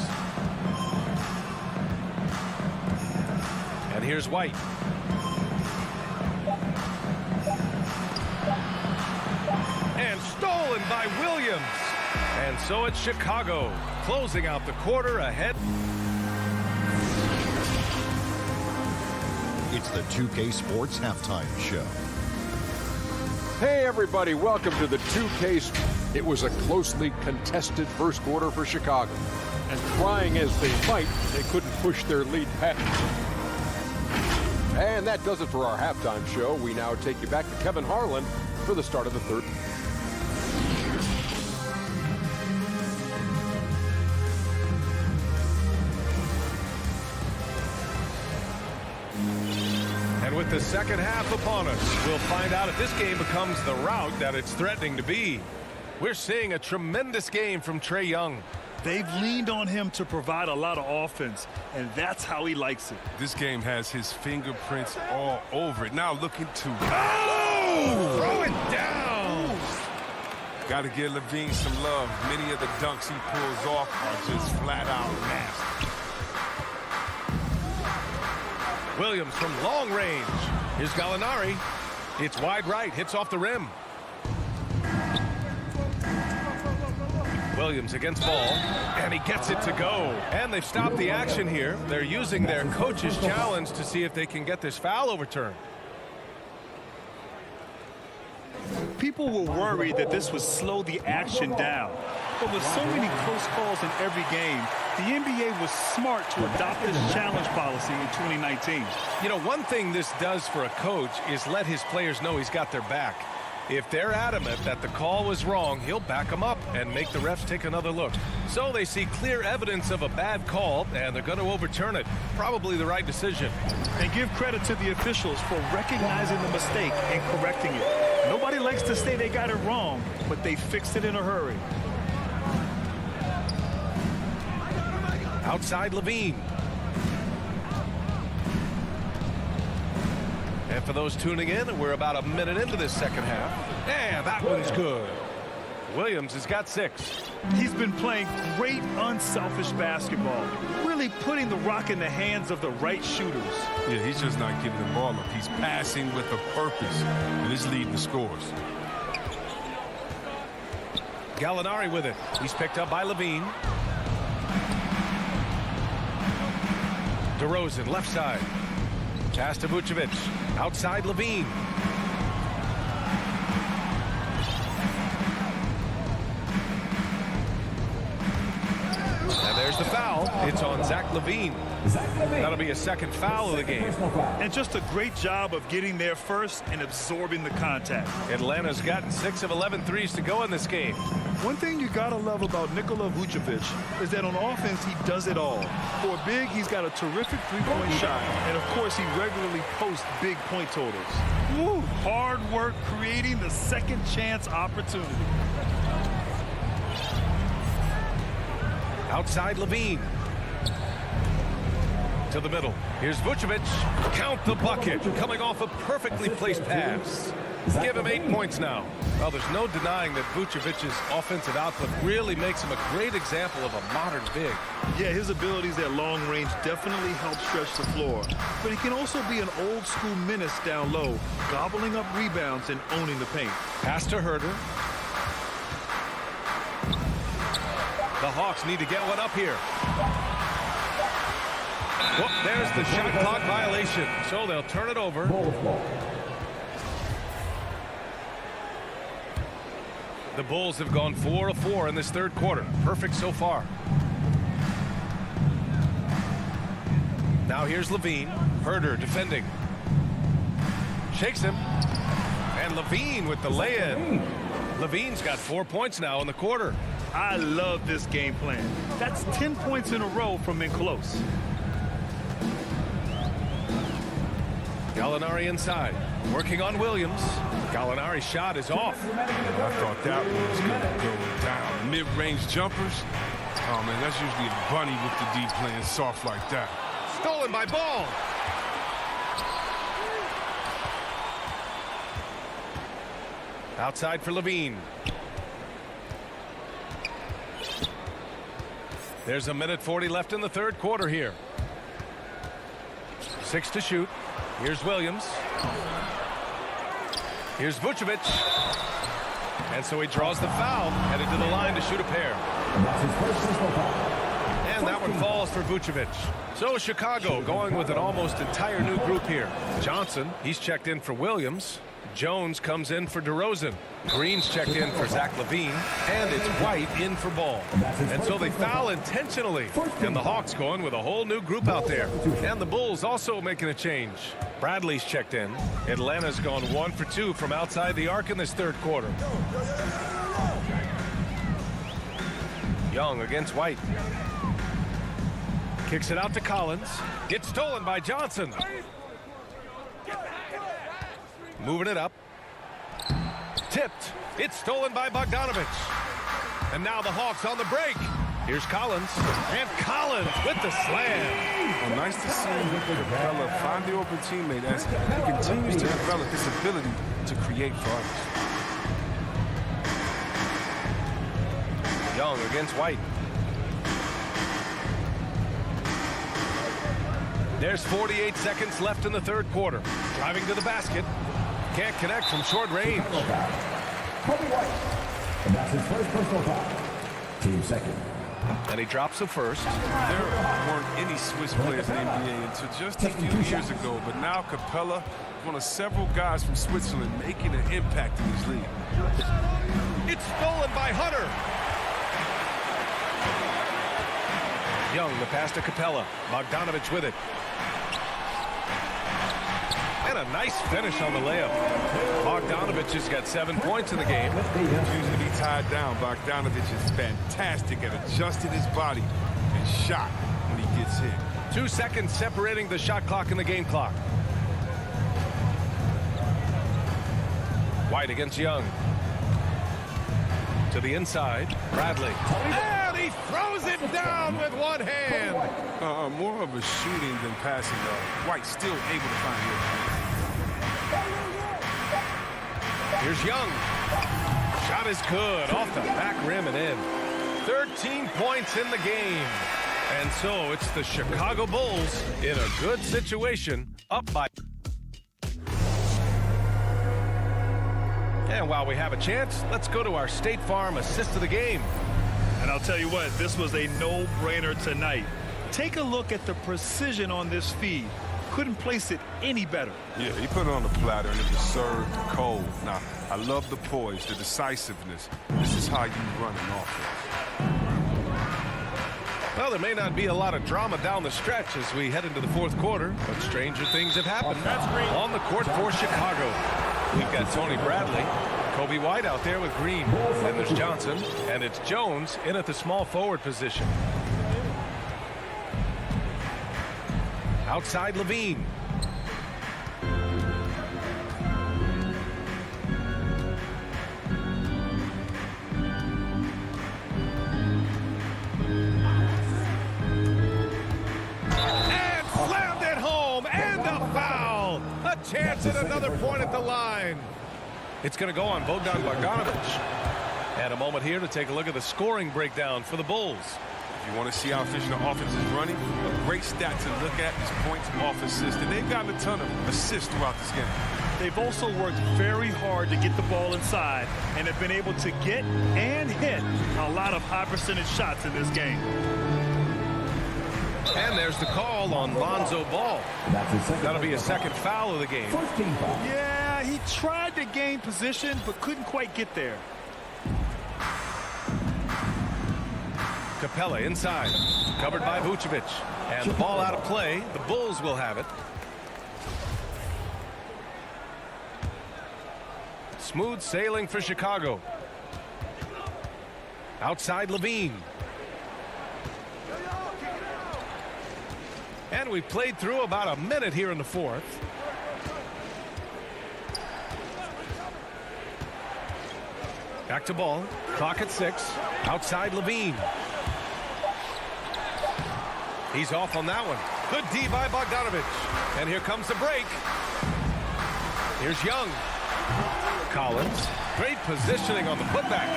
And here's White. And stolen by Williams. And so it's Chicago closing out the quarter ahead. It's the 2K Sports Halftime Show. Hey, everybody, welcome to the 2K. It was a closely contested first quarter for Chicago. And trying as they might, they couldn't push their lead past. And that does it for our halftime show. We now take you back to Kevin Harlan for the start of the third. And with the second half upon us, we'll find out if this game becomes the rout that it's threatening to be. We're seeing a tremendous game from Trae Young. They've leaned on him to provide a lot of offense, and that's how he likes it. This game has his fingerprints all over it. Now looking to... Oh! Throw it down! Got to give Levine some love. Many of the dunks he pulls off are just flat out nasty. Williams from long range. Here's Gallinari. It's wide right, hits off the rim. Williams against ball, and he gets it to go. And they've stopped the action here. They're using their coach's challenge to see if they can get this foul overturned. People were worried that this would slow the action down. But with so many close calls in every game, the NBA was smart to adopt this challenge policy in 2019. You know, one thing this does for a coach is let his players know he's got their back. If they're adamant that the call was wrong, he'll back them up and make the refs take another look. So they see clear evidence of a bad call, and they're going to overturn it. Probably the right decision. And give credit to the officials for recognizing the mistake and correcting it. Nobody likes to say they got it wrong, but they fixed it in a hurry. Outside Levine. And for those tuning in, we're about a minute into this second half. And that one's good. Williams has got 6. He's been playing great unselfish basketball, really putting the rock in the hands of the right shooters. Yeah, he's just not giving the ball up. He's passing with a purpose, and it's leading the scores. Gallinari with it. He's picked up by Levine. DeRozan, left side. Pass to Vucevic. Outside Levine. And there's the foul. It's on Zach LaVine. That'll be a second foul of the game. And just a great job of getting there first and absorbing the contact. Atlanta's gotten 6 of 11 threes to go in this game. One thing you gotta love about Nikola Vucevic is that on offense he does it all. For a big, he's got a terrific three-point shot, and of course he regularly posts big point totals. Woo! Hard work creating the second chance opportunity. Outside Levine. To the middle. Here's Vucevic. Count the bucket. Coming off a perfectly placed pass. Give him 8 points now. Well, there's no denying that Vucevic's offensive output really makes him a great example of a modern big. Yeah, his abilities at long range definitely help stretch the floor. But he can also be an old-school menace down low, gobbling up rebounds and owning the paint. Pass to Herder. The Hawks need to get one up here. Well, there's the shot clock violation, so they'll turn it over. The Bulls have gone 4 of 4 in this third quarter. Perfect so far. Now here's Levine. Herder defending. Shakes him. And Levine with the lay-in. Levine's got 4 points now in the quarter. I love this game plan. That's 10 points in a row from in close. Gallinari inside. Working on Williams. Gallinari's shot is off. I thought that one was going to go down. Mid-range jumpers. Oh, man, that's usually a bunny with the D playing soft like that. Stolen by Ball. Outside for Levine. There's a minute 40 left in the third quarter here. 6 to shoot. Here's Williams. Here's Vucevic. And so he draws the foul, headed to the line to shoot a pair. And that one falls for Vucevic. So Chicago going with an almost entire new group here. Johnson, he's checked in for Williams. Jones comes in for DeRozan. Green's checked in for Zach LaVine. And it's White in for Ball. And so they foul intentionally. And the Hawks going with a whole new group out there. And the Bulls also making a change. Bradley's checked in. Atlanta's gone 1 for 2 from outside the arc in this third quarter. Young against White. Kicks it out to Collins. Gets stolen by Johnson. Moving it up. Tipped. It's stolen by Bogdanovich. And now the Hawks on the break. Here's Collins. And Collins with the slam. Well, nice to see Capella find the open teammate as he continues to develop his ability to create for others. Young against White. There's 48 seconds left in the third quarter. Driving to the basket. Can't connect from short range. And that's his first personal foul. Team second. And he drops the first. There weren't any Swiss players in the NBA until just a few years ago, but now Capella is one of several guys from Switzerland making an impact in this league. It's stolen by Hunter. Young, the pass to Capella. Bogdanovich with it. And a nice finish on the layup. Bogdanovich has got 7 points in the game. Usually be tied down. Bogdanovich is fantastic at adjusting his body and shot when he gets hit. 2 seconds separating the shot clock and the game clock. White against Young. To the inside. Bradley. And he throws it down with one hand. More of a shooting than passing, though. White still able to find it. Here's Young. Shot is good. Off the back rim and in. 13 points in the game. And so it's the Chicago Bulls in a good situation, up by. And while we have a chance, let's go to our State Farm assist of the game. And I'll tell you what, this was a no-brainer tonight. Take a look at the precision on this feed. Couldn't place it any better. Yeah, he put it on the platter and it was served cold. Now, I love the poise, the decisiveness. This is how you run an offense. Well, there may not be a lot of drama down the stretch as we head into the fourth quarter, but stranger things have happened. On the court for Chicago, we've got Tony Bradley, Kobe White out there with Green. Then there's Johnson, and it's Jones in at the small forward position. Outside Levine. And chance at another point at the line. It's going to go on Bogdan Bogdanovic. And a moment here to take a look at the scoring breakdown for the Bulls. If you want to see how efficient the offense is running, a great stat to look at is points off assists. And they've gotten a ton of assists throughout this game. They've also worked very hard to get the ball inside and have been able to get and hit a lot of high percentage shots in this game. And there's the call on Lonzo Ball. That'll be a second foul of the game. Yeah, he tried to gain position but couldn't quite get there. Capella inside, covered by Vucevic. And the ball out of play. The Bulls will have it. Smooth sailing for Chicago. Outside Levine. And we played through about a minute here in the fourth. Back to ball. Clock at 6. Outside Levine. He's off on that one. Good D by Bogdanovic. And here comes the break. Here's Young. Collins. Great positioning on the putback.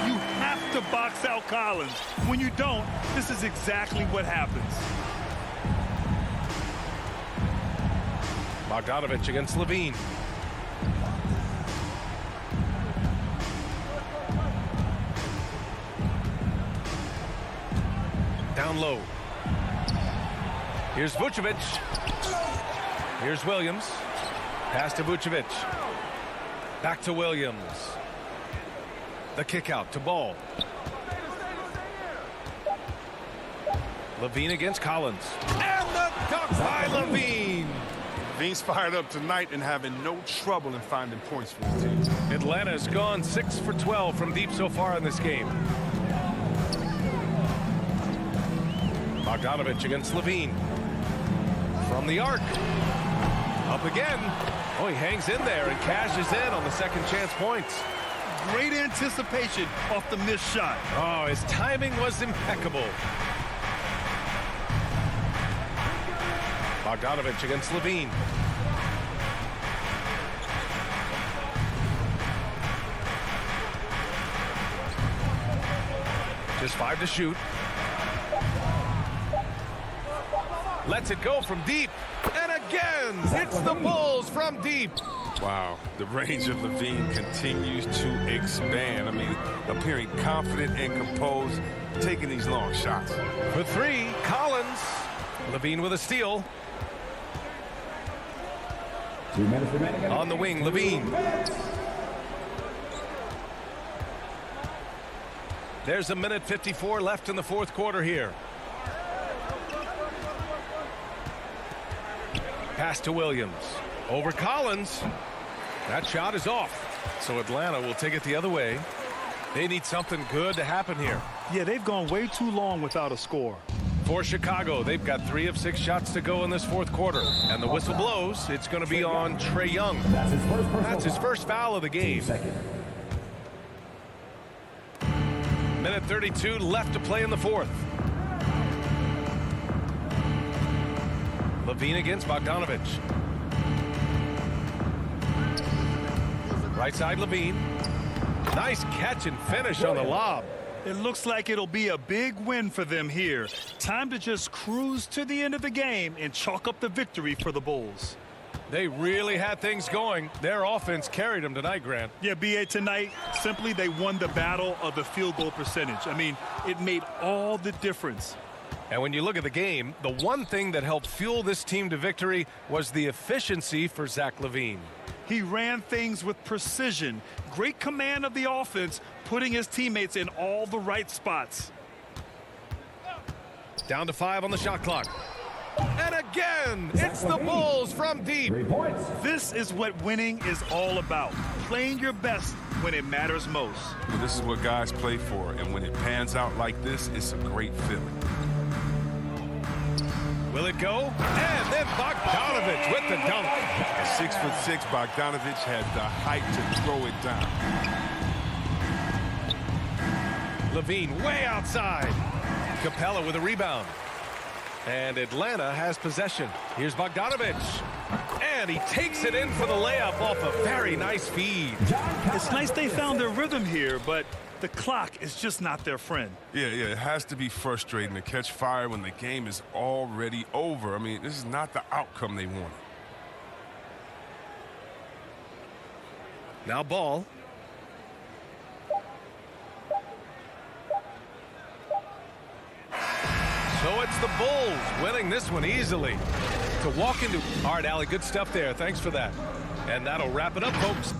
You have to box out Collins. When you don't, this is exactly what happens. Bogdanovic against Levine. Down low. Here's Vucevic. Here's Williams. Pass to Vucevic. Back to Williams. The kick out to Ball. Levine against Collins. And the dunk by Levine. Levine's fired up tonight and having no trouble in finding points for his team. Atlanta's gone 6 for 12 from deep so far in this game. Bogdanovic against Levine. From the arc. Up again. Oh, he hangs in there and cashes in on the second chance points. Great anticipation off the missed shot. Oh, his timing was impeccable. Bogdanovic against Levine. Just 5 to shoot. Lets it go from deep. And again, hits the Bulls from deep. Wow, the range of Levine continues to expand. I mean, appearing confident and composed, taking these long shots. For 3, Collins. Levine with a steal. On the wing, Levine. There's a minute 54 left in the fourth quarter here. Pass to Williams. Over Collins. That shot is off. So Atlanta will take it the other way. They need something good to happen here. Yeah, they've gone way too long without a score. For Chicago, they've got 3 of 6 shots to go in this fourth quarter. And the whistle blows. It's going to be on Trae Young. That's his first foul of the game. Minute 32 left to play in the fourth. Levine against Bogdanovic. Right side Levine. Nice catch and finish on the lob. It looks like it'll be a big win for them here. Time to just cruise to the end of the game and chalk up the victory for the Bulls. They really had things going. Their offense carried them tonight, Grant. Yeah, B.A., tonight, simply they won the battle of the field goal percentage. I mean, it made all the difference. And when you look at the game, the one thing that helped fuel this team to victory was the efficiency for Zach LaVine. He ran things with precision, great command of the offense, putting his teammates in all the right spots. Down to 5 on the shot clock. And again, it's the Bulls from deep. 3 points. This is what winning is all about, playing your best when it matters most. This is what guys play for, and when it pans out like this, it's a great feeling. Will it go? And then Bogdanovic with the dunk. At 6'6", Bogdanovic had the height to throw it down. LaVine way outside. Capella with a rebound. And Atlanta has possession. Here's Bogdanovic. And he takes it in for the layup off a very nice feed. It's nice they found their rhythm here, but the clock is just not their friend. Yeah, it has to be frustrating to catch fire when the game is already over. I mean, this is not the outcome they wanted. Now ball. So it's the Bulls winning this one easily. To walk into... All right, Allie, good stuff there. Thanks for that. And that'll wrap it up, folks.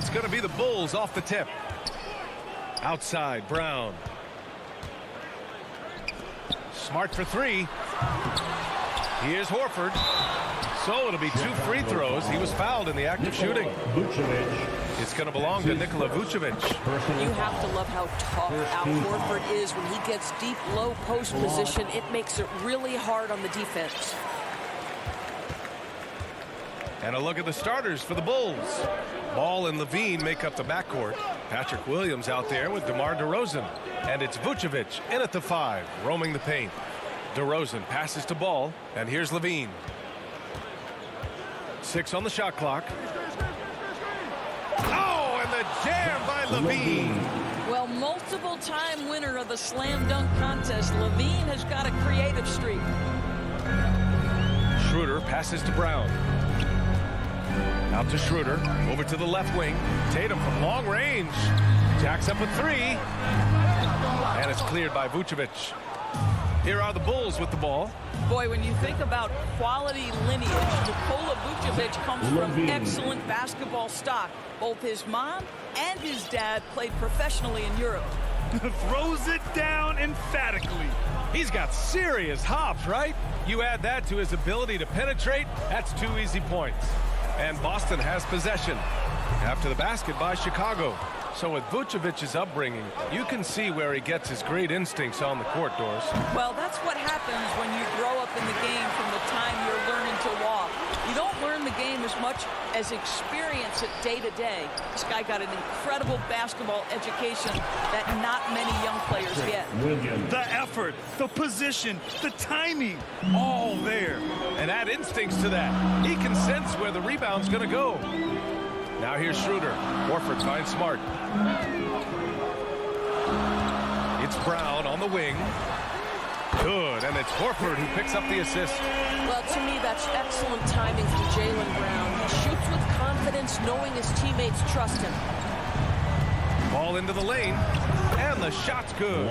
It's going to be the Bulls off the tip. Outside, Brown. Smart for three. Here's Horford. So it'll be 2 free throws. He was fouled in the act of shooting. It's going to belong to Nikola Vucevic. You have to love how tough Al Horford is. When he gets deep, low post position, it makes it really hard on the defense. And a look at the starters for the Bulls. Ball and Levine make up the backcourt. Patrick Williams out there with DeMar DeRozan. And it's Vucevic in at the 5, roaming the paint. DeRozan passes to Ball, and here's Levine. 6 on the shot clock. Oh, and the jam by Levine. Well, multiple-time winner of the slam dunk contest, Levine has got a creative streak. Schroeder passes to Brown. Out to Schroeder, over to the left wing. Tatum from long range. Jacks up a 3. And it's cleared by Vucevic. Here are the Bulls with the ball. Boy, when you think about quality lineage, Nikola Vucevic comes from excellent basketball stock. Both his mom and his dad played professionally in Europe. Throws it down emphatically. He's got serious hops, right? You add that to his ability to penetrate, that's 2 easy points. And Boston has possession. After the basket by Chicago. So with Vucevic's upbringing, you can see where he gets his great instincts on the court, Doris. Well, that's what happens when you grow up in the game from the time you're learning to walk. You don't learn the game as much as experience it day to day. This guy got an incredible basketball education that not many young players get. The effort, the position, the timing, all there. And add instincts to that. He can sense where the rebound's going to go. Now here's Schroeder. Horford finds Smart. It's Brown on the wing. Good, and it's Horford who picks up the assist. Well, to me, that's excellent timing from Jaylen Brown. He shoots with confidence, knowing his teammates trust him. Ball into the lane, and the shot's good.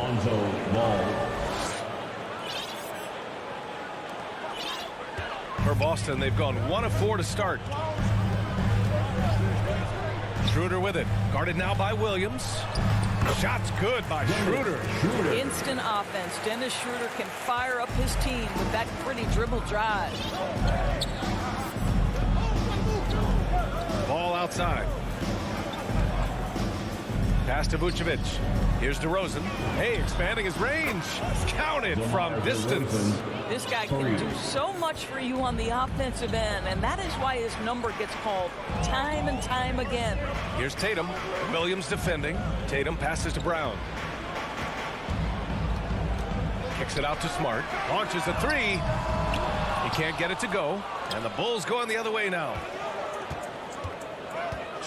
For Boston, they've gone 1 of 4 to start. Schroeder with it. Guarded now by Williams. Shot's good by Schroeder. Instant offense. Dennis Schroeder can fire up his team with that pretty dribble drive. Ball outside. Pass to Vucevic. Here's DeRozan. Hey, expanding his range. Counted from distance. This guy can do so much for you on the offensive end, and that is why his number gets called time and time again. Here's Tatum. Williams defending. Tatum passes to Brown. Kicks it out to Smart. Launches a 3. He can't get it to go. And the Bulls going the other way now.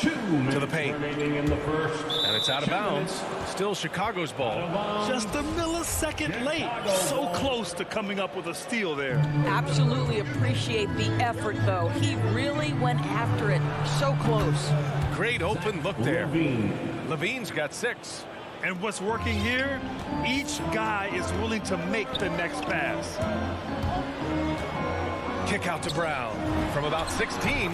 2 to the paint. In the first. And it's out of bounds. Still Chicago's ball. Just a millisecond late. So close to coming up with a steal there. Absolutely appreciate the effort, though. He really went after it. So close. Great open look there. Levine's got 6. And what's working here? Each guy is willing to make the next pass. Kick out to Brown. From about 16.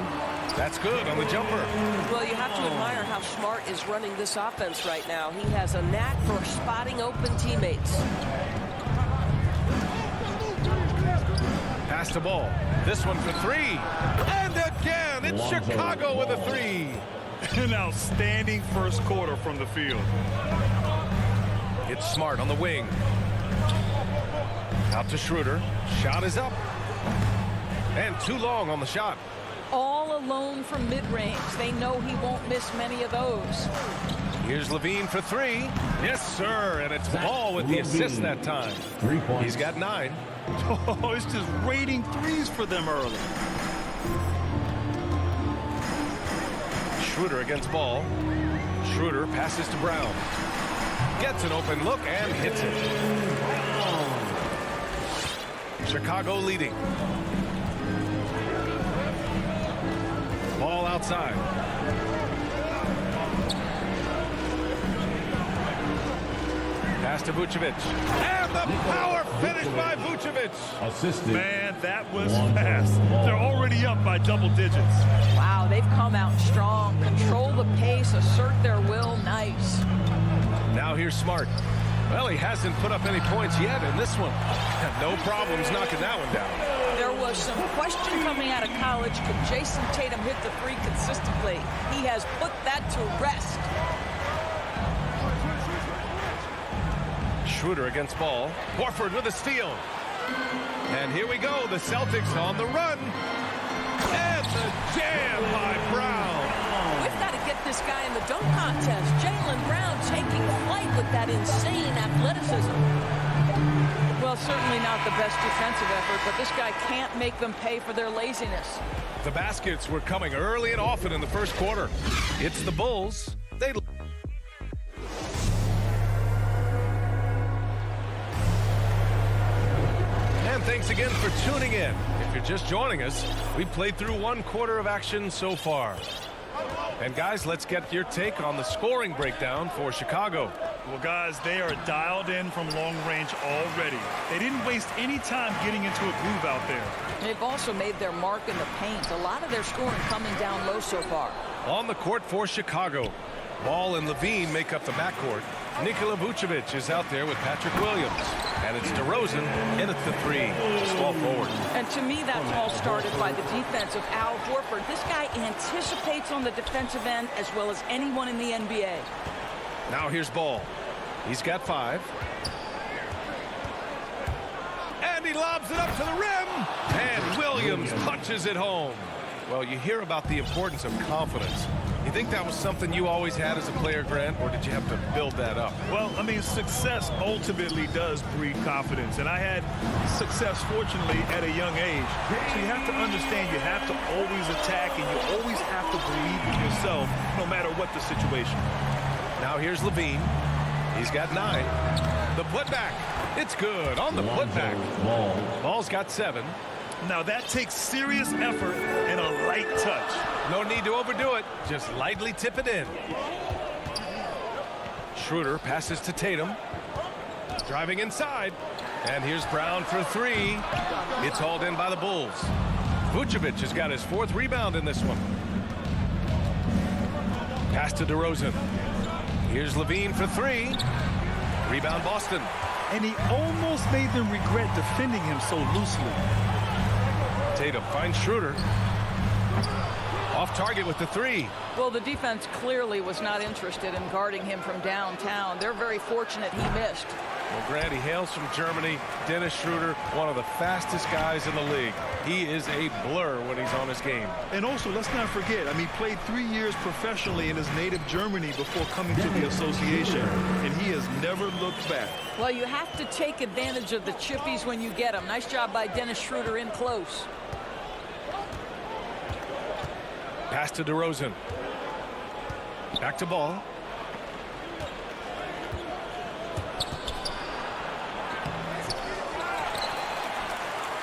That's good on the jumper. Well, you have to admire how Smart is running this offense right now. He has a knack for spotting open teammates. Pass to Ball. This one for 3. And again, it's Chicago with a 3. An outstanding first quarter from the field. It's Smart on the wing. Out to Schroeder. Shot is up. And too long on the shot. All alone from mid-range. They know he won't miss many of those. Here's Levine for 3. Yes, sir. And it's Ball with the assist that time. 3 points. He's got 9. Oh, it's just raining threes for them early. Schroeder against Ball. Schroeder passes to Brown. Gets an open look and hits it. Chicago leading. Ball outside. Pass to Vucevic. And the power finish by Vucevic. Assisted. Man, that was fast. They're already up by double digits. Wow, they've come out strong. Control the pace, assert their will. Nice. Now here's Smart. Well, he hasn't put up any points yet in this one. No problems knocking that one down. There was some question coming out of college. Could Jason Tatum hit the three consistently? He has put that to rest. Schroeder against ball. Horford with a steal. And here we go. The Celtics on the run. And the jam by Brown. We've got to get this guy in the dunk contest. Jaylen Brown taking flight with that insane athleticism. Well, certainly not the best defensive effort, but this guy can't make them pay for their laziness. The baskets were coming early and often in the first quarter. It's the Bulls. And thanks again for tuning in. If you're just joining us, we played through one quarter of action so far. And guys, let's get your take on the scoring breakdown for Chicago. Well, guys, they are dialed in from long range already. They didn't waste any time getting into a groove out there. They've also made their mark in the paint. A lot of their scoring coming down low so far. On the court for Chicago, Ball and Levine make up the backcourt. Nikola Vucevic is out there with Patrick Williams. And it's DeRozan in at the three. Small forward. And to me, that's all started by the defense of Al Horford. This guy anticipates on the defensive end as well as anyone in the NBA. Now here's Ball. He's got 5. And he lobs it up to the rim. And Williams punches it home. Well, you hear about the importance of confidence. You think that was something you always had as a player, Grant, or did you have to build that up? Well, I mean, success ultimately does breed confidence, and I had success, fortunately, at a young age. So you have to understand you have to always attack, and you always have to believe in yourself, no matter what the situation. Now here's Levine. He's got 9. The putback. It's good on the putback. Ball's got 7. Now that takes serious effort and a light touch. No need to overdo it. Just lightly tip it in. Schroeder passes to Tatum. Driving inside. And here's Brown for 3. It's hauled in by the Bulls. Vucevic has got his 4th rebound in this one. Pass to DeRozan. Here's Levine for 3. Rebound Boston. And he almost made them regret defending him so loosely. Tatum finds Schroeder. Off target with the 3. Well, the defense clearly was not interested in guarding him from downtown. They're very fortunate he missed. Well, Grant, he hails from Germany. Dennis Schroeder, one of the fastest guys in the league. He is a blur when he's on his game. And also, let's not forget, I mean, he played 3 years professionally in his native Germany before coming to the association, and he has never looked back. Well, you have to take advantage of the chippies when you get them. Nice job by Dennis Schroeder in close. Pass to DeRozan. Back to Ball.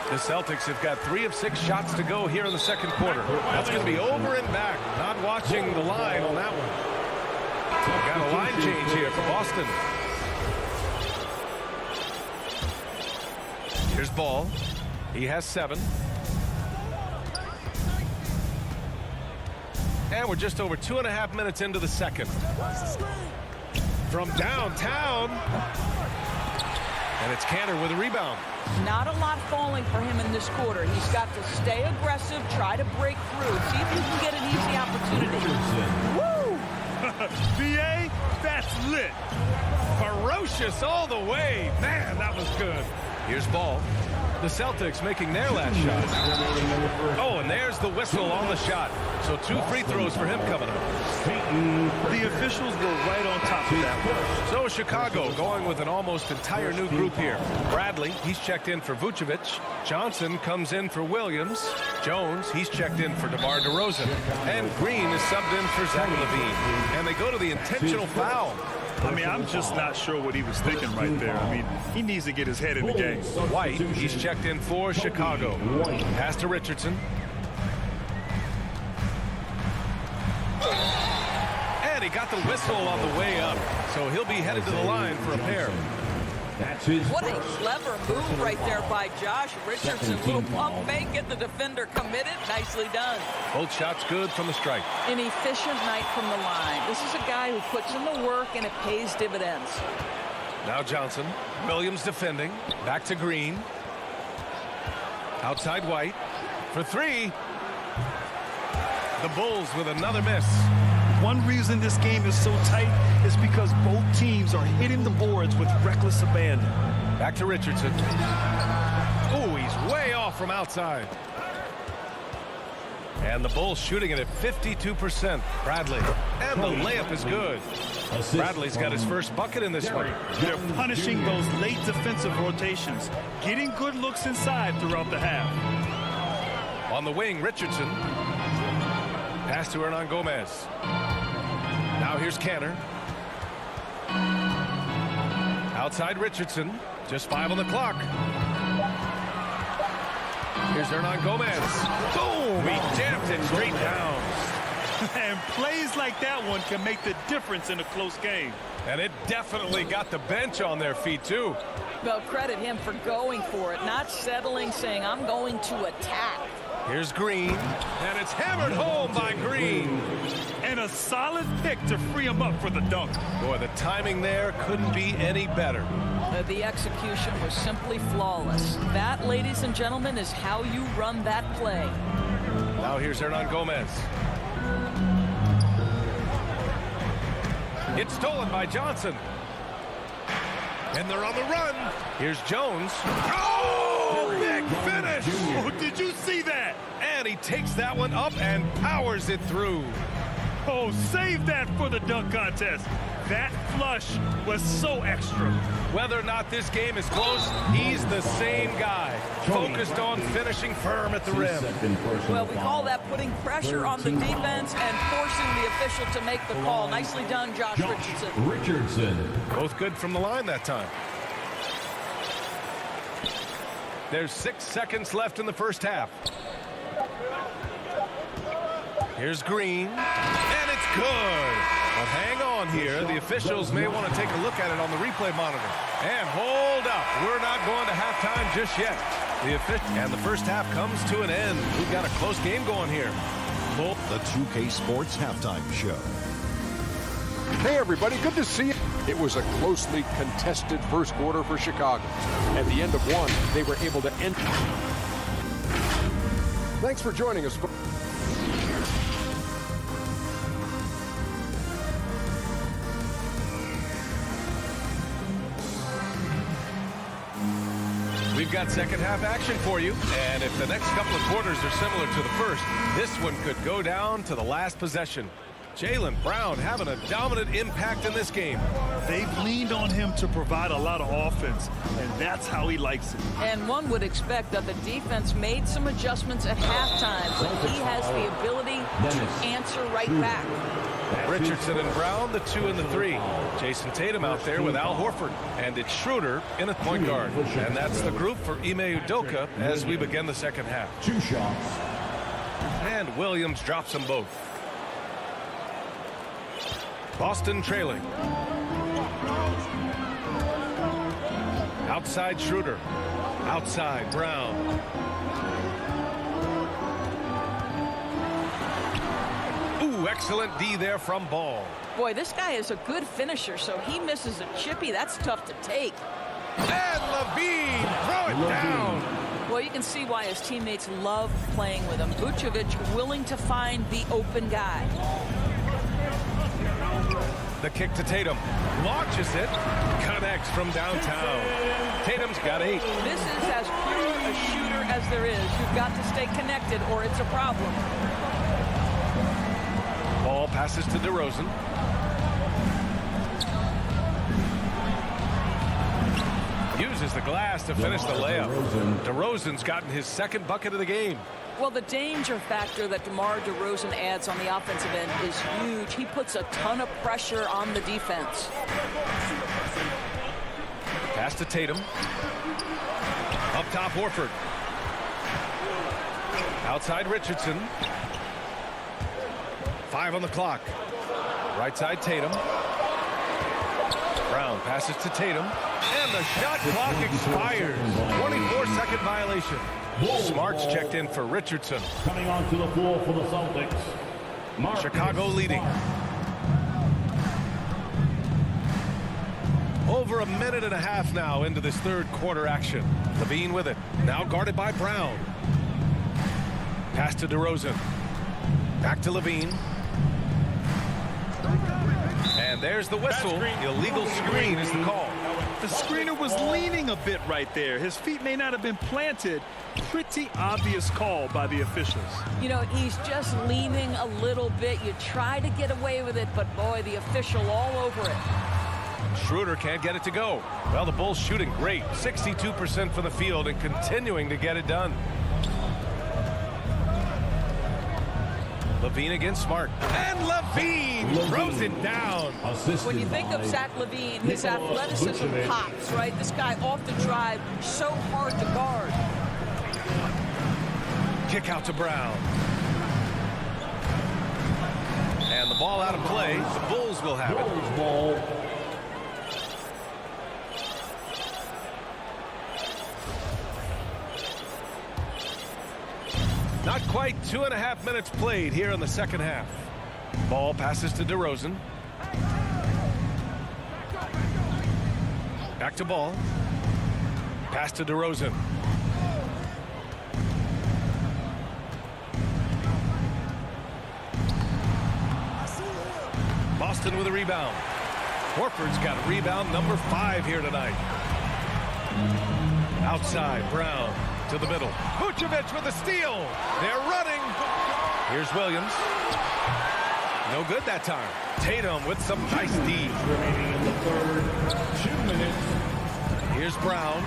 The Celtics have got 3 of 6 shots to go here in the second quarter. That's going to be over and back. Not watching the line on that one. We've got a line change here for Boston. Here's Ball. He has 7. And we're just over 2.5 minutes into the second. From downtown. And it's Cantor with a rebound. Not a lot falling for him in this quarter. He's got to stay aggressive, try to break through, see if you can get an easy opportunity. Woo! BA, that's lit. Ferocious all the way. Man, that was good. Here's Ball. The Celtics making their last shot. Oh, and there's the whistle on the shot. So 2 free throws for him coming up. The officials were right on top of that one. So Chicago going with an almost entire new group here. Bradley, he's checked in for Vucevic. Johnson comes in for Williams. Jones, he's checked in for DeMar DeRozan. And Green is subbed in for Zach LaVine. And they go to the intentional foul. I mean, I'm just not sure what he was thinking right there. I mean, he needs to get his head in the game. White, he's checked in for Chicago. Pass to Richardson. And he got the whistle on the way up. So he'll be headed to the line for a pair. What a clever move right there by Josh Richardson. Little pump fake, get the defender committed. Nicely done. Both shots good from the strike. An efficient night from the line. This is a guy who puts in the work and it pays dividends. Now Johnson. Williams defending. Back to Green. Outside White. For three. The Bulls with another miss. One reason this game is so tight is because both teams are hitting the boards with reckless abandon. Back to Richardson. Oh, he's way off from outside. And the Bulls shooting it at 52%. Bradley. And the layup is good. Bradley's got his first bucket in this one. They're punishing those late defensive rotations, getting good looks inside throughout the half. On the wing, Richardson. Pass to Hernan Gomez. Now here's Canner. Outside Richardson. Just 5 on the clock. Here's Hernan Gomez. Boom! He jammed it straight down. And plays like that one can make the difference in a close game. And it definitely got the bench on their feet, too. Well, credit him for going for it, not settling, saying, I'm going to attack. Here's Green, and it's hammered home by Green. And a solid pick to free him up for the dunk. Boy, the timing there couldn't be any better. The execution was simply flawless. That, ladies and gentlemen, is how you run that play. Now here's Hernan Gomez. It's stolen by Johnson. And they're on the run. Here's Jones. Oh, big finish. Oh, did you see that? And he takes that one up and powers it through. Oh, save that for the dunk contest. That flush was so extra. Whether or not this game is close, he's the same guy, focused on finishing firm at the rim. Well, we call that putting pressure on the defense and forcing the official to make the call. Nicely done, Josh Richardson. Both good from the line that time. There's 6 seconds left in the first half. Here's Green, and it's good. But hang on here. The officials may want to take a look at it on the replay monitor. And hold up. We're not going to halftime just yet. And the first half comes to an end. We've got a close game going here. The 2K Sports Halftime Show. Hey, everybody. Good to see you. It was a closely contested first quarter for Chicago. At the end of one, they were able to end. Thanks for joining us. We've got second half action for you. And if the next couple of quarters are similar to the first, this one could go down to the last possession. Jaylen Brown having a dominant impact in this game. They've leaned on him to provide a lot of offense, and that's how he likes it. And one would expect that the defense made some adjustments at halftime, but he has the ability to answer right back. Richardson and Brown, the 2 and the 3. Jason Tatum out there with Al Horford. And it's Schroeder in a point guard. And that's the group for Ime Udoka as we begin the second half. 2 shots. And Williams drops them both. Boston trailing. Outside Schroeder. Outside Brown. Ooh, excellent D there from Ball. Boy, this guy is a good finisher, so he misses a chippy. That's tough to take. And Levine, throw it down. Well, you can see why his teammates love playing with him. Vucevic willing to find the open guy. The kick to Tatum. Launches it. Connects from downtown. Tatum's got 8. This is as pure a shooter as there is. You've got to stay connected or it's a problem. Ball passes to DeRozan. Uses the glass to finish the layup. DeRozan's gotten his second bucket of the game. Well, the danger factor that DeMar DeRozan adds on the offensive end is huge. He puts a ton of pressure on the defense. Pass to Tatum. Up top, Horford. Outside Richardson. 5 on the clock. Right side Tatum. Brown passes to Tatum. And the shot clock expires. 24-second violation. Smart's checked in for Richardson. Coming onto the floor for the Celtics. Mark Chicago leading. Over over a minute and a half now into this third quarter action. Levine with it. Now guarded by Brown. Pass to DeRozan. Back to Levine. And there's the whistle. Illegal screen is the call. The screener was leaning a bit right there. His feet may not have been planted. Pretty obvious call by the officials. You know, he's just leaning a little bit. You try to get away with it, but boy, the official all over it. Schroeder can't get it to go. Well, the Bulls shooting great. 62% from the field and continuing to get it done. Levine against Smart. And Levine throws it down. When you think of Zach Levine, his athleticism pops, right? This guy off the drive, so hard to guard. Kick out to Brown. And the ball out of play. The Bulls will have it. Not quite 2.5 minutes played here in the second half. Ball passes to DeRozan. Back to Ball. Pass to DeRozan. Boston with a rebound. Horford's got rebound number 5 here tonight. Outside, Brown to the middle. Vucevic with a steal. They're running. Here's Williams. No good that time. Tatum with some nice D. Remaining in the third, 2 minutes. Here's Brown.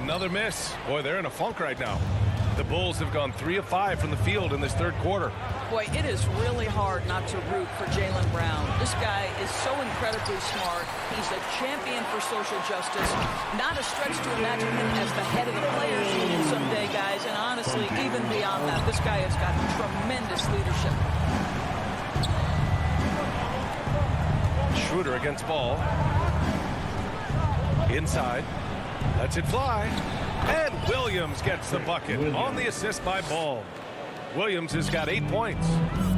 Another miss. Boy, they're in a funk right now. The Bulls have gone 3 of 5 from the field in this third quarter. Boy, it is really hard not to root for Jaylen Brown. This guy is so incredibly smart. He's a champion for social justice. Not a stretch to imagine him as the head of the Players Union someday, guys. And honestly, even beyond that, this guy has got tremendous leadership. Schroeder against Ball. Inside. Lets it fly. And Williams gets the bucket on the assist by Ball. Williams has got 8 points.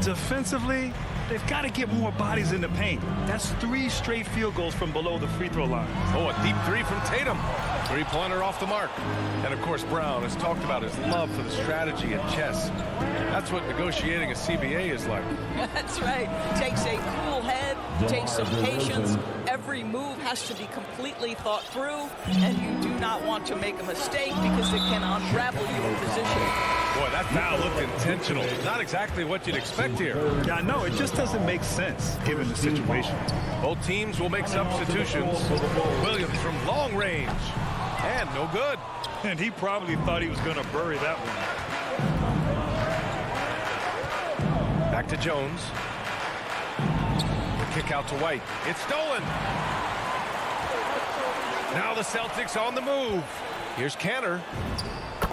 Defensively, they've got to get more bodies in the paint. That's 3 straight field goals from below the free throw line. Oh, a deep 3 from Tatum. 3-pointer off the mark. And, of course, Brown has talked about his love for the strategy and chess. That's what negotiating a CBA is like. That's right. Takes a cool head, takes some patience. Every move has to be completely thought through, and you do not want to make a mistake because it can unravel your position. Boy, that foul looked intentional. Not exactly what you'd expect here. Yeah, no, it just doesn't make sense given the situation. Both teams will make substitutions. Williams from long range. And no good. And he probably thought he was going to bury that one. Back to Jones. The kick out to White. It's stolen. Now the Celtics on the move. Here's Cantor.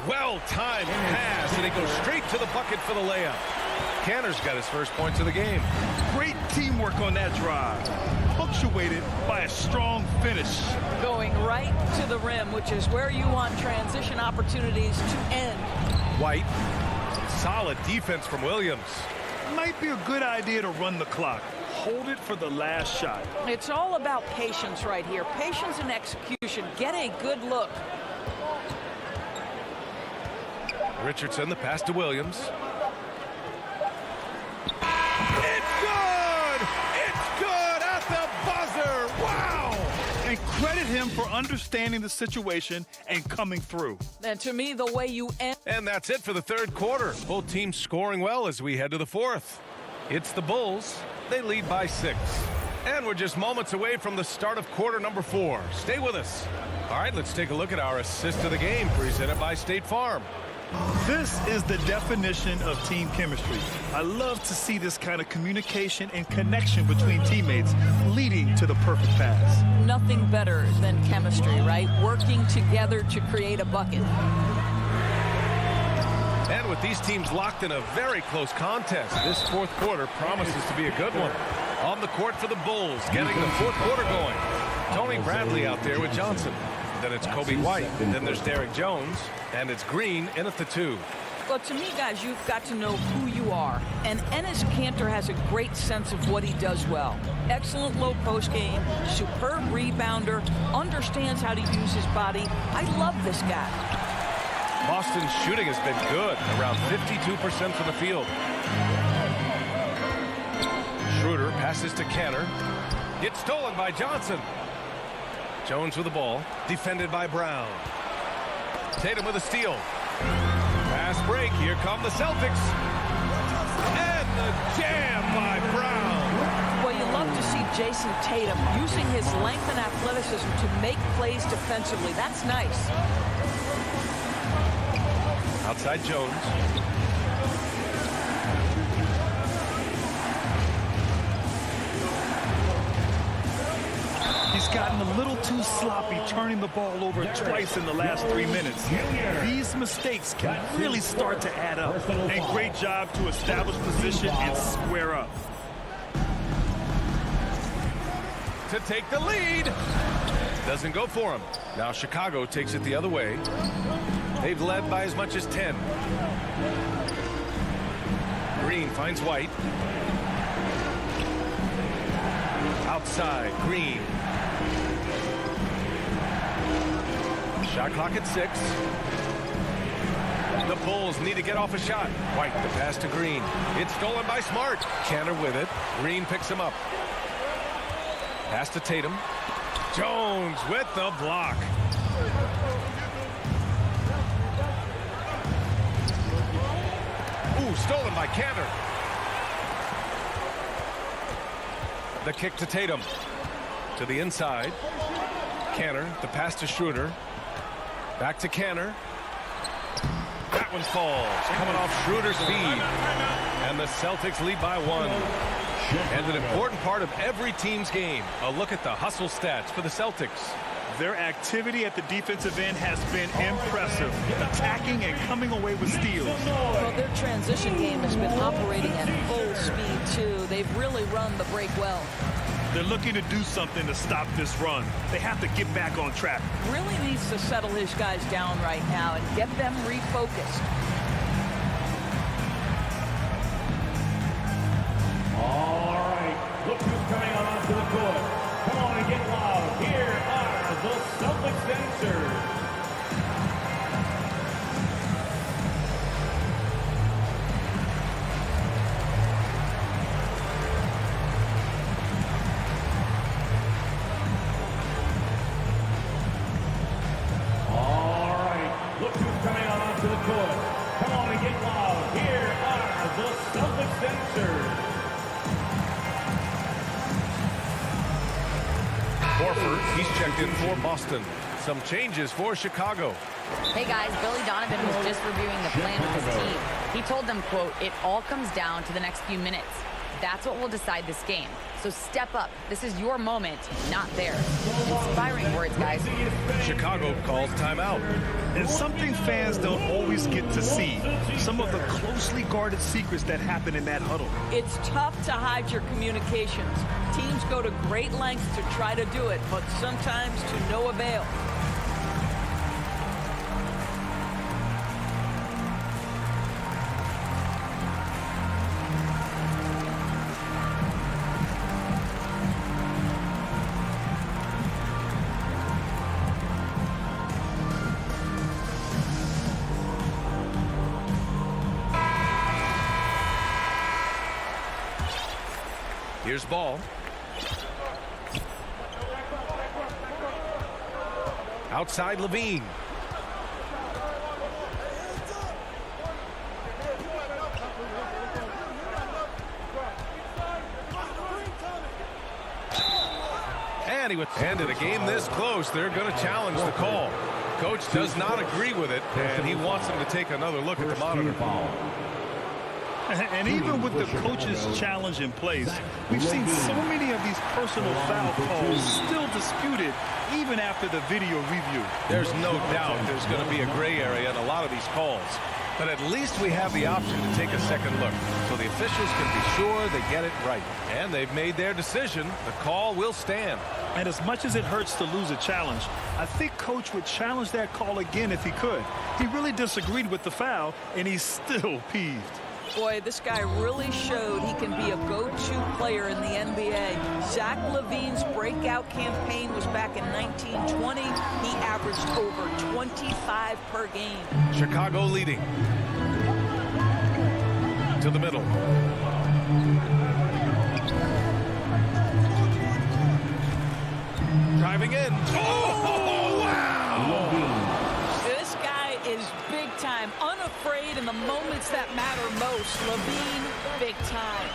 Well-timed pass, and he goes straight to the bucket for the layup. Cantor's got his first points of the game. Great teamwork on that drive. Punctuated by a strong finish. Going right to the rim, which is where you want transition opportunities to end. White. Solid defense from Williams. Might be a good idea to run the clock. Hold it for the last shot. It's all about patience right here. Patience and execution. Get a good look. Richardson, the pass to Williams. It's good! It's good at the buzzer! Wow! And credit him for understanding the situation and coming through. And to me, the way you end. And that's it for the third quarter. Both teams scoring well as we head to the fourth. It's the Bulls. They lead by 6. And we're just moments away from the start of quarter number 4. Stay with us. All right, let's take a look at our assist of the game presented by State Farm. This is the definition of team chemistry. I love to see this kind of communication and connection between teammates leading to the perfect pass. Nothing better than chemistry, right? Working together to create a bucket. And with these teams locked in a very close contest, this fourth quarter promises to be a good one. On the court for the Bulls, getting the fourth quarter going. Tony Bradley out there with Johnson. Then it's Kobe White. Then there's Derrick Jones. And it's Green in at the 2. Well, to me, guys, you've got to know who you are. And Enes Kanter has a great sense of what he does well. Excellent low post game, superb rebounder, understands how to use his body. I love this guy. Boston's shooting has been good, around 52% from the field. Schroeder passes to Canner. Gets stolen by Johnson. Jones with the ball, defended by Brown. Tatum with a steal. Fast break, here come the Celtics. And the jam by Brown. Well, you love to see Jason Tatum using his length and athleticism to make plays defensively. That's nice. Outside Jones. He's gotten a little too sloppy, turning the ball over twice in the last 3 minutes. These mistakes can really start to add up. And great job to establish position and square up. To take the lead. Doesn't go for him. Now Chicago takes it the other way. They've led by as much as 10. Green finds White. Outside, Green. Shot clock at 6. The Bulls need to get off a shot. White, the pass to Green. It's stolen by Smart. Canner with it. Green picks him up. Pass to Tatum. Jones with the block. Ooh, stolen by Canner. The kick to Tatum. To the inside. Canner, the pass to Schroeder. Back to Canner. That one falls. Coming off Schroeder's feed. And the Celtics lead by 1. And an important part of every team's game. A look at the hustle stats for the Celtics. Their activity at the defensive end has been impressive, attacking and coming away with steals. Well, their transition game has been operating at full speed, too. They've really run the break well. They're looking to do something to stop this run. They have to get back on track. Really needs to settle his guys down right now and get them refocused. All right, look who's coming onto the court. Come on and get loud. Here are the Celtics dancers. All right, look who's coming onto the court. Come on and get loud. Here are the Celtics dancers. Horford, he's checked in for Boston. Some changes for Chicago. Hey guys, Billy Donovan was just reviewing the plan with his team. He told them, quote, "It all comes down to the next few minutes. That's what will decide this game. So step up. This is your moment, not theirs." Inspiring words, guys. Chicago calls timeout. And something fans don't always get to see. Some of the closely guarded secrets that happen in that huddle. It's tough to hide your communications. Teams go to great lengths to try to do it, but sometimes to no avail. Here's Ball. Outside Levine. And in a game this close, they're going to challenge the call. Coach does not agree with it, and he wants them to take another look at the monitor. And even with the coach's challenge in place, we've seen so many of these personal foul calls still disputed even after the video review. There's no doubt there's going to be a gray area in a lot of these calls. But at least we have the option to take a second look, so the officials can be sure they get it right. And they've made their decision. The call will stand. And as much as it hurts to lose a challenge, I think Coach would challenge that call again if he could. He really disagreed with the foul, and he's still peeved. Boy, this guy really showed he can be a go-to player in the NBA. Zach LaVine's breakout campaign was back in 1920. He averaged over 25 per game. Chicago leading. To the middle. Driving in. Oh, wow! This guy is big time, unafraid in the moments that matter most. LaVine, big time.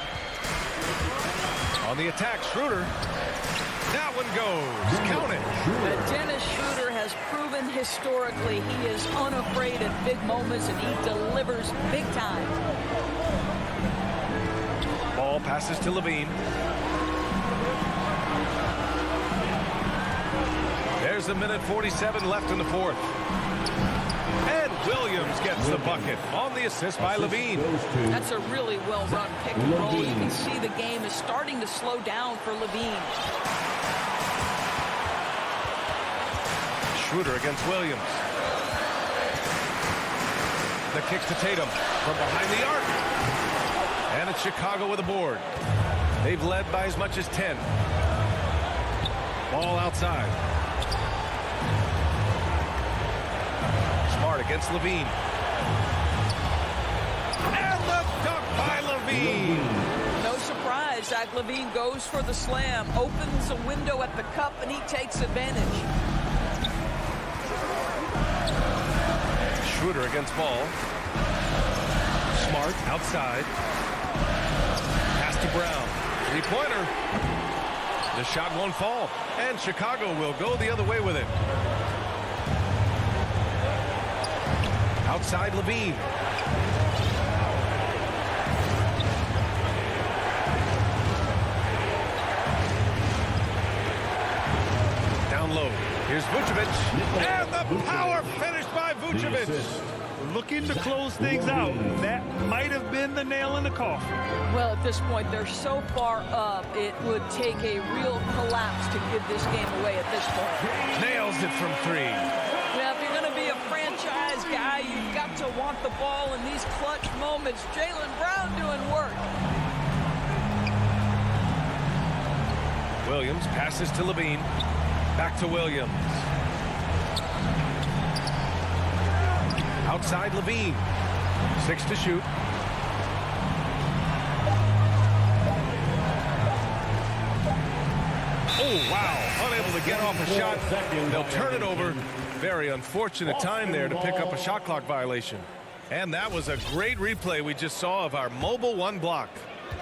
On the attack, Schroeder. That one goes. Count it. But Dennis Schroeder has proven historically he is unafraid at big moments, and he delivers big time. Ball passes to LaVine. There's a minute 47 left in the fourth. And Williams gets the bucket on the assist by LaVine. That's a really well-run pick and roll. You can see the game is starting to slow down for LaVine. Schroeder against Williams. The kicks to Tatum from behind the arc. And it's Chicago with a board. They've led by as much as 10. Ball outside. Smart against LaVine. And the dunk by LaVine. No surprise, Zach LaVine goes for the slam, opens a window at the cup, and he takes advantage. Schroeder against Ball. Smart outside. Pass to Brown. Three-pointer. The shot won't fall. And Chicago will go the other way with it. Outside LaVine. Down low. Here's Vucevic. And the power finish by Vucevic. Looking to close things out. That might have been the nail in the coffin. Well, at this point, they're so far up, it would take a real collapse to give this game away at this point. Nails it from three. Yeah, if you're going to be a franchise guy, you've got to want the ball in these clutch moments. Jaylen Brown doing work. Williams passes to LaVine. Back to Williams. Outside LaVine. 6 to shoot. Oh, wow. Unable to get off a shot. They'll turn it over. Very unfortunate time there to pick up a shot clock violation. And that was a great replay we just saw of our mobile one block.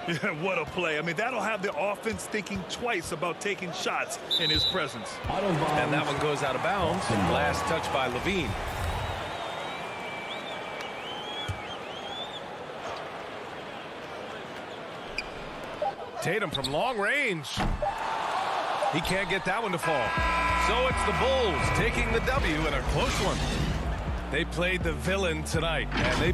Yeah, what a play. I mean, that'll have the offense thinking twice about taking shots in his presence. And that one goes out of bounds. Last touch by LaVine. Tatum from long range. He can't get that one to fall. So it's the Bulls taking the W in a close one. They played the villain tonight, and they